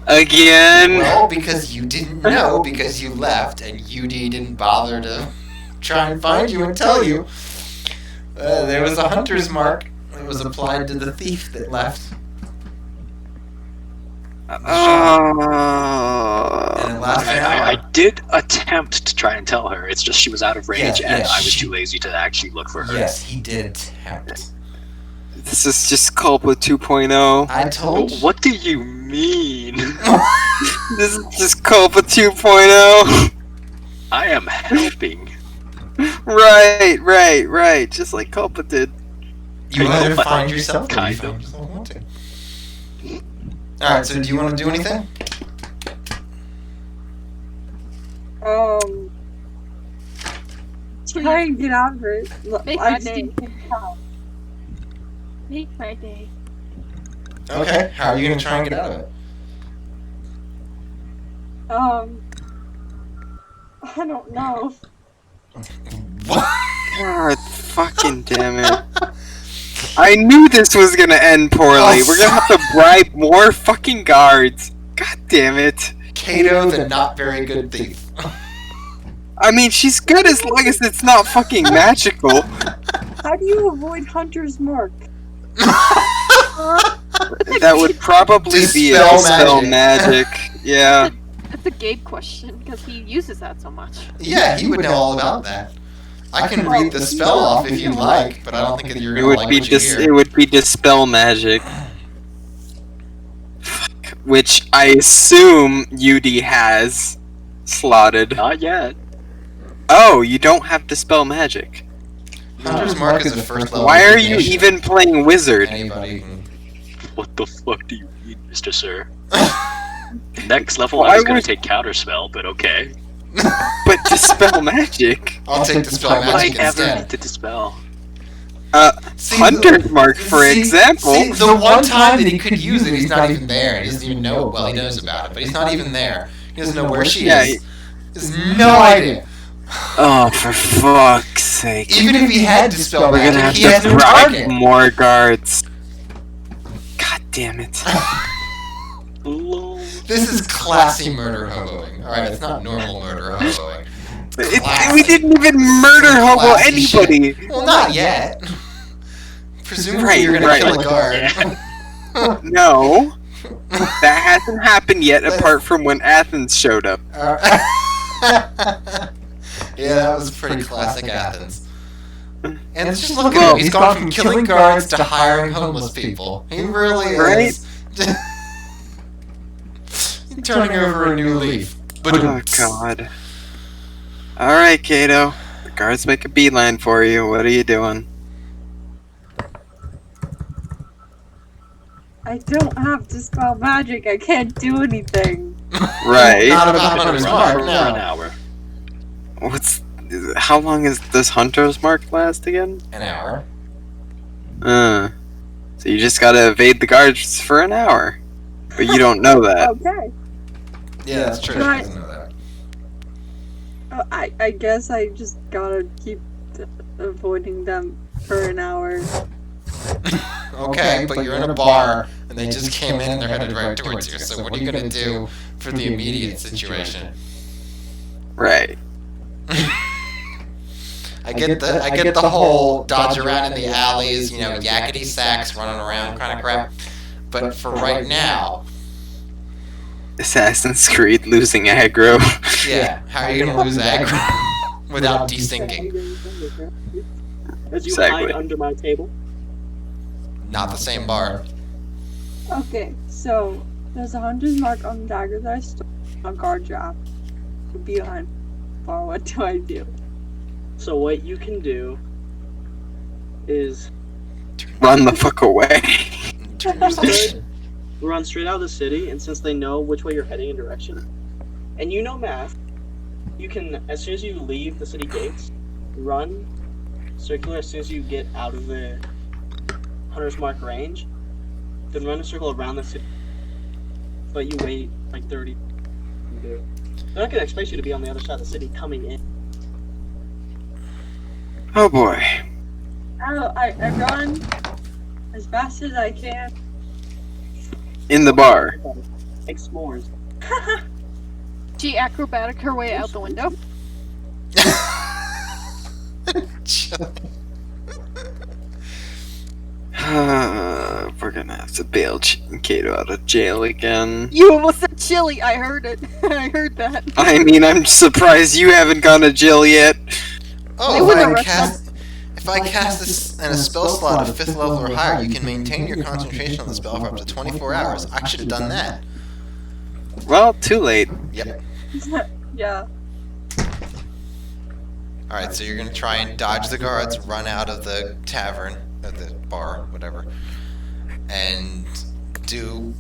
Again. Well, because you didn't know, because you left, and UD didn't bother to try and find you and tell you. There was a hunter's mark that was applied to the thief that left. And it lasted an hour. I did attempt to try and tell her. It's just she was out of range, and I was too lazy to actually look for her. Yes, he did attempt. This is just Culpa 2.0. I told you. What do you mean? This is just Culpa 2.0. I am helping. Right. Just like Culpa did. You Kind either of. find yourself or you Kind find of. yourself wanting. Alright, so do you want to do anything? Try and get out of it. Make I my just day. didn't how. Make my day. Okay, how are you going to try and get out of it? I don't know. What? God fucking damn it. I knew this was gonna end poorly. We're gonna have to bribe more fucking guards. God damn it. Cato, the not very good thief. I mean, she's good as long as it's not fucking magical. How do you avoid Hunter's Mark? That would probably be a Dispel spell magic. Yeah. That's a Gabe question because he uses that so much. Yeah, he would know all about that. I can read the spell off if you'd like, but I don't think that you're It going to would like be what you it hear. would be dispel magic. Fuck. Which I assume UD has slotted. Not yet. Oh, you don't have dispel magic. Hunter's Mark is a first level. Why are you divination. even playing wizard? Anybody can... What the fuck do you mean, Mr. Sir? Next level, Why I was gonna would- take counterspell, but okay. But dispel magic. I'll take dispel Why would I magic ever instead. need to dispel? See, Hunter's Mark, for example. See, the one time that he could use it, he's not even there. He doesn't even know. Well, he knows about it, but he's not even there. He doesn't know where she Yeah, is. He has no idea. Oh, for fuck's sake. Even if he had dispel We're gonna magic, have he has to no bribe target. more guards. God damn it. Lol. This is classy murder hoboing. Alright, it's not normal murder hoboing. We didn't even murder hobo Classy shit. anybody. Well, not yet. Presumably Right, you're gonna right. kill a guard. No. That hasn't happened yet apart from when Athens showed up. Yeah, that was pretty classic Athens. And just look at him. He's gone from killing guards to hiring homeless people. He really Right? is. He's turning over a new leaf. But Oh god. Alright, Cato. The guards make a beeline for you. What are you doing? I don't have Dispel Magic. I can't do anything. Right. Not I'm about gonna Hunter's run Mark, for an no. hour. How long is this Hunter's Mark last again? An hour. So you just gotta evade the guards for an hour. But you don't know that. Okay. Yeah, that's true. He Right. doesn't know that. I guess I just gotta keep avoiding them for an hour. Okay, but you're in a bar, and they just came in and they're headed right towards you. So what are you gonna do for the immediate situation? Right. I get the whole dodge around in the alleys, you know, yakety sacks running around kind of crap. But for right now, Assassin's Creed losing aggro. yeah, how are you gonna lose aggro without desyncing? As you Exactly. hide under my table. Not the same bar. Okay, so there's a Hunter's Mark on the dagger that I stole. A guard drop. Behind bar. What do I do? So what you can do is Run the fuck away. Turn your side. run straight out of the city, and since they know which way you're heading in direction, and you know math, you can, as soon as you leave the city gates, run circular as soon as you get out of the Hunter's Mark range, then run a circle around the city. But you wait like 30. They're not gonna expect you to be on the other side of the city coming in. Oh boy. I run as fast as I can. In the bar. Like s'mores. She acrobatic her way out the window. We're gonna have to bail Cato out of jail again. You almost said chili. I heard it. I heard that. I mean, I'm surprised you haven't gone to jail yet. Oh, They if wouldn't I arrest cast, if I cast this in a spell slot of 5th level or higher, you can maintain your concentration on the spell for up to 24 hours. I should have done that. Well, too late. Yep. Yeah. Alright, so you're gonna try and dodge the guards, run out of the tavern, or the bar, whatever, and do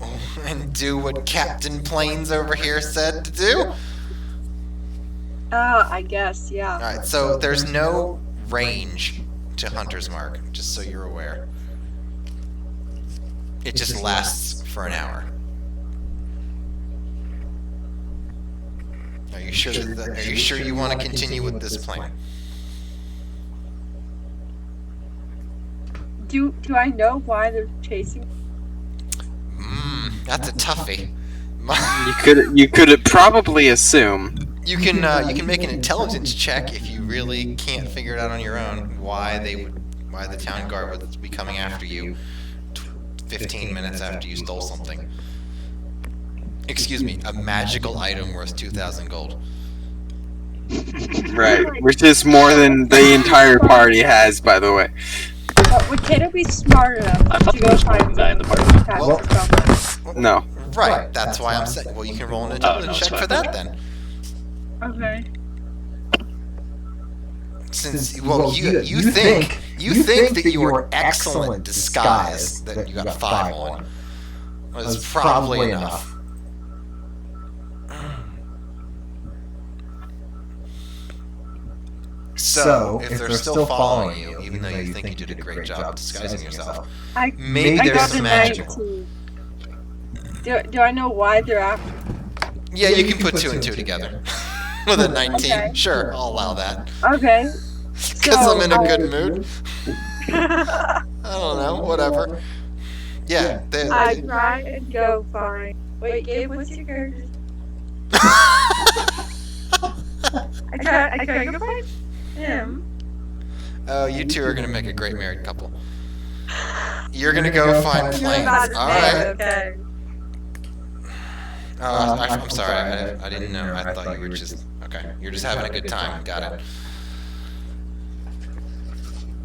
what Captain Plains over here said to do? I guess, yeah. Alright, so there's no range to Hunter's Mark, just so you're aware. It just lasts for an hour. Are you sure you want to continue with this plan? Do I know why they're chasing? That's a toughie. You could probably assume. You can make an intelligence check if you really can't figure it out on your own why the town guard would be coming after you 15 minutes after you stole something. Excuse me, a magical item worth 2,000 gold. Right, which is more than the entire party has, by the way. But would Cato be smart enough I thought to there go was find that in the party. the No. Right, that's why I'm saying. Well, you can roll an intelligence check for that then. Okay. Since you think that you are excellent disguise that you got 5 on was probably enough. So, if they're still following you, even though you think you did a great job disguising yourself, maybe I there's got some a magic. 19. Do I know why they're after? Yeah, you can put 2 and 2 together. With a 19, Okay. sure, I'll allow that. Okay. Because I'm in a good mood. I don't know, whatever. Yeah, I try and go fine. Wait, Gabe, what's your character? I try and go find him. Oh, you two are gonna make a great married couple. You're gonna go find You're Plains. about to Alright. say, okay. Oh, I'm sorry, I didn't know. I thought you were just... Okay, you're just having a good time. Got it.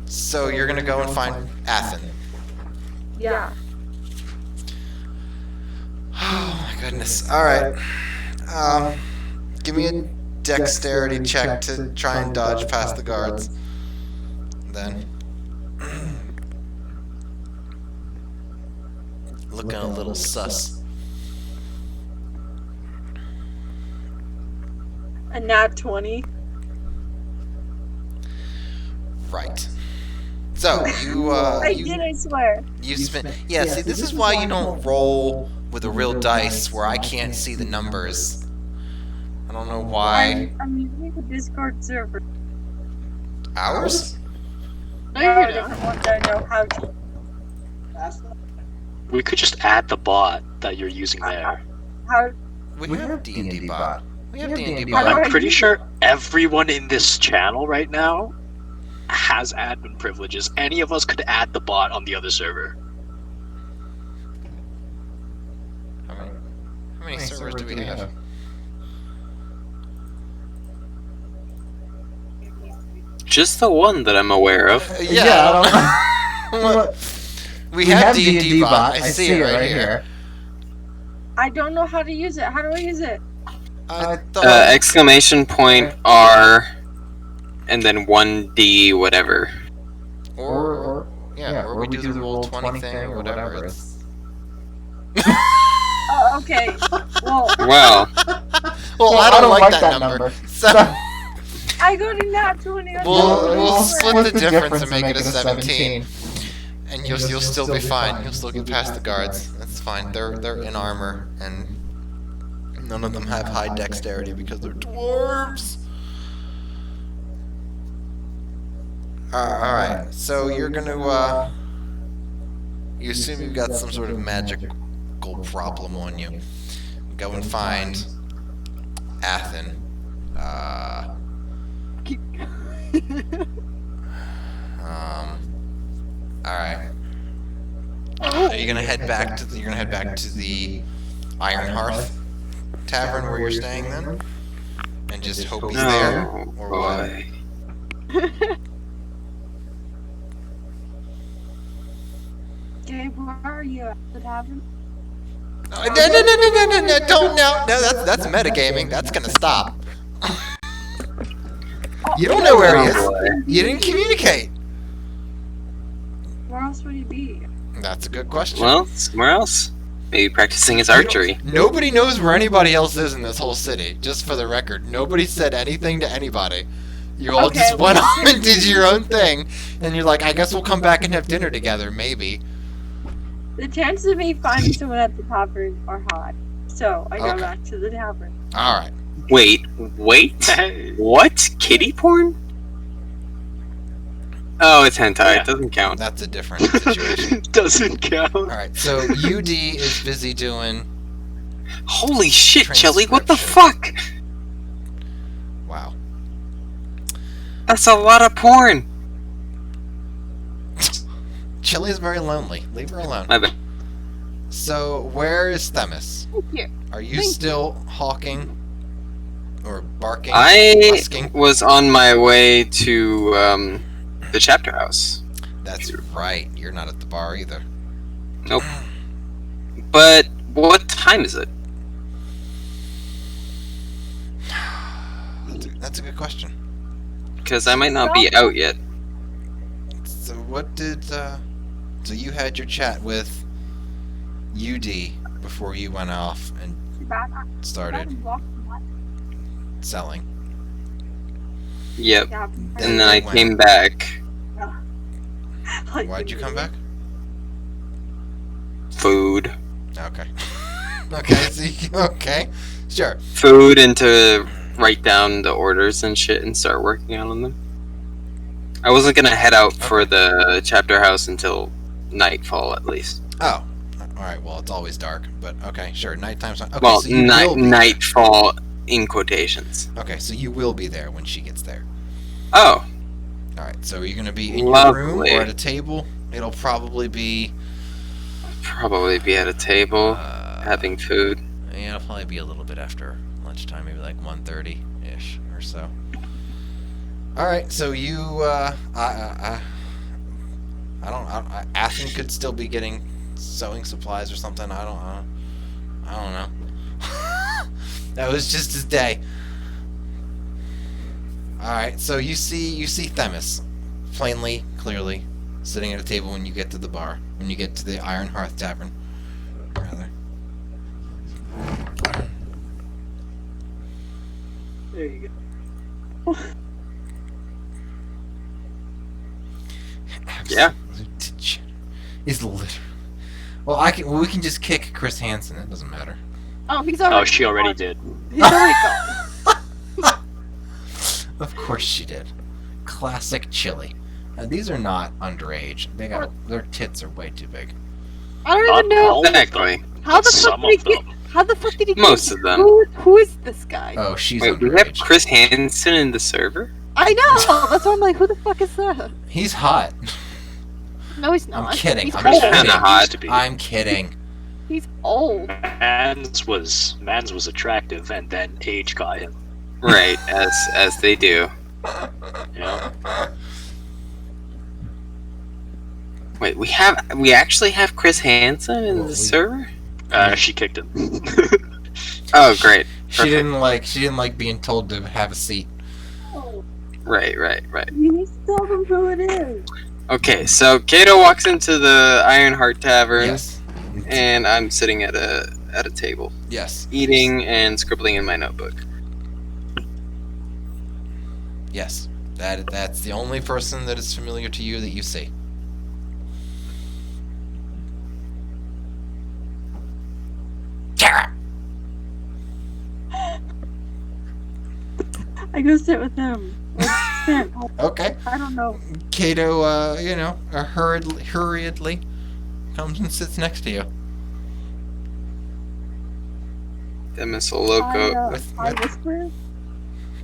So you're gonna go and find Athin. Yeah. Oh my goodness. Alright. Give me a dexterity check to try and dodge past the guards. Then. Looking a little sus. A nat 20. Right. So, I did, I swear. you spent... Yeah, see, this is why you don't roll with a real dice where I can't see the numbers. I don't know why. I'm using the Discord server. Ours? No, There are you're not. different ones I know how to. We could just add the bot that you're using there. How? We have D&D bot. We have D&D How do bot. I I'm pretty use sure everyone in this channel right now has admin privileges. Any of us could add the bot on the other server. How many servers do we have? Just the one that I'm aware of. Yeah, I don't know. We have D&D bot. I see it right here. I don't know how to use it. How do I use it? I thought... Exclamation point R, and then 1D whatever. or Yeah, or we do the roll 20 thing or whatever. It's... Oh, okay. Well, Well, well, I don't like that number. So I got a nat 20 on we'll split the difference and make it a 17. And you'll still be fine. You'll still get past the guards. That's fine. They're in armor, and none of them have high dexterity because they're dwarves. Alright, so you're gonna, you assume you've got some sort of magical problem on you. Go and find Athin. Alright. Are you gonna head back to the Iron Hearth Tavern where you're staying then? And just hope he's there? Or what? Gabe, where are you at the tavern? No, don't, no, that's metagaming. That's gonna stop. You don't know where he is. You didn't communicate. Where else would he be? That's a good question. well, somewhere else. Maybe practicing his archery. Nobody knows where anybody else is in this whole city, just for the record. Nobody said anything to anybody. You all Okay, just went well- on and did your own thing, and you're like, I guess we'll come back and have dinner together, maybe. The chances of me finding someone at the tavern are high. So I go Okay. back to the tavern. Alright. Wait. What? Kitty porn? Oh, it's hentai. Yeah. It doesn't count. That's a different situation. Doesn't count. Alright, so UD is busy doing... Holy shit, Chili! What the fuck? Wow. That's a lot of porn. Chili is very lonely. Leave her alone. My bad. So, where is Themis? Here. Are you still hawking? Or barking? I husking? was on my way to the chapter house. That's right. You're not at the bar either. Nope. But what time is it? That's a good question. Because I might not be out yet. So what did, so you had your chat with UD before you went off and started selling. Yep. Yeah. And then I came back. Why'd you come back? Food. Okay. Okay, so okay. Sure. Food and to write down the orders and shit and start working on them. I wasn't gonna head out for the chapter house until nightfall at least. Oh. Alright, well, it's always dark, but okay, sure. Nighttime's not. Okay, Well, so you will be nightfall in quotations. there. Okay, so you will be there when she gets there. Oh, Alright, so are you going to be in your room Lovely. or at a table? It'll probably be... probably be at a table having food. Yeah, it'll probably be a little bit after lunchtime, maybe like 1:30-ish or so. Alright, so you, Athin could still be getting sewing supplies or something. I don't know. That was just his day. Alright, so you see Themis, plainly, clearly, sitting at a table when you get to the bar, when you get to the Iron Hearth Tavern, rather. There you go. Yeah. Is literally. Well, we can just kick Chris Hansen. It doesn't matter. Oh, he's already. Oh, she already did. He's already gone. Of course she did. Classic Chili. These are not underage. Their tits are way too big. I don't Not even know all of Exactly. them, how but the fuck some did he of get. them. How the fuck did he get? Most of them. Who is this guy? Oh, she's Wait, we have underage. Chris Hansen in the server? I know. That's why I'm like, who the fuck is that? He's hot. No, he's not. I'm kidding. He's I'm old. just Kinda kidding. hot. Used to be. I'm kidding. He's old. Mans was attractive, and then age got him. Right, as they do. You know? Wait, we actually have Chris Hansen in Well, the we- server? She kicked him. Oh, great. She didn't like being told to have a seat. Oh, Right. you need to tell them who it is. Okay, so Cato walks into the Ironheart Tavern, Yes. and I'm sitting at a table, Yes. eating and scribbling in my notebook. Yes. That's the only person that is familiar to you that you see. Tara! I go sit with him. Or Sam. Okay. I don't know. Cato, hurriedly comes and sits next to you. Demiso Loco. I whisper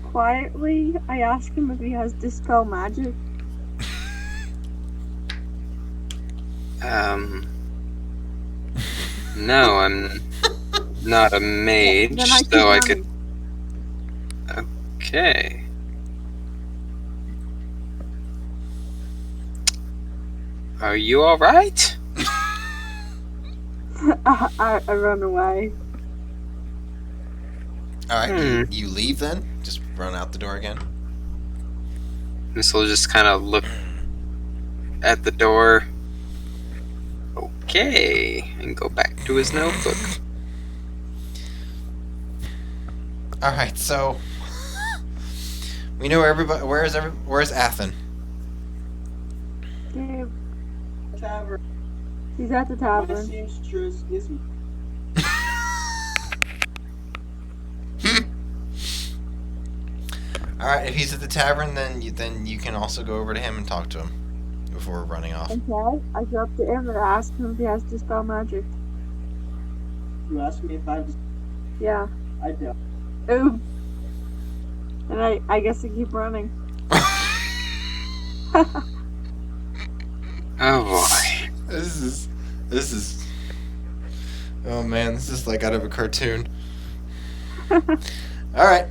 quietly. I ask him if he has Dispel Magic. No, I'm not a mage, Then I keep so I running. could. Okay. Are you alright? I run away. Alright, you leave then? Just run out the door again? This will just kind of look at the door. Okay, and go back to his notebook. Alright, so we know everybody. Where's Athin? Gabe, Tavern. he's at the My tavern. seamstress is Alright, if he's at the tavern, then you can also go over to him and talk to him before running off. Okay, I go up to him and ask him if he has Dispel Magic. You asked me if Yeah. I don't. Ooh. And I guess I keep running. Oh boy. This is. Oh man, this is like out of a cartoon. Alright.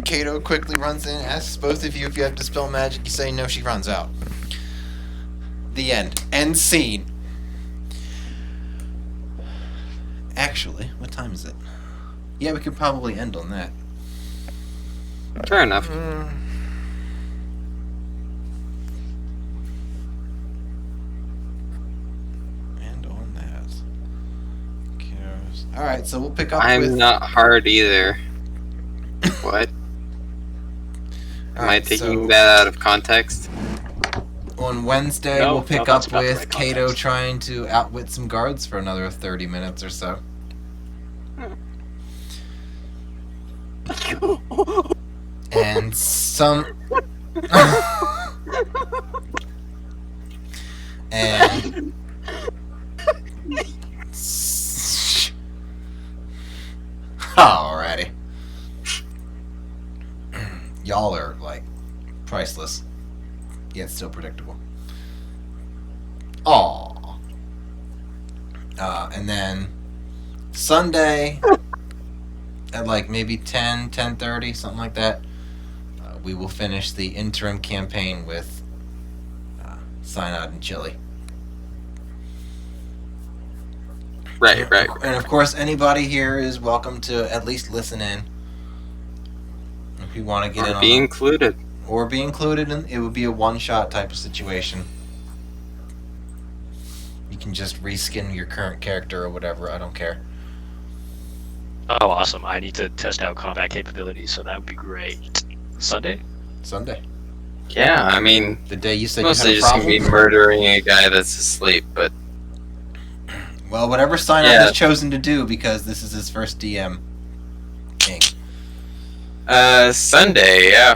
Cato quickly runs in, asks both of you if you have Dispel Magic. You say no, she runs out. The end. End scene. Actually, what time is it? Yeah, we could probably end on that. Fair enough. And on that. Alright, so we'll pick up I'm with... not hard either. What? Am I Alright, taking so that out of context? on Wednesday, No, we'll pick that's up about the with right Cato context. trying to outwit some guards for another 30 minutes or so. And some... and... Alrighty. Y'all are, like, priceless. Yet still predictable. Aww. And then Sunday at like maybe 10:30, something like that, we will finish the interim campaign with Synod and Chili. Right. And of course, anybody here is welcome to at least listen in. If you want to get in Or on be the- included. or be included in, it would be a one-shot type of situation. You can just reskin your current character or whatever, I don't care. Oh, awesome. I need to test out combat capabilities, so that would be great. Sunday? Sunday. Yeah, I mean, The day you said you mostly had a just gonna be problem. murdering a guy that's asleep, but Well, whatever Synod Yeah. has chosen to do, because this is his first DM thing. Sunday, yeah.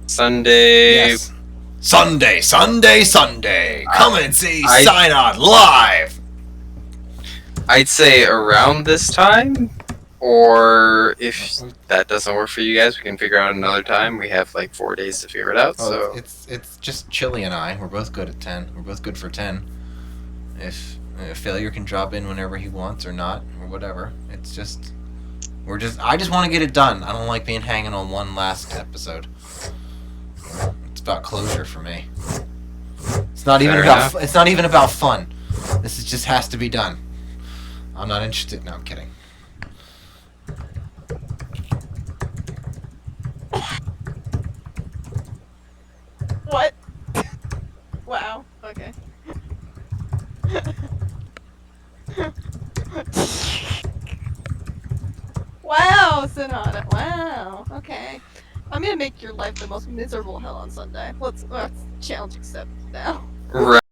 Sunday. Yes. Sunday. Come and see I- Synod live! I'd say around this time, or if that doesn't work for you guys, we can figure out another time. We have like 4 days to figure it out. Oh, So it's just Chili and I. We're both good at 10. We're both good for 10. If Failure can drop in whenever he wants or not, or whatever. It's just... I just want to get it done. I don't like being hanging on one last episode. It's about closure for me. It's not even Fair about. enough. It's not even about fun. This just has to be done. I'm not interested. No, I'm kidding. What? Wow. in on it. Wow. Okay. I'm gonna make your life the most miserable hell on Sunday. Let's challenge accept now. Right.